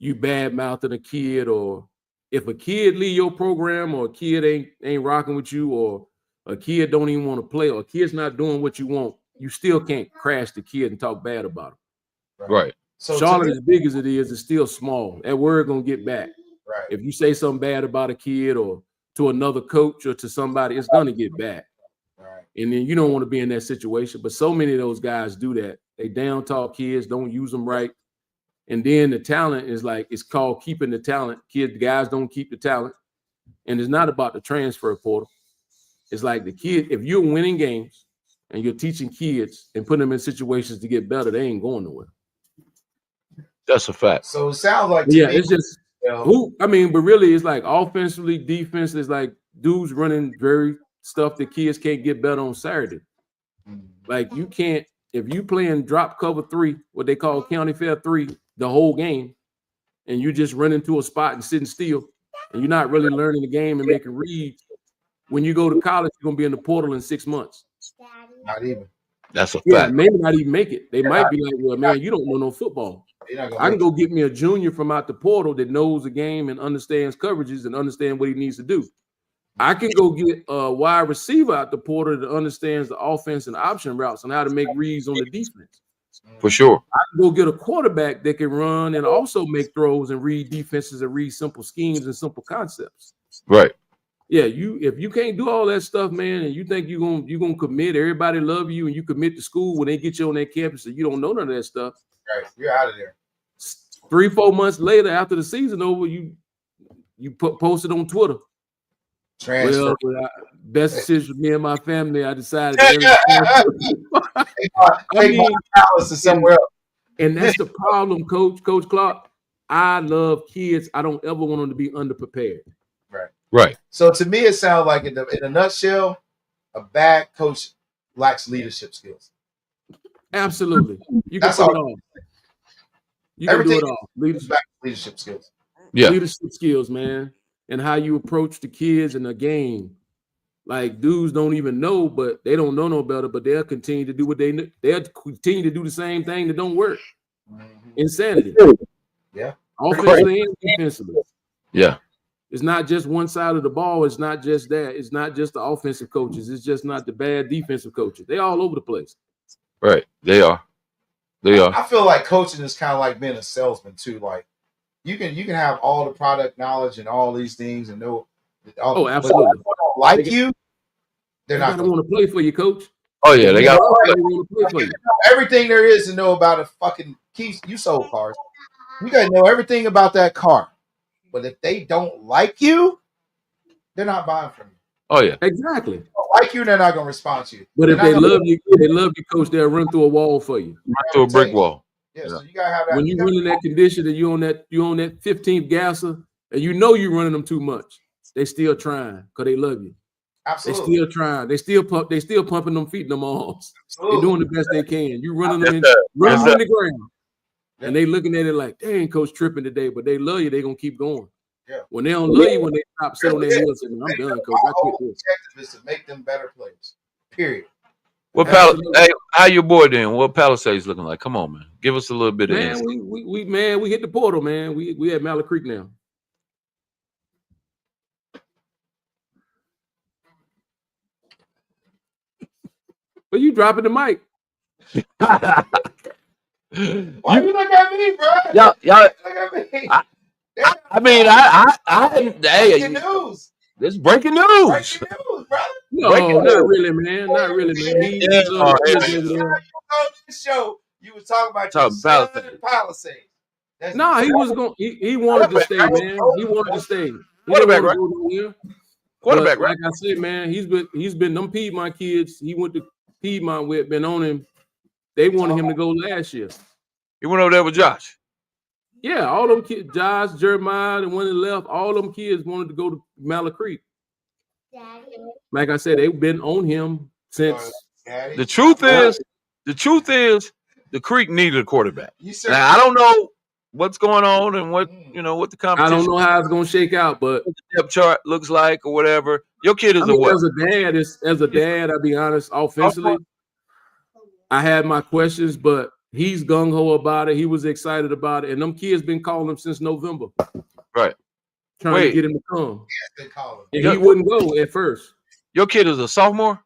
you bad mouthing a kid, or if a kid leave your program, or a kid ain't rocking with you, or a kid don't even want to play, or a kid's not doing what you want, you still can't crash the kid and talk bad about him. Right. So Charlotte, as big as it is, it's still small. That word gonna get back. Right. If you say something bad about a kid or to another coach or to somebody, it's gonna get back. Right. And then you don't want to be in that situation. But so many of those guys do that. They down talk kids, don't use them right. And then the talent is like, it's called keeping the talent. Guys don't keep the talent. And it's not about the transfer portal. It's like the kid, if you're winning games and you're teaching kids and putting them in situations to get better, they ain't going nowhere. That's a fact. So it sounds like it's just but really it's like offensively, defense is like dudes running very stuff that kids can't get better on Saturday. Like you can't, if you playing drop cover 3, what they call county fair 3, the whole game, and you just run into a spot and sitting still, and you're not really learning the game and making reads. When you go to college, you're gonna be in the portal in 6 months. Not even. That's a Yeah, fact. maybe not even make it. They might be like, well, man, you don't know no football. I can go get me a junior from out the portal that knows the game and understands coverages and understand what he needs to do. I can go get a wide receiver out the portal that understands the offense and option routes and how to make reads on the defense. For sure. I can go get a quarterback that can run and also make throws and read defenses and read simple schemes and simple concepts. Right. Yeah, if you can't do all that stuff, man, and you think you're gonna commit, everybody love you, and you commit to school when they get you on that campus and you don't know none of that stuff. Right, you're out of there. 3-4 months later, after the season over, you posted on Twitter. Transfer. Well, best decision for me and my family. I decided. To somewhere else. And that's the problem, Coach Clark. I love kids. I don't ever want them to be underprepared. Right. So to me, it sounds like in a nutshell, a bad coach lacks leadership skills. Absolutely. You can That's do all. it all. You can do Everything it all. leadership skills. Yeah. Leadership skills, man. And how you approach the kids in the game. Like dudes don't even know, but they don't know no better, but they'll continue to do what they'll continue to do the same thing that don't work. Insanity. Yeah. Offensively and defensively. Yeah. It's not just one side of the ball. It's not just that. It's not just the offensive coaches. It's just not the bad defensive coaches. They all over the place. Right. They are. I feel like coaching is kind of like being a salesman too. Like you can have all the product knowledge and all these things and know. Absolutely. But if they don't like you, they're not going to want to play for you, coach. Oh yeah, they got want to play for you. Everything there is to know about a fucking key. You sold cars. You got to know everything about that car. But if they don't like you, they're not buying from you. Oh yeah, exactly. If they don't like you, they're not going to respond to you. But if they love you, coach, they'll run through a wall for you. Run through a brick wall. Yeah, so you gotta have that. When you're running that condition and you're on that 15th gasser, and you know you're running them too much, they still trying because they love you. Absolutely. They still trying. They still pumping them feet in them arms. Absolutely. They're doing the best they can. You running them in the ground. And they looking at it like, dang, coach tripping today, but they love you. They gonna keep going. Yeah. When they don't love you, when they stop sitting on their heels, and I'm done, coach. I quit this. Objective is to make them better players. Period. Hey, how your boy doing? What Palisades looking like? Come on, man. Give us a little bit of insight. We hit the portal, man. We at Mallard Creek now. But you dropping the mic. Why you look at me, bro? Y'all, look at me. Breaking news. This is breaking news. Breaking news, brother. No, not really, man. Not really, man. This show, you was talking about your son Palisades. No, he was going. He wanted to stay, man. He wanted to stay. Quarterback, right? Quarterback, right? Like I said, man, he's been them Piedmont kids. He went to Piedmont with, been on him. They wanted him to go last year. He went over there with Josh. Yeah, all them kids, Josh, Jeremiah, and when they left, all them kids wanted to go to Mallard Creek. Like I said, they've been on him since. The truth is, the Creek needed a quarterback. You said Now I don't know what's going on and what what the I competition. don't know how it's gonna shake out, but what the depth chart looks like or whatever. Your kid is I mean, a what? as a dad, I'll be honest, offensively, I had my questions, but he's gung-ho about it. He was excited about it. And them kids been calling him since November. Right. Trying to get him to come. they call him. And he wouldn't go at first. Your kid is a sophomore?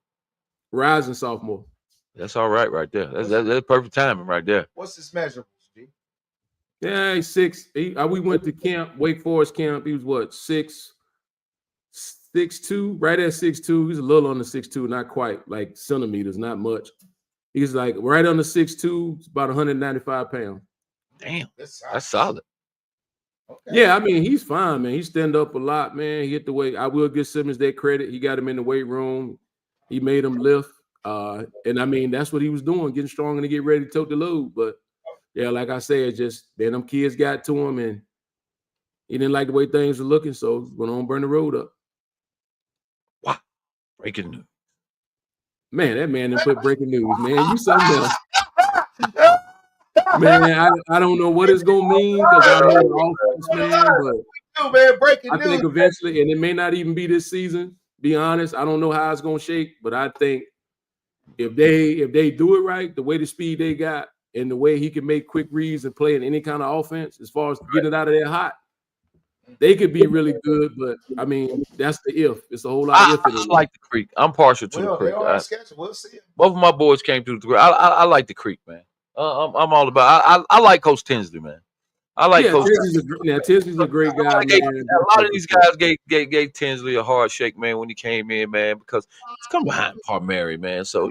Rising sophomore. That's all right there. That's perfect timing right there. What's his measurables, G? Yeah, he's 6. We went to camp, Wake Forest camp. He was what, 6'2", right at 6'2". He's a little under 6'2", not quite, like centimeters, not much. He's like right under 6'2", about 195 pounds. Damn, that's solid. Okay. Yeah, I mean, he's fine, man. He stand up a lot, man. He hit the weight. I will give Simmons that credit. He got him in the weight room. He made him lift. And I mean, that's what he was doing, getting stronger to get ready to tote the load. But yeah, like I said, just then them kids got to him and he didn't like the way things were looking, so went on burn the road up. Wow. Breaking news. Man, that man didn't put breaking news, man. You something else. Man, I don't know what it's gonna mean because I know the offense, man, but breaking I news. think eventually, and it may not even be this season. Be honest, I don't know how it's gonna shake, but I think if they do it right, the way the speed they got and the way he can make quick reads and play in any kind of offense, as far as getting it out of there hot, they could be really good. But I mean, that's the if. It's a whole lot of if. I like the Creek. I'm partial to the Creek. On schedule. We'll see it. Both of my boys came through the Creek. I like the Creek, man. I'm all about. I like Coach Tinsley, man. I like Coach. Tinsley's a great guy. A lot of these guys gave Tinsley a hard shake, man, when he came in, man, because he's come behind Palmieri, man. So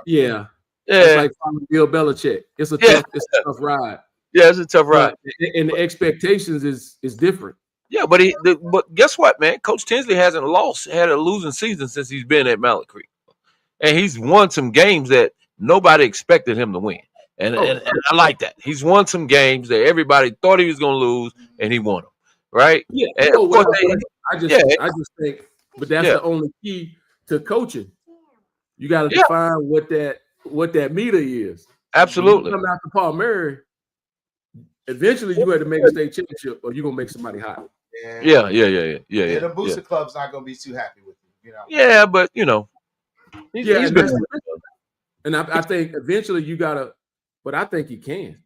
yeah. It's like Bill Belichick. It's a tough ride. Yeah, it's a tough ride, and the expectations is different. Yeah, but but guess what, man? Coach Tinsley had a losing season since he's been at Mallard Creek, and he's won some games that nobody expected him to win. And I like that. He's won some games that everybody thought he was going to lose, and he won them, right? Yeah. And of course, I just think, but that's the only key to coaching. You got to define what that meter is. Absolutely. When you come after Palmieri, eventually you got to make a state championship, or you're gonna make somebody hot. Yeah. The booster club's not gonna be too happy with you, you know. Yeah, but you know, he's and I think eventually you gotta, but I think he can.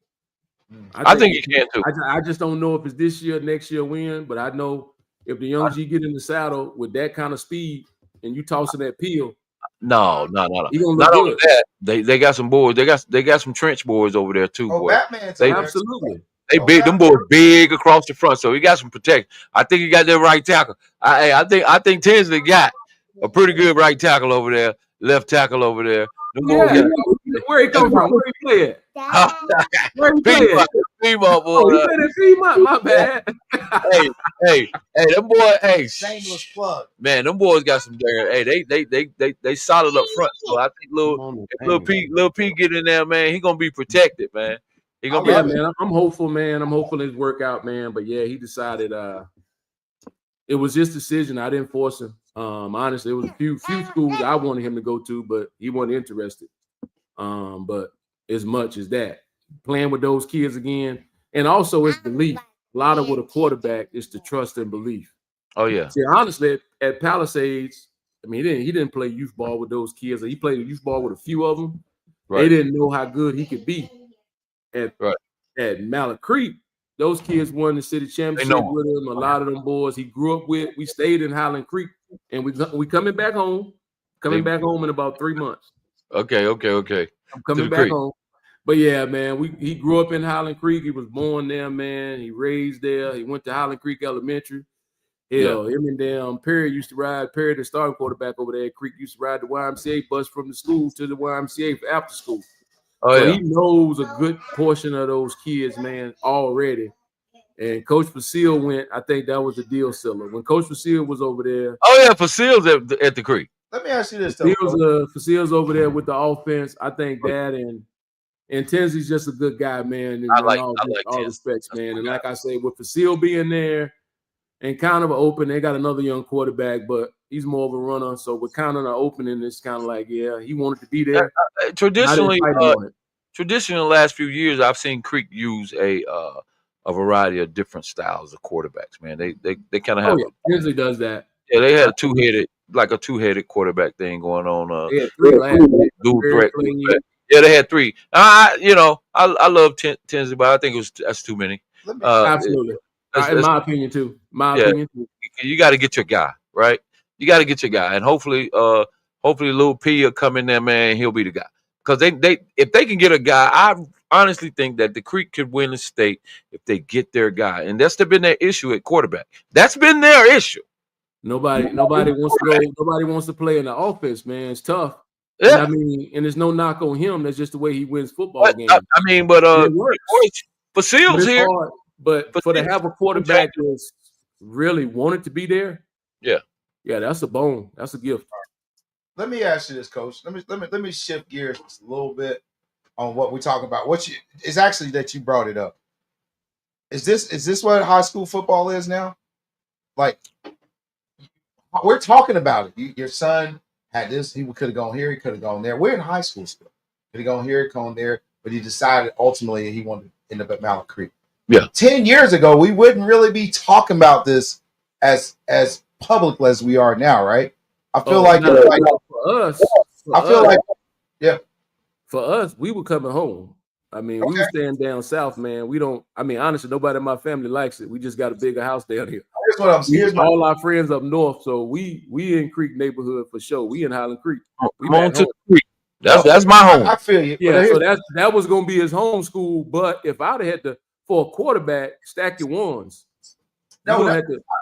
I think he can too. I just don't know if it's this year, next year, when. But I know if the young G get in the saddle with that kind of speed and you tossing that peel. No. Not only that, they got some boys. They got some trench boys over there too. Oh, boy. Batman's absolutely. They big. Them boys big across the front, so he got some protection. I think he got that right tackle. I think Tinsley got a pretty good right tackle over there, left tackle over there. Where he come from? Where he play at? Where he play at? Female boy. Oh, he played at Fremont. My bad. hey, them boy. Hey, shameless plug. Man, them boys got some there. Hey, they solid up front. So I think Lil P get in there, man. He gonna be protected, man. He gonna be. Man, I'm hopeful, man. I'm hopeful his workout, man. But yeah, he decided. It was his decision. I didn't force him. Honestly, it was a few schools I wanted him to go to, but he wasn't interested. But as much as that, playing with those kids again, and also it's belief. A lot of with a quarterback is the trust and belief. Oh yeah. See, honestly, at Palisades, I mean, he didn't play youth ball with those kids. He played youth ball with a few of them. Right. They didn't know how good he could be. At Mallard Creek, those kids won the city championship with him. A lot of them boys he grew up with. We stayed in Highland Creek, and we coming back home. Back home in about 3 months. Okay. I'm coming back home. But yeah, man, he grew up in Highland Creek. He was born there, man. He raised there. He went to Highland Creek Elementary. Him and Perry used to ride. Perry, the starting quarterback over there at Creek, used to ride the YMCA bus from the school to the YMCA for after school. So he knows a good portion of those kids, man, already. And Coach Facile went. I think that was a deal seller. When Coach Facile was over there. Oh yeah, Facile's at the Creek. Let me ask you this though. Facile's over there with the offense. I think that and Tinsley's just a good guy, man. And I like all respects, man. And like I say, with Facile being there and kind of open, they got another young quarterback, but he's more of a runner. So with kind of an opening, it's kind of like, yeah, he wanted to be there. Traditionally, traditionally, in the last few years, I've seen Creek use a variety of different styles of quarterbacks. Man, they kind of Oh have yeah, Tinsley does that. they had a two-headed quarterback thing going on. They had 3 last year. Dual Very threat. clean. Yeah, they had 3. I love Tinsley, but I think that's too many. Let me, Absolutely. That's- In that's- my opinion too. Yeah. You got to get your guy, right? You got to get your guy, and hopefully Lil P will come in there, man. He'll be the guy because if they can get a guy, I honestly think that the Creek could win the state if they get their guy, and that's been their issue at quarterback. That's been their issue. Nobody wants to go. Nobody wants to play in the offense, man. It's tough. Yeah, And I mean, and there's no knock on him. That's just the way he wins football but, games. it works. For But Seals it's here, hard. But for to have a quarterback that's really wanted to be there, yeah, that's a bone. That's a gift. let me ask you this, Coach. Let me shift gears just a little bit on what we're talking about. It's actually that you brought it up. Is this what high school football is now? Like, we're talking about it. Your son had this. He could have gone here. He could have gone there. We're in high school still. Could have gone here, gone there, but he decided ultimately he wanted to end up at Mallet Creek. Yeah. 10 years ago, we wouldn't really be talking about this as public as we are now, right? I feel like for us. I feel like for us, we were coming home. I mean, we were staying down south, man. We don't. I mean, honestly, nobody in my family likes it. We just got a bigger house down here. here's what I'm saying. All our friends up north, so we in Creek neighborhood for sure. We in Highland Creek. We come on back to home. the Creek. That's my home. I feel you. Yeah, But so that was gonna be his home school. But if I'd have had to, for a quarterback, stack your ones, No,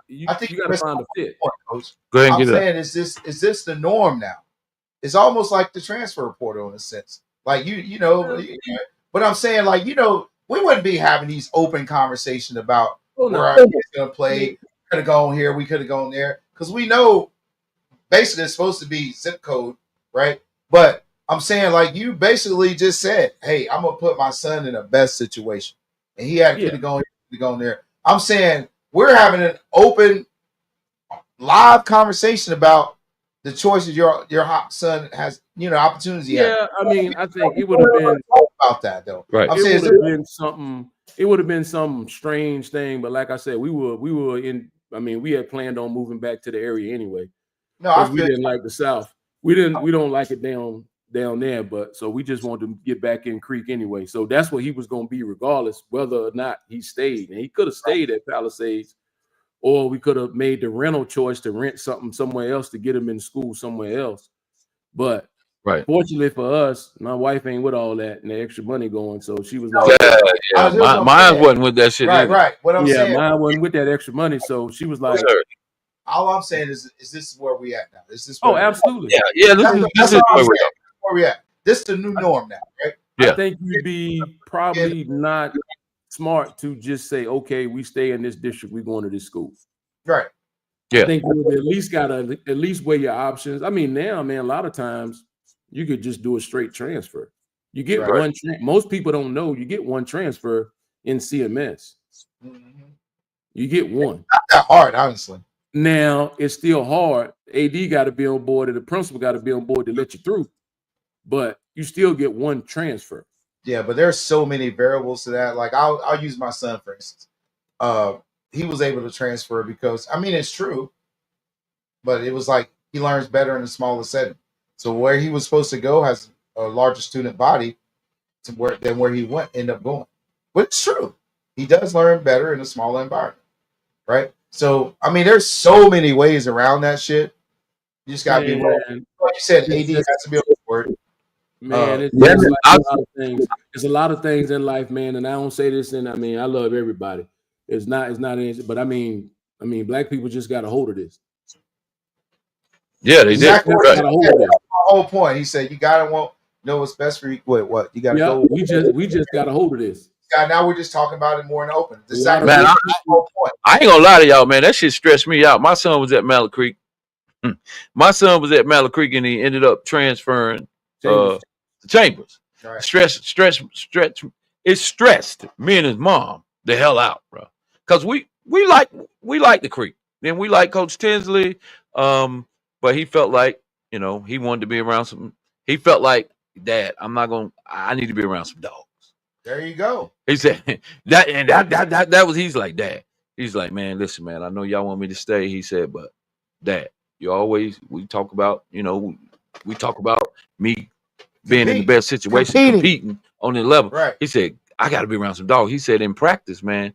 you I think you got to find a fit. Coach. Go ahead and I'm get it. saying, is this the norm now? It's almost like the transfer portal in a sense. Like but I'm saying, like, we wouldn't be having these open conversations about where our kids gonna play. Could have gone here, we could have gone there, because we know basically it's supposed to be zip code, right? But I'm saying, like, you basically just said, hey, I'm gonna put my son in the best situation, and he had could have gone here, could have gone there. I'm saying we're having an open, live conversation about the choices your son has, opportunities. Yeah, I mean, I think it would have been about that though. Right. I'm it saying, would have been something. It would have been some strange thing, but like I said, we were in. I mean, we had planned on moving back to the area anyway. no, I Because we feel didn't like the South. We don't like it down there, but so we just wanted to get back in Creek anyway. So that's what he was going to be, regardless whether or not he stayed. And he could have stayed at Palisades, or we could have made the rental choice to rent something somewhere else to get him in school somewhere else. But Right. fortunately for us, my wife ain't with all that and the extra money going. So she was like, Yeah. Mine wasn't with that shit. either. right. What I'm saying, mine wasn't with that extra money. So she was like, Sir. all I'm saying is this where we at now? Is this? oh, where we at? absolutely. Yeah. This That's is all I'm where we're saying. Where we at? This is the new norm now, right? Yeah. I think you'd be probably not smart to just say, okay, we stay in this district, we going to this school. Right. Yeah. I think you would at least gotta at least weigh your options. I mean, now, man, a lot of times you could just do a straight transfer. You get Right. one. Most people don't know you get one transfer in CMS. Mhm. You get one. Not that hard, honestly. Now it's still hard. AD got to be on board, and the principal got to be on board to let you through. But you still get one transfer. Yeah, but there's so many variables to that. Like I'll use my son for instance. He was able to transfer because it's true, but it was like he learns better in a smaller setting. So where he was supposed to go has a larger student body than where he end up going. But it's true. He does learn better in a smaller environment. Right? So there's so many ways around that shit. You just gotta be like you said, AD has to be on board. Man, it's like a lot of things. There's a lot of things in life, man, and I don't say this, and I love everybody. It's not easy, but I mean, black people just got a hold of this. Yeah, they Exactly. did. That's Right. my whole point. He said you gotta know what's best for you. What? You gotta go. We just got a hold of this. Now we're just talking about it more in the open. Man, Man, my whole point. I ain't gonna lie to y'all, man. That shit stressed me out. My son was at Mallet Creek. My son was at Mallet Creek, and he ended up transferring to Chambers. Right. Stress. It stressed me and his mom the hell out, bro. Because we like the Creek, and we like Coach Tinsley. But he felt like he wanted to be around some. He felt like Dad, I need to be around some dogs. There you go. He said that was, he's like, Dad. He's like, man, listen, man, I know y'all want me to stay. He said, but Dad, we talk about, we talk about me being in the best situation, competing on the level. Right. He said, I got to be around some dogs. He said, in practice, man,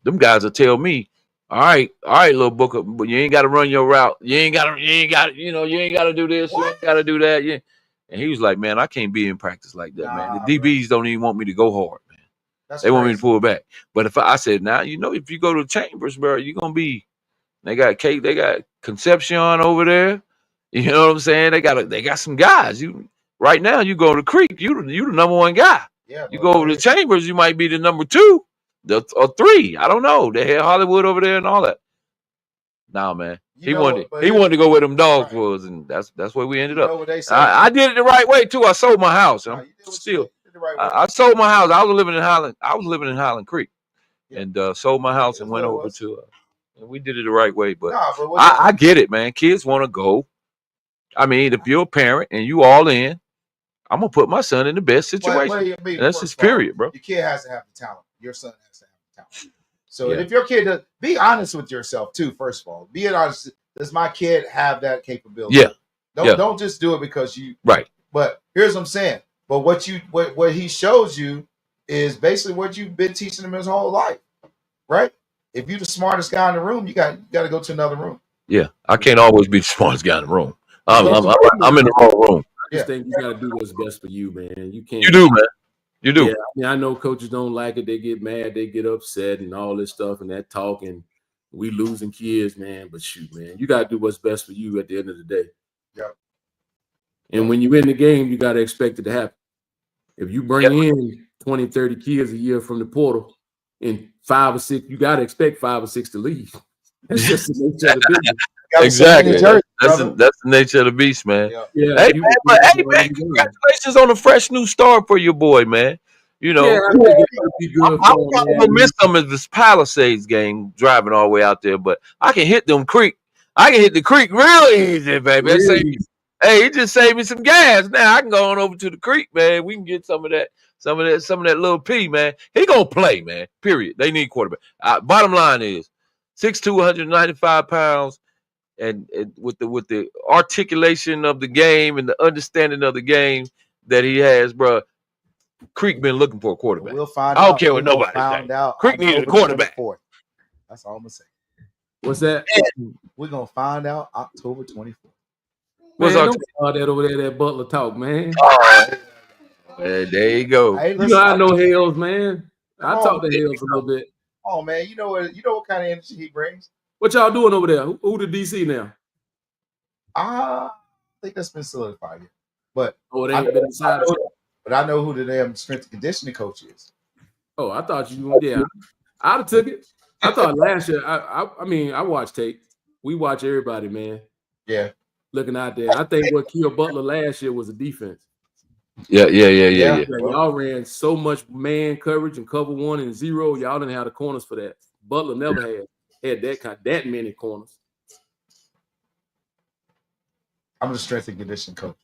them guys will tell me, all right, little Booker, but you ain't got to run your route. You ain't got to do this. What? You ain't got to do that. Yeah. And he was like, man, I can't be in practice like that, man. The DBs don't even want me to go hard, man. They want me to pull back. But if I said, now, if you go to Chambers, bro, you're going to be, they got Concepcion over there. You know what I'm saying? They got some guys. Right now, you go to Creek, you the number one guy. Yeah. You go over to Chambers, you might be the number 2, or 3. I don't know. They had Hollywood over there and all that. Nah, man. He wanted to go where them dogs was, and that's where we ended up. What they say? I did it the right way too. I sold my house. No, I sold my house. I was living in Highland Creek, and sold my house and went over to. And we did it the right way, but I get it, man. Kids want to go. I mean, if you're a parent and you all in, I'm gonna put my son in the best situation. That's his period, bro. Your kid has to have the talent. Your son has to have the talent. So if your kid does, be honest with yourself too. First of all, be honest. Does my kid have that capability? Yeah. Don't just do it because you right. But here's what I'm saying. But what he shows you is basically what you've been teaching him his whole life, right? If you're the smartest guy in the room, you got to go to another room. Yeah, I can't always be the smartest guy in the room. I'm in the wrong room. I just think you got to do what's best for you, man. You can't. You do, man. You do. Yeah, I know coaches don't like it. They get mad. They get upset and all this stuff and that talk. And we losing kids, man. But shoot, man, you got to do what's best for you at the end of the day. Yeah. And when you win the game, you got to expect it to happen. If you bring in 20, 30 kids a year from the portal, and 5 or 6, you got to expect 5 or 6 to leave. That's just the nature of the business. Exactly. That's the nature of the beast, man. Yeah. Hey, man, congratulations on a fresh new start for your boy, man. I'm gonna miss some of this Palisades game driving all the way out there, but I can hit the creek real easy, baby. Really? Hey, he just saved me some gas. Now I can go on over to the creek, man. We can get some of that little P, man. He gonna play, man. Period. They need quarterback. Bottom line is 6'2", 195 pounds, and with the articulation of the game and the understanding of the game that he has, bro. Creek been looking for a quarterback. We'll find I don't care what nobody says. Creek needed a quarterback. 24th. That's all I'm gonna say. What's that? We're gonna find out October 24th. What's up? That over there, that Butler talk, man. There you go. Hey, you know I know Hales, man. I talk to Hales a little bit. Oh man, you know what kind of energy he brings. What y'all doing over there? Who the DC now? I think that's been solidified yet. But it ain't been decided. But I know who the damn strength and conditioning coach is. Oh, I thought you. Yeah, I'd have took it. I thought last year. I mean, I watched tape. We watch everybody, man. Yeah. Looking out there, I think what killed Butler last year was the defense. Yeah. Y'all ran so much man coverage and cover 1 and 0. Y'all didn't have the corners for that. Butler never had that many corners. I'm the strength and conditioning coach.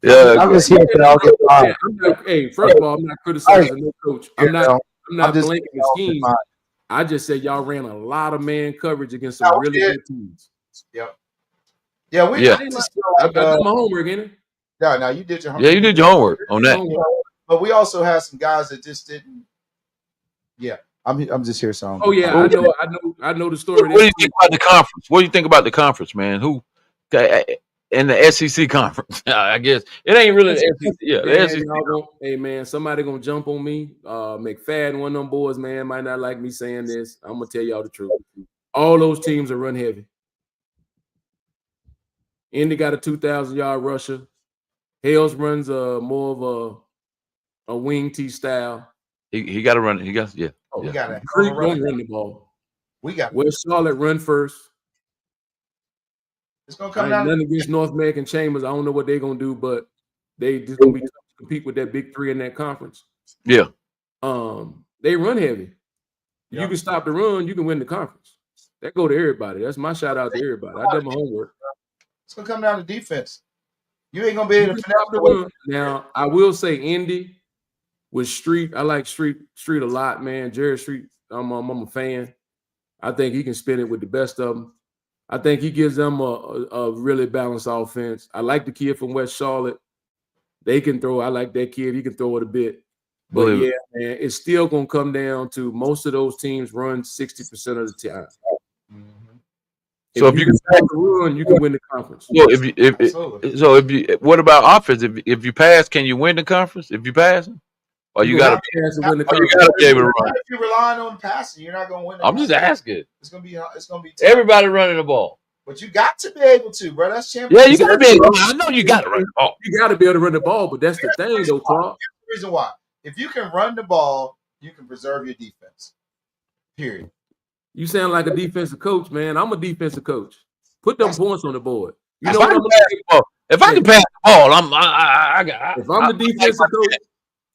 Yeah, I'm just here for hey, first of all, I'm not criticizing no coach. I'm not blanking the scheme. I just said y'all ran a lot of man coverage against some really good teams. Yep. I did my homework, ain't it? Yeah, now you did your homework. Yeah, you did your homework on that. But we also had some guys that just didn't. Yeah, I'm just here. So. Oh yeah, I know the story. What do you think about the conference? What do you think about the conference, man? Who? In the SEC conference, I guess it ain't really the SEC. Yeah, the SEC. Hey man, somebody gonna jump on me. McFadden, one of them boys, man, might not like me saying this. I'm gonna tell y'all the truth. All those teams are run heavy. Indy got a 2,000-yard rusher. Hales runs more of a wing T style. He got to run it. He got we got to run the ball. We got West Charlotte run first. It's gonna come down. Nothing against North American Chambers. I don't know what they're gonna do, but they just gonna be tough to compete with that big 3 in that conference. Yeah. They run heavy. You can stop the run, you can win the conference. That go to everybody. That's my shout out to everybody. I did my homework. It's gonna come down to defense. You ain't gonna be able to finesse Stop the the way. run. Now, I will say Indy with Street. I like Street a lot, man. Jerry Street, I'm a fan. I think he can spin it with the best of them. I think he gives them a really balanced offense. I like the kid from West Charlotte. They can throw. I like that kid. He can throw it a bit. But Believe yeah, man, it's still going to come down to most of those teams run 60% of the time. Mhm. So if you can stop the run, you can win the conference. So Absolutely. what about offense? If you pass, can you win the conference? If you pass, or you got to pass to win the or you conference. got to be able to run? If you're relying on passing, you're not gonna win. I'm just asking. It's gonna be tough. Everybody running the ball. But you got to be able to, bro. That's Yeah, championship. you got to be able. I know you got to run the ball. You got to be able to run the ball, but that's the thing, though, Clark. Here's the reason why. If you can run the ball, you can preserve your defense. Period. You sound like a defensive coach, man. I'm a defensive coach. Put them points on the board. You If know I what can I'm pass the ball, if I can pass the ball, If I'm the defensive coach,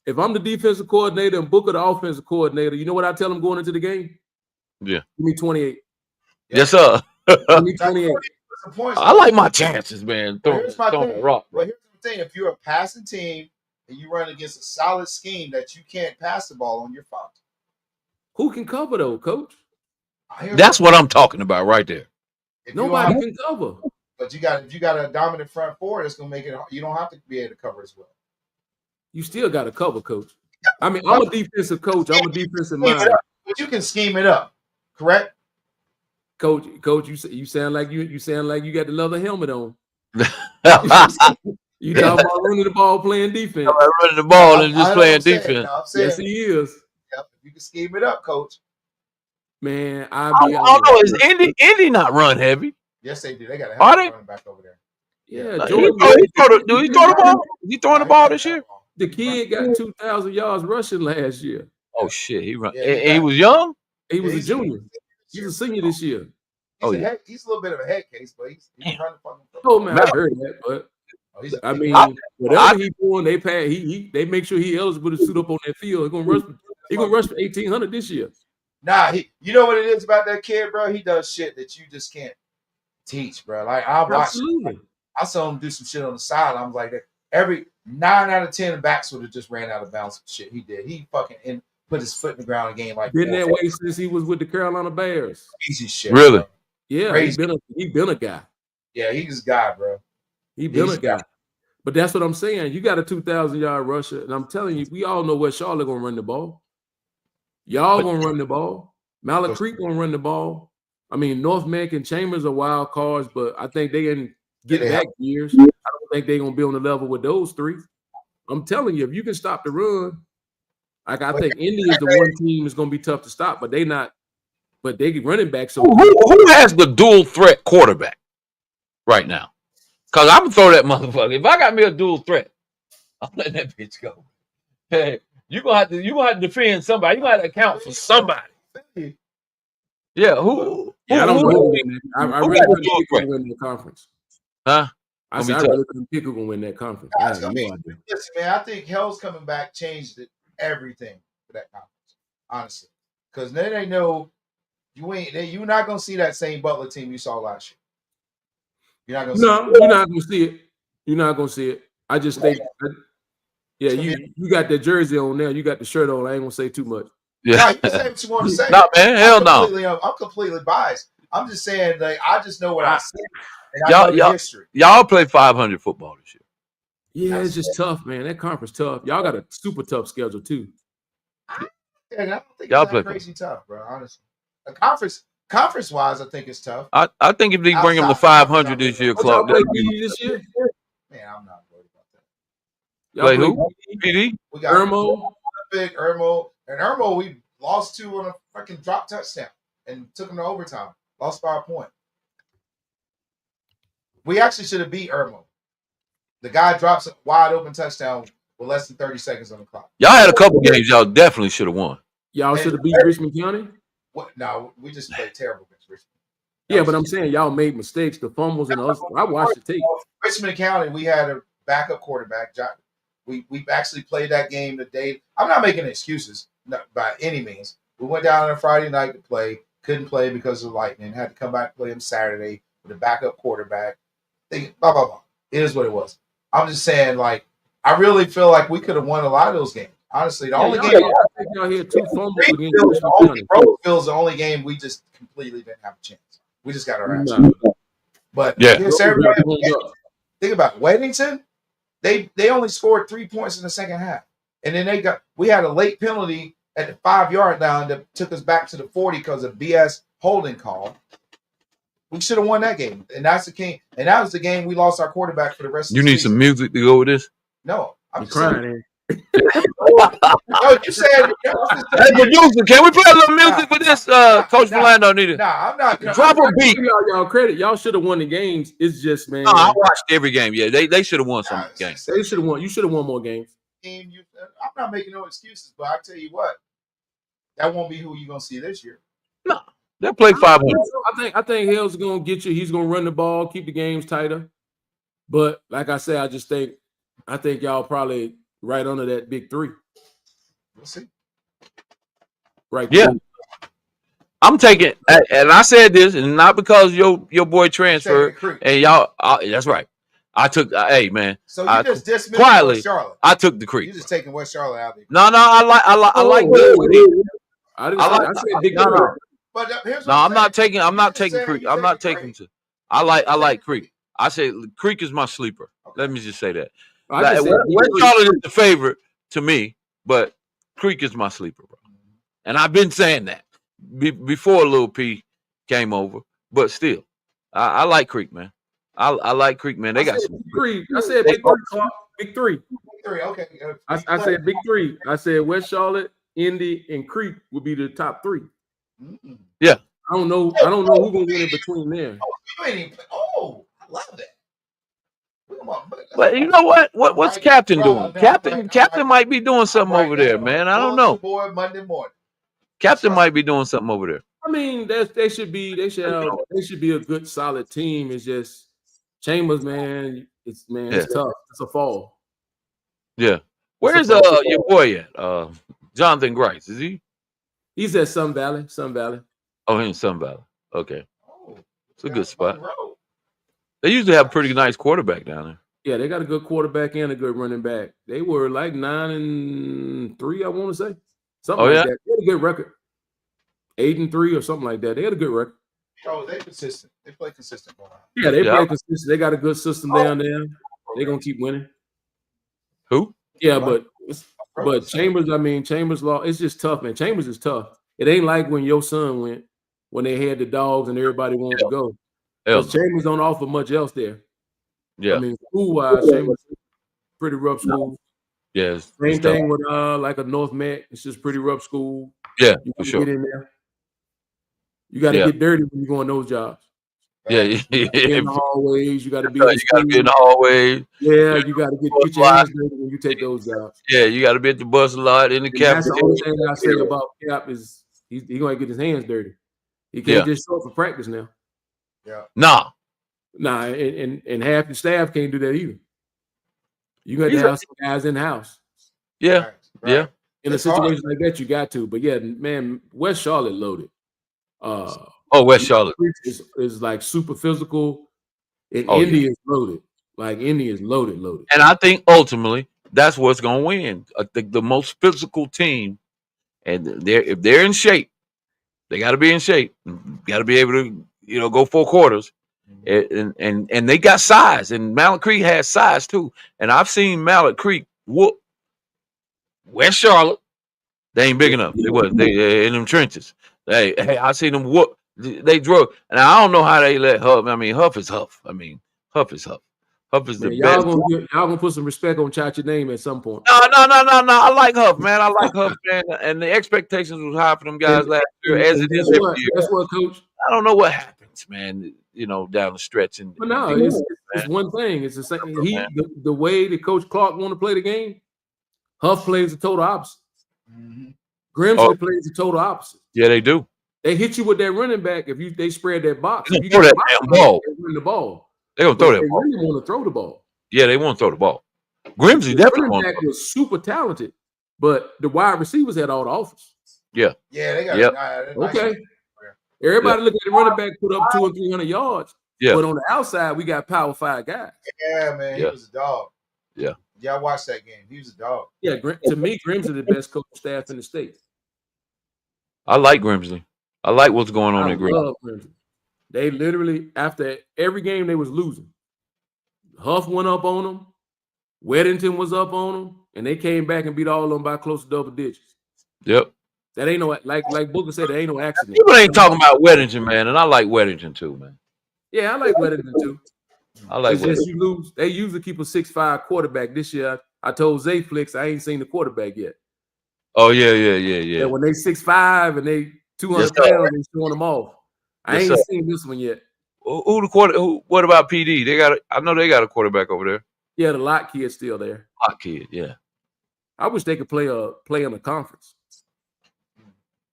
if I'm the defensive coordinator and Booker the offensive coordinator, you know what I tell them going into the game? Yeah. Give me 28. Yes, sir. Give me 28. I like my chances, man. Here's my Throwing thing. the rock. Well, here's the thing. If you're a passing team and you run against a solid scheme that you can't pass the ball on, you're fucked. Who can cover though, coach? That's what I'm talking about right there. Nobody can cover. But if you got a dominant front four, that's gonna make it. You don't have to be able to cover as well. You still got to cover, coach. I mean, I'm a defensive coach. I'm a defensive mind. But you can scheme it up, correct? Coach, you sound like you sound like you got the leather helmet on. You talking about running the ball, playing defense. Running the ball and just playing defense. Yes, he is. Yep, you can scheme it up, coach. Man, I don't know. Is Indy not run heavy? Yes, they do. They got a running back over there. Yeah, do he throw the ball? Is he throwing the ball this year? The kid got 2,000 yards rushing last year. Oh shit, he run. Yeah, he was young. He was a junior. He's a senior this year. He's a little bit of a head case, but he's running fucking. Oh man, I heard that, but I mean, whatever he's doing, they make sure he's eligible to suit up on that field. He's gonna rush for 1,800 this year. Nah, you know what it is about that kid, bro? He does shit that you just can't teach, bro. Like I watched, I saw him do some shit on the side. I'm like, every 9 out of 10 backs would have just ran out of bounds. Shit, he did. He fucking put his foot in the ground in game like been that way since he was with the Carolina Bears. Easy shit. Really? Bro. Yeah, he been a guy. Yeah, he's a guy, bro. He been a guy. But that's what I'm saying. You got a 2,000-yard rusher, and I'm telling you, we all know where Charlotte gonna run the ball. Y'all gonna run the ball. Malik Creek gonna run the ball. I mean, North Mac and Chambers are wild cards, but I think they can get back years. I don't think they're gonna be on the level with those three. I'm telling you, if you can stop the run, like I think Indy is the one team that's gonna be tough to stop, but they not. But they get running back. So who has the dual threat quarterback right now? Because I'm gonna throw that motherfucker. If I got me a dual threat, I'm letting that bitch go. Hey, you gonna have to defend somebody. You gonna have to account for somebody. Yeah, who? I don't know. I really couldn't pick who win the conference. Huh? I really couldn't pick who gonna win that conference. I have no idea. Listen, man, I think Hell's coming back changed everything for that conference, honestly. Because then they know you're not gonna see that same Butler team you saw last year. You're not gonna you're not gonna see it. You're not gonna see it. I just think you got that jersey on now. You got the shirt on. I ain't gonna say too much. Yeah. Nah, you can say what you want to say. No, man, hell no. I'm completely biased. I'm just saying, like, I just know what I see. And I know the history. Y'all play 500 football this year. Yeah, it's just tough, man. That conference tough. Y'all got a super tough schedule too. And I don't think it's that crazy tough, bro. Honestly, a conference wise, I think it's tough. I think if they bring them to 500 this year, Clark. Play PD this year? Man, I'm not worried about that. Y'all play who? PD? We got Irmo. Big Irmo. And Irmo, we lost to on a fucking drop touchdown and took him to overtime. Lost by a point. We actually should have beat Irmo. The guy drops a wide open touchdown with less than 30 seconds on the clock. Y'all had a couple games y'all definitely should have won. Y'all should have beat Richmond County? What? No, we just played terrible against Richmond. Yeah, but I'm saying y'all made mistakes, the fumbles and us. I watched the tape. Richmond County, we had a backup quarterback. We actually played that game the day. I'm not making excuses by any means. We went down on a Friday night to play. Couldn't play because of lightning. Had to come back and play him Saturday with a backup quarterback. Blah, blah, blah. It is what it was. I'm just saying, like, I really feel like we could have won a lot of those games. Honestly, the only game I think y'all had 2 fumbles against Richmond County. Roseville's the only game we just completely didn't have a chance. We just got our ass. Nah. But Yeah. here's everybody. Think about it. Weddington. They only scored 3 points in the second half, and then we had a late penalty at the 5-yard line that took us back to the 40 because of BS holding call. We should have won that game, and that's the game. And that was the game we lost our quarterback for the rest of the season. You need some music to go with this? No, I'm just crying. no, you said. Hey, producer, can we play a little music for this? Coach Orlando needed. Nah, I'm not. Drop a beat. Y'all credit. Y'all should have won the games. It's just, man. No, I watched every game. Yeah, they should have won some games. They should have won. You should have won more games. I'm not making no excuses, but I tell you what, that won't be who you're gonna see this year. No, they'll play 500. I think Hill's gonna get you. He's gonna run the ball, keep the games tighter. But like I said, I think y'all probably right under that big 3. We'll see. Right. Yeah. I'm taking, and I said this, and not because your boy transferred, and y'all. That's right. I took. Hey, man. So you just dismissed quietly. West Charlotte. I took the Creek. You just taking West Charlotte out of it. No, I like. I said big 3. But here's No, I'm not taking Creek. I'm not taking to. I like Creek. I say Creek is my sleeper. Okay. Let me just say that. West West Charlotte is the favorite to me, but Creek is my sleeper, bro. And I've been saying that before Lil P came over, but still, I like Creek, man. I like Creek, man. They got some. I said big 3. Big 3. Okay. I said big 3. I said West Charlotte, Indy, and Creek would be the top 3. Mm-mm. Yeah. I don't know who's gonna win in between there. I love that. But you know what? What's Captain doing? Captain might be doing something over there, man. I don't know. Monday morning. Captain might be doing something over there. I mean, they should be a good solid team. It's just Chambers, man. It's tough. It's a fall. Yeah. Where's your boy at? Jonathan Grice. Is he? He's at Sun Valley. Oh, he's in Sun Valley. Okay. It's a good spot. They usually have a pretty nice quarterback down there. Yeah, they got a good quarterback and a good running back. They were like 9-3, I want to say. Something like that. They had a good record. 8-3 or something like that. They had a good record. Oh, they're consistent. They play consistent. Yeah, they play consistent. They got a good system down there. They're gonna keep winning. Who? Yeah, but Chambers, Chambers law, it's just tough, man. Chambers is tough. It ain't like when your son went, when they had the dogs and everybody wanted to go. Because Chambers don't offer much else there. Yeah. School-wise, Chambers pretty rough school. Yeah. Same thing with like a North Met. It's just pretty rough school. Yeah, you for sure. Get in there. You got to get dirty when you go on those jobs. Yeah, in the hallways. You got to be. You got to be in the hallways. Yeah, you got to get your hands dirty when you take those jobs. Yeah, you got to be at the bus a lot in the cafeteria. That's the only thing I say about Cap is he's gonna get his hands dirty. He can't just show up for practice now. Yeah. Nah, and half the staff can't do that either. You got to have some guys in the house. Yeah, right. Yeah. In a situation like that, you got to. But yeah, man, West Charlotte loaded. West Charlotte is like super physical, and Indy is loaded. Like Indy is loaded. And I think ultimately that's what's going to win. The most physical team, and if they're in shape, they got to be in shape. Got to be able to go 4 quarters, and they got size. And Mallet Creek has size too. And I've seen Mallet Creek whoop West Charlotte. They ain't big enough. They in them trenches. Hey, I seen them whoop. They drove, and I don't know how they let Huff. Huff is Huff. Huff is Huff. Huff is the best. Y'all gonna put some respect on Chacha's name at some point. No. I like Huff, man. I like Huff, man. And the expectations was high for them guys last year, as it is every year. That's what, Coach. I don't know what happens, man. Down the stretch. But no, it's one thing. It's the same. The way that Coach Clark want to play the game, Huff plays the total opposite. Mm-hmm. Grimsley plays the total opposite. Yeah, they do. They hit you with that running back if they spread that box. They throw that damn ball. They win the ball. They're gonna throw that ball. They really want to throw the ball. Yeah, they want to throw the ball. Grimsley definitely running back was super talented, but the wide receivers had all the offers. Yeah. Yeah, they got okay. Everybody look at the running back put up 200 and 300 yards. Yeah. But on the outside, we got Power 5 guys. Yeah, man, he was a dog. Y'all watched that game. He was a dog. Yeah, to me, Grimsley the best coach staff in the state. I like Grimsley. I like what's going on I at Grimsley. love Grimsley. They literally, after every game they was losing, Huff went up on them, Weddington was up on them, and they came back and beat all of them by close to double digits. Yep. That ain't no, like Booker said, there ain't no accident. People ain't talking about Weddington, man, and I like Weddington too, man. Yeah, I like Weddington too. I like It's just Weddington. you lose. They usually keep a 6'5" quarterback. This year, I told Zay Flicks I ain't seen the quarterback yet. Oh yeah. When they 6'5" and they 200 Yes, sir. pounds, they showing them off. I Yes, ain't sir. seen this one yet. Who the quarter? What about PD? I know they got a quarterback over there. Yeah, the lot kid's still there. Hot kid, yeah. I wish they could play in the conference.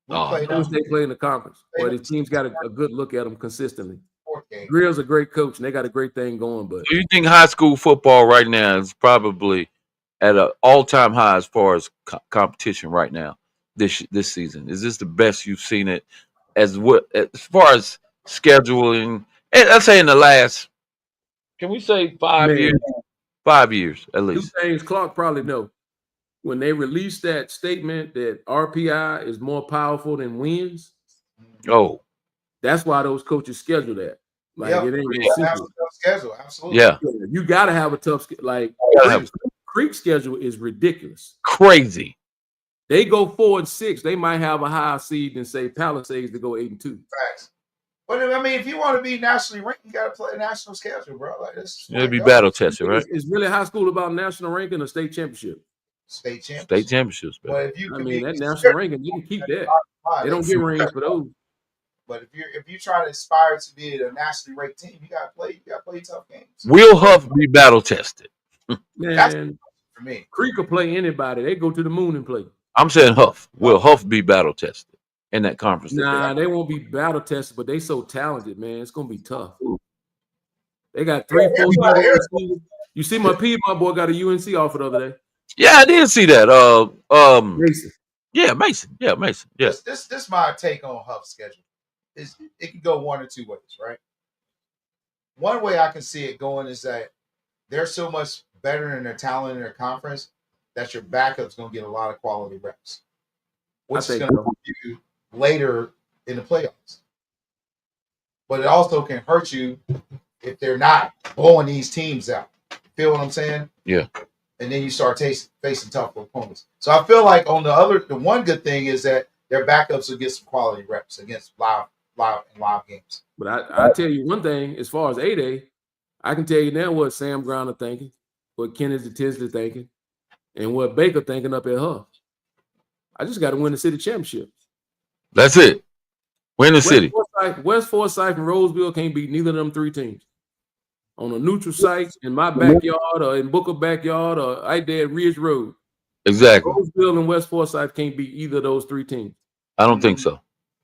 We Oh, played I wish them they play in the conference, but the team's got a good look at them consistently. 4th game. Grill's a great coach, and they got a great thing going. But Do you think high school football right now is probably at an all-time high as far as competition right now this season? Is this the best you've seen it as far as scheduling? And let's say in the last, can we say 5 Man. years? 5 years at two least. things Clark probably know. When they released that statement that RPI is more powerful than wins, Oh, that's why those coaches schedule that. Like Yep. it ain't You no gotta have secret. a tough schedule. Absolutely. yeah, You got to have a tough like gotta have- Creek schedule is ridiculous. crazy. They go 4-6. They might have a higher seed than say Palisades to go 8-2. Facts. But I mean, if you want to be nationally ranked, you got to play a national schedule, bro. Like this. It'll be battle tested, right? Is really high school about national ranking or state championship? State champions. State championships, man. But if you I can mean, be that national ranking, you can keep that. They don't get rings for those. But if you're trying to aspire to be a nationally ranked team, you gotta play tough games. Will Huff be battle tested? Man, For me, Creek will play anybody. They go to the moon and play. I'm saying Huff. Will Huff be battle tested in that conference? Nah, they won't be battle tested, but they so talented, man. It's gonna be tough. They got 3-4 young receivers. You see my Piedmont boy got a UNC offer the other day. Yeah, I did see that. Mason. Yeah, Mason. Yeah, Mason. Yeah. This my take on Huff's schedule. It can go one or two ways, right? One way I can see it going is that they're so much better in their talent in their conference that your backup's going to get a lot of quality reps, which is going to help you later in the playoffs. But it also can hurt you if they're not blowing these teams out. Feel what I'm saying? Yeah. And then you start facing tough opponents. So I feel like the one good thing is that their backups will get some quality reps against live games. But I tell you one thing, as far as A-Day, I can tell you now what Sam Grounder thinking, what Kennedy Tinsley thinking, and what Baker thinking up at Huff. I just got to win the city championship. That's it. Win the city. West Forsyth and Roseville can't beat neither of them three teams. On a neutral site, in my backyard, or in Booker backyard, or right there at Ridge Road. Exactly. Roseville and West Forsyth can't beat either of those three teams. I don't think so.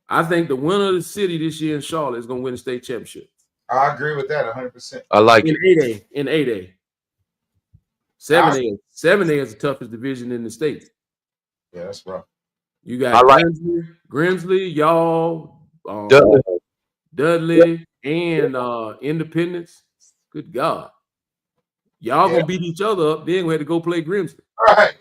I think the winner of the city this year in Charlotte is going to win the state championship. I agree with that 100%. I like it. In 8A. 7A. 7A is the toughest division in the state. Yeah, that's rough. You got Grimsley, y'all, Dudley, and Independence. Good God. Y'all going to beat each other up. Then we had to go play Grimsley. All right.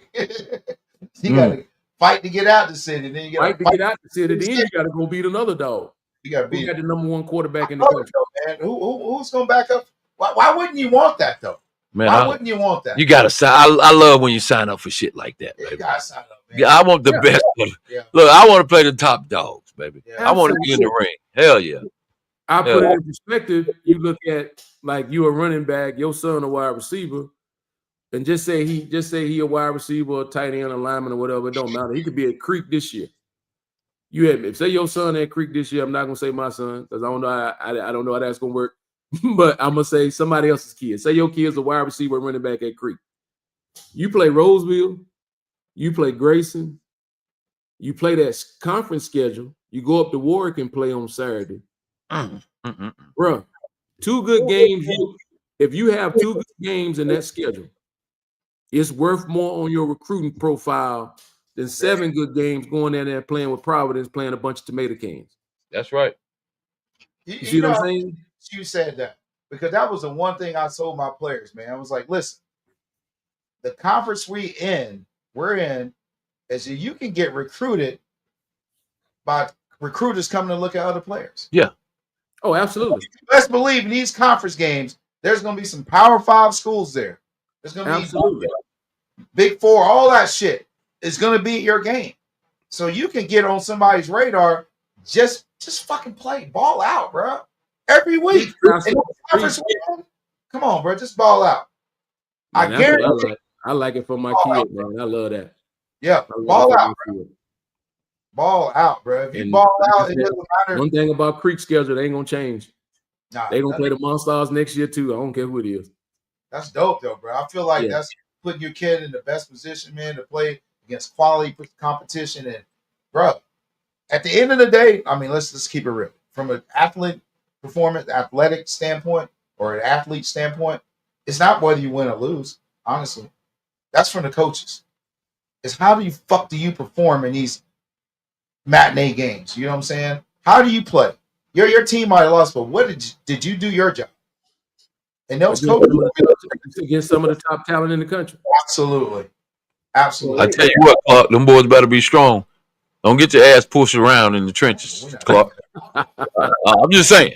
You got to fight to get out the city. Then you got to get out the city. Then you got to go beat another dog. You got to beat. Who got the number one quarterback in the country? Man. Who's going to back up? Why wouldn't you want that, though? Man, why wouldn't you want that? You got to sign. I love when you sign up for shit like that, baby. You got to sign up, man. Yeah, I want the best. Yeah. Look, I want to play the top dogs, baby. Yeah. I want to be in the ring. Hell yeah. I put it in perspective. You look at like you a running back, your son a wide receiver, and just say he a wide receiver, a tight end, a lineman, or whatever. It don't matter. He could be at Creek this year. You have say your son at Creek this year. I'm not gonna say my son because I don't know. I don't know how that's gonna work. But I'm gonna say somebody else's kid. Say your kid's a wide receiver, running back at Creek. You play Roseville, you play Grayson, you play that conference schedule. You go up to Warwick and play on Saturday. Bro, 2 good games. If you have 2 good games in that schedule, it's worth more on your recruiting profile than 7 good games going in there playing with Providence, playing a bunch of tomato cans. That's right. You see what I'm saying? You said that because that was the one thing I told my players, man. I was like, listen, the conference we're in, is that you can get recruited by recruiters coming to look at other players. Oh, absolutely. Let's believe in these conference games, there's going to be some Power 5 schools there. There's going to be Absolutely. Big 4, all that shit is going to be your game. So you can get on somebody's radar. Just fucking play, ball out, bro. Every week. Come on, bro, just ball out. Man, I guarantee. I like it for my kid, man. I love that. Yeah, ball out, bro. Ball out, bro. If you ball out, it doesn't matter. One thing about Creek schedule, they ain't gonna change. Nah, they gonna play the Monstars next year too. I don't care who it is. That's dope, though, bro. I feel like that's putting your kid in the best position, man, to play against quality competition. And, bro, at the end of the day, I mean, let's keep it real. From an athletic standpoint, or an athlete standpoint, it's not whether you win or lose. Honestly, that's from the coaches. It's how do you perform in these matinee games? You know what I'm saying? How do you play? Your team might have lost, but what did you do your job? And those coaches against some of the top talent in the country. Absolutely. I tell you what, Clark, them boys better be strong. Don't get your ass pushed around in the trenches, Clark. I'm just saying.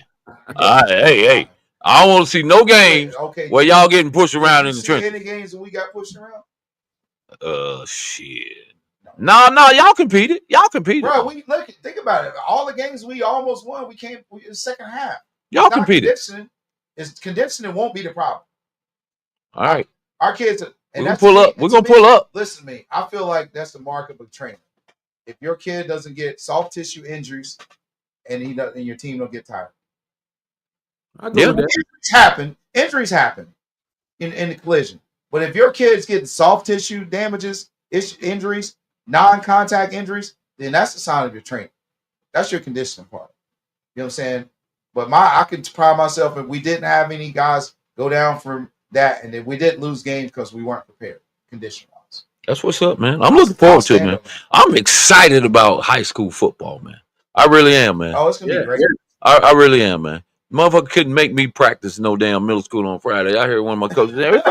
Hey, I don't want to see no games where y'all getting pushed around in the trenches. Any games when we got pushed around? Shit. No, y'all competed. Bro, think about it. All the games we almost won, we came in the second half. Y'all competed. Condensing it won't be the problem. All right. Our kids we're gonna pull up. We're gonna pull up. Listen to me. I feel like that's the mark of a trainer. If your kid doesn't get soft tissue injuries and your team don't get tired. Injuries happen in the collision. But if your kid's getting soft tissue damages, injuries, non-contact injuries, then that's the sign of your training. That's your conditioning part. You know what I'm saying? But I can pride myself if we didn't have any guys go down from that, and then we didn't lose games because we weren't prepared condition-wise. That's what's up, man. I'm looking forward to it, man. I'm excited about high school football, man. I really am, man. Oh, it's gonna be great. I really am, man. Motherfucker couldn't make me practice no damn middle school on Friday. I heard one of my coaches say,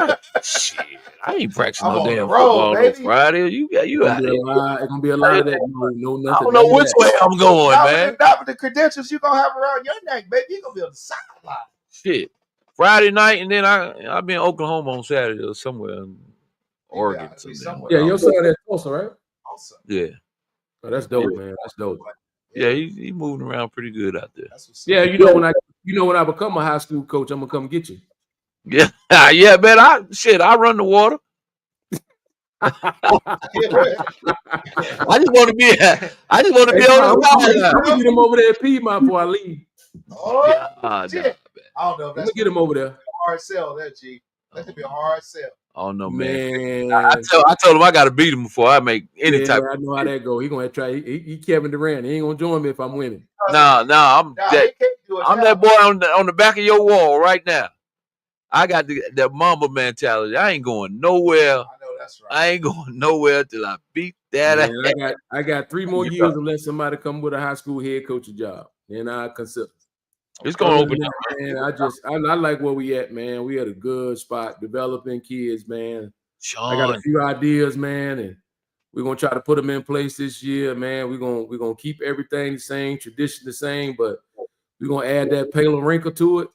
shit, I ain't practicing no damn football on Friday. You out there. It's gonna be a lot of that. No, I don't know which way I'm going, man. Not with the credentials you gonna have around your neck, baby. You gonna be on the sideline. Shit. Friday night, and then I'll be in Oklahoma on Saturday or somewhere in Oregon. Yeah, your son at Tulsa, right? Tulsa. Yeah. Oh, that's dope, man. That's dope. Yeah, he's moving around pretty good out there. Yeah, when I become a high school coach, I'm gonna come get you. Yeah, yeah, man. I run the water. I just want to be on the sideline. I'm gonna get him over there at Piedmont before I leave. Oh, shit. I don't know if that's gonna get him over there. Hard sell, that G. That could be a hard sell. Oh no, man. I told him I gotta beat him before I make any type. I know how that go. He gonna try. He Kevin Durant. He ain't gonna join me if I'm winning. I'm that boy on the back of your wall right now. I got that Mamba mentality. I ain't going nowhere. I know that's right. I ain't going nowhere till I beat that. Man, I got 3 more years unless somebody come with a high school head coaching job. And I consider. It's gonna open up, man. I like where we at, man. We at a good spot, developing kids, man. Sean. I got a few ideas, man, and we're gonna try to put them in place this year, man. We're gonna keep everything the same, tradition the same, but we're gonna add that pale wrinkle to it.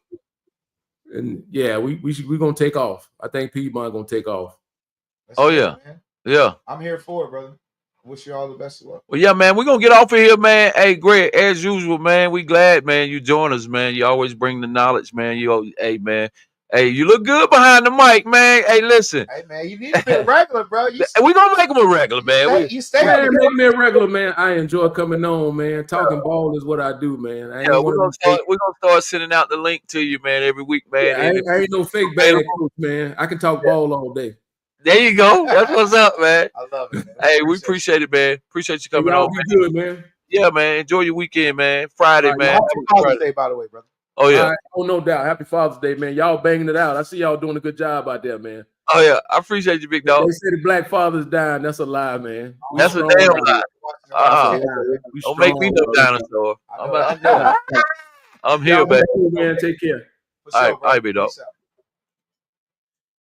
And yeah, we're gonna take off. I think Piedmont gonna take off. That's good, man. Yeah. I'm here for it, brother. Wish you all the best of luck. Well, yeah, man, we're going to get off of here, man. Hey, Greg, as usual, man, we glad, man, you join us, man. You always bring the knowledge, man. Hey, man. Hey, you look good behind the mic, man. Hey, listen. Hey, man, you need to be a regular, bro. We're going to make him a regular, man. You stay man, make me a regular, man. I enjoy coming on, man. Talking ball is what I do, man. We're going to start sending out the link to you, man, every week, man. Yeah, I ain't no fake bad coach, man. I can talk ball all day. There you go. That's what's up, man. I love it, man. Hey, we appreciate it, man. Appreciate you coming on. Be good, man. Yeah, man. Enjoy your weekend, man. Friday, man. Happy Father's Day, by the way, brother. Oh, yeah. Oh, no doubt. Happy Father's Day, man. Y'all banging it out. I see y'all doing a good job out there, man. Oh, yeah. I appreciate you, big dog. They say the black father's dying. That's a lie, man. That's a damn lie. Don't make me no dinosaur. I'm here, man. Man, take care. All right, big dog.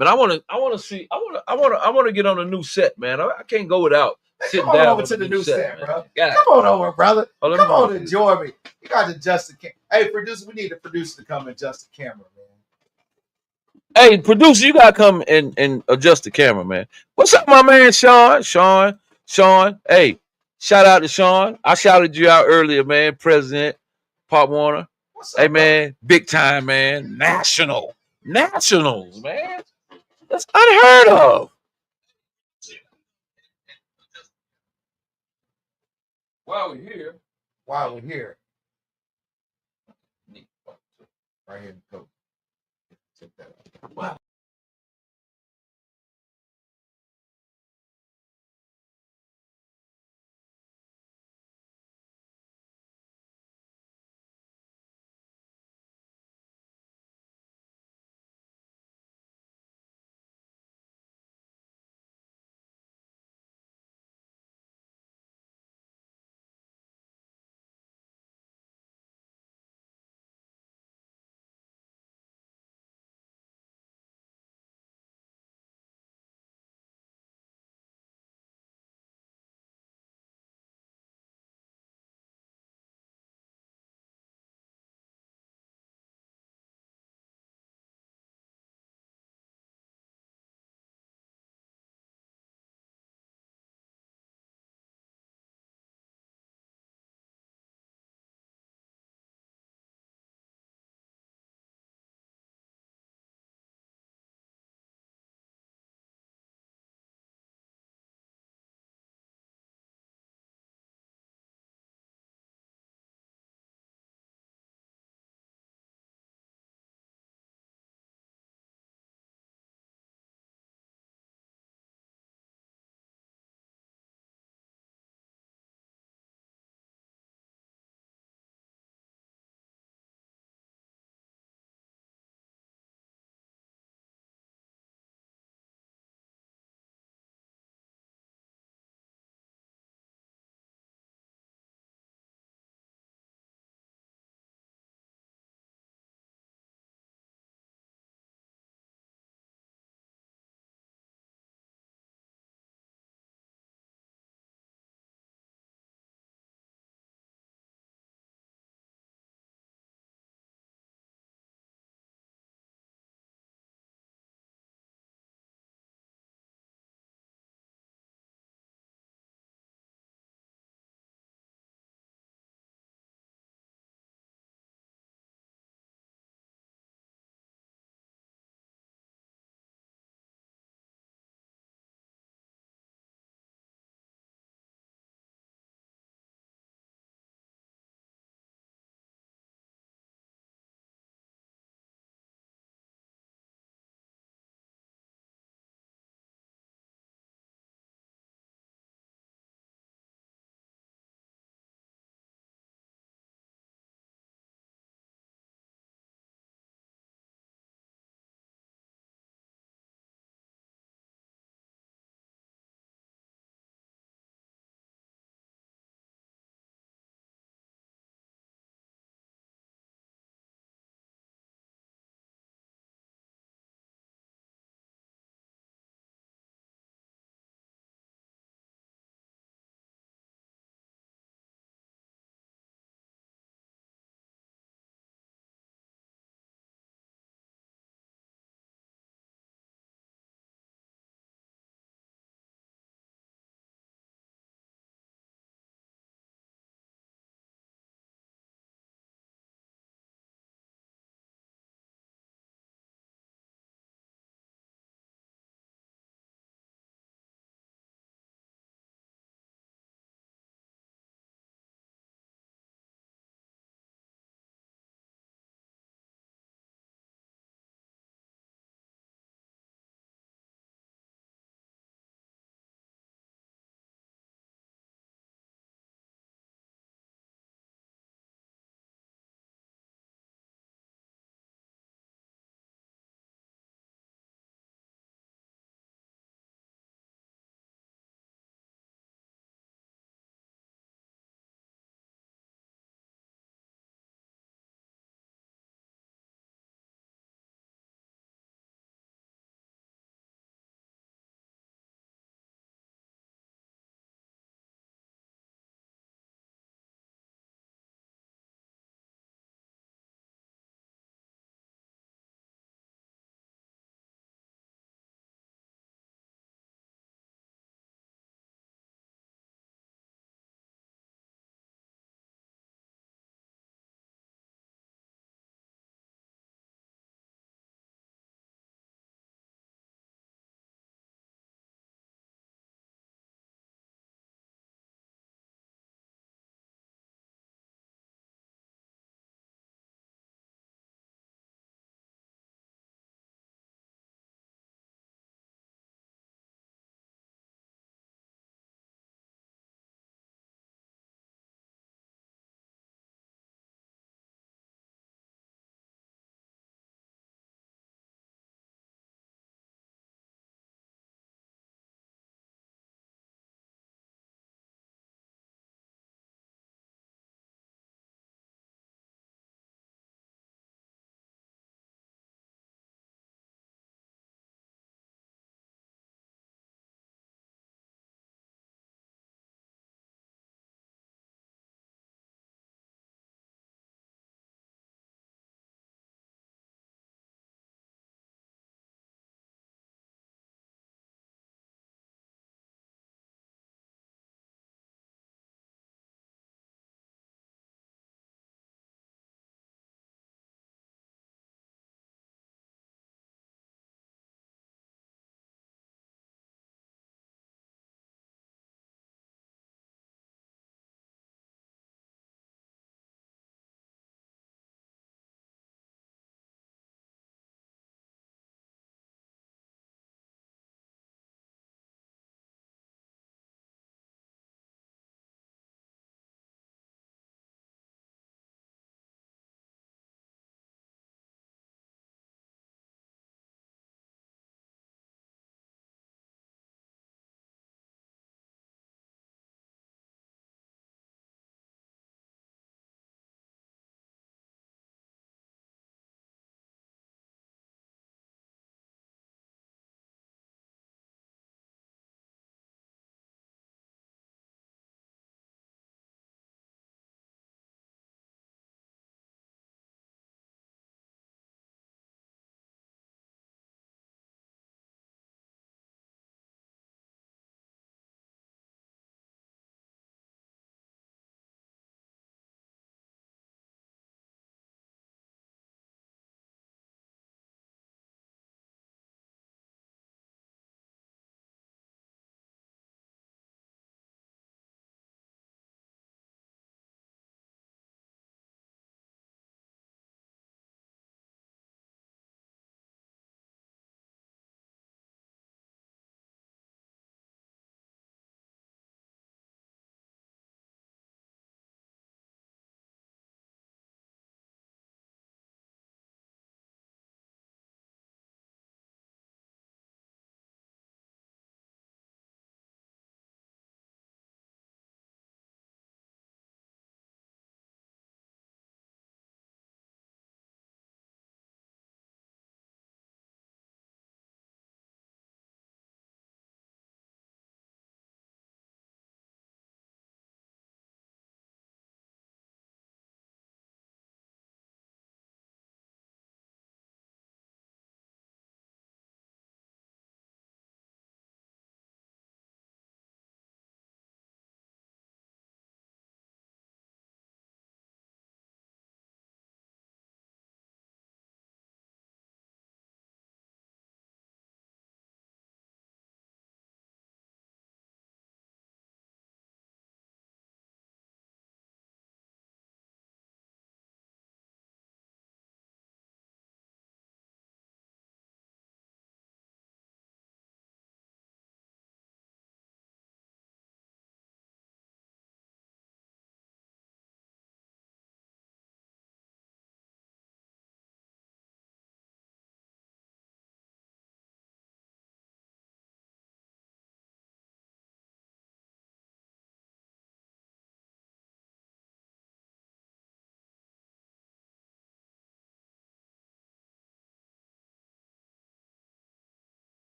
Man, I want to see. I want to get on a new set, man. I can't go without sitting Come on down over on to the new set, man. bro. Yeah. Come on over, brother. Oh, let me Come on, go. enjoy me. You got to adjust the camera. Hey, producer, we need a producer to come and adjust the camera, man. Hey, producer, you gotta come and adjust the camera, man. What's up, my man, Sean? Sean. Hey, shout out to Sean. I shouted you out earlier, man. President Pop Warner. What's up, Hey, brother? man, big time, man. Nationals, man. That's unheard of. While we're here, right here, go. Check that out. Wow.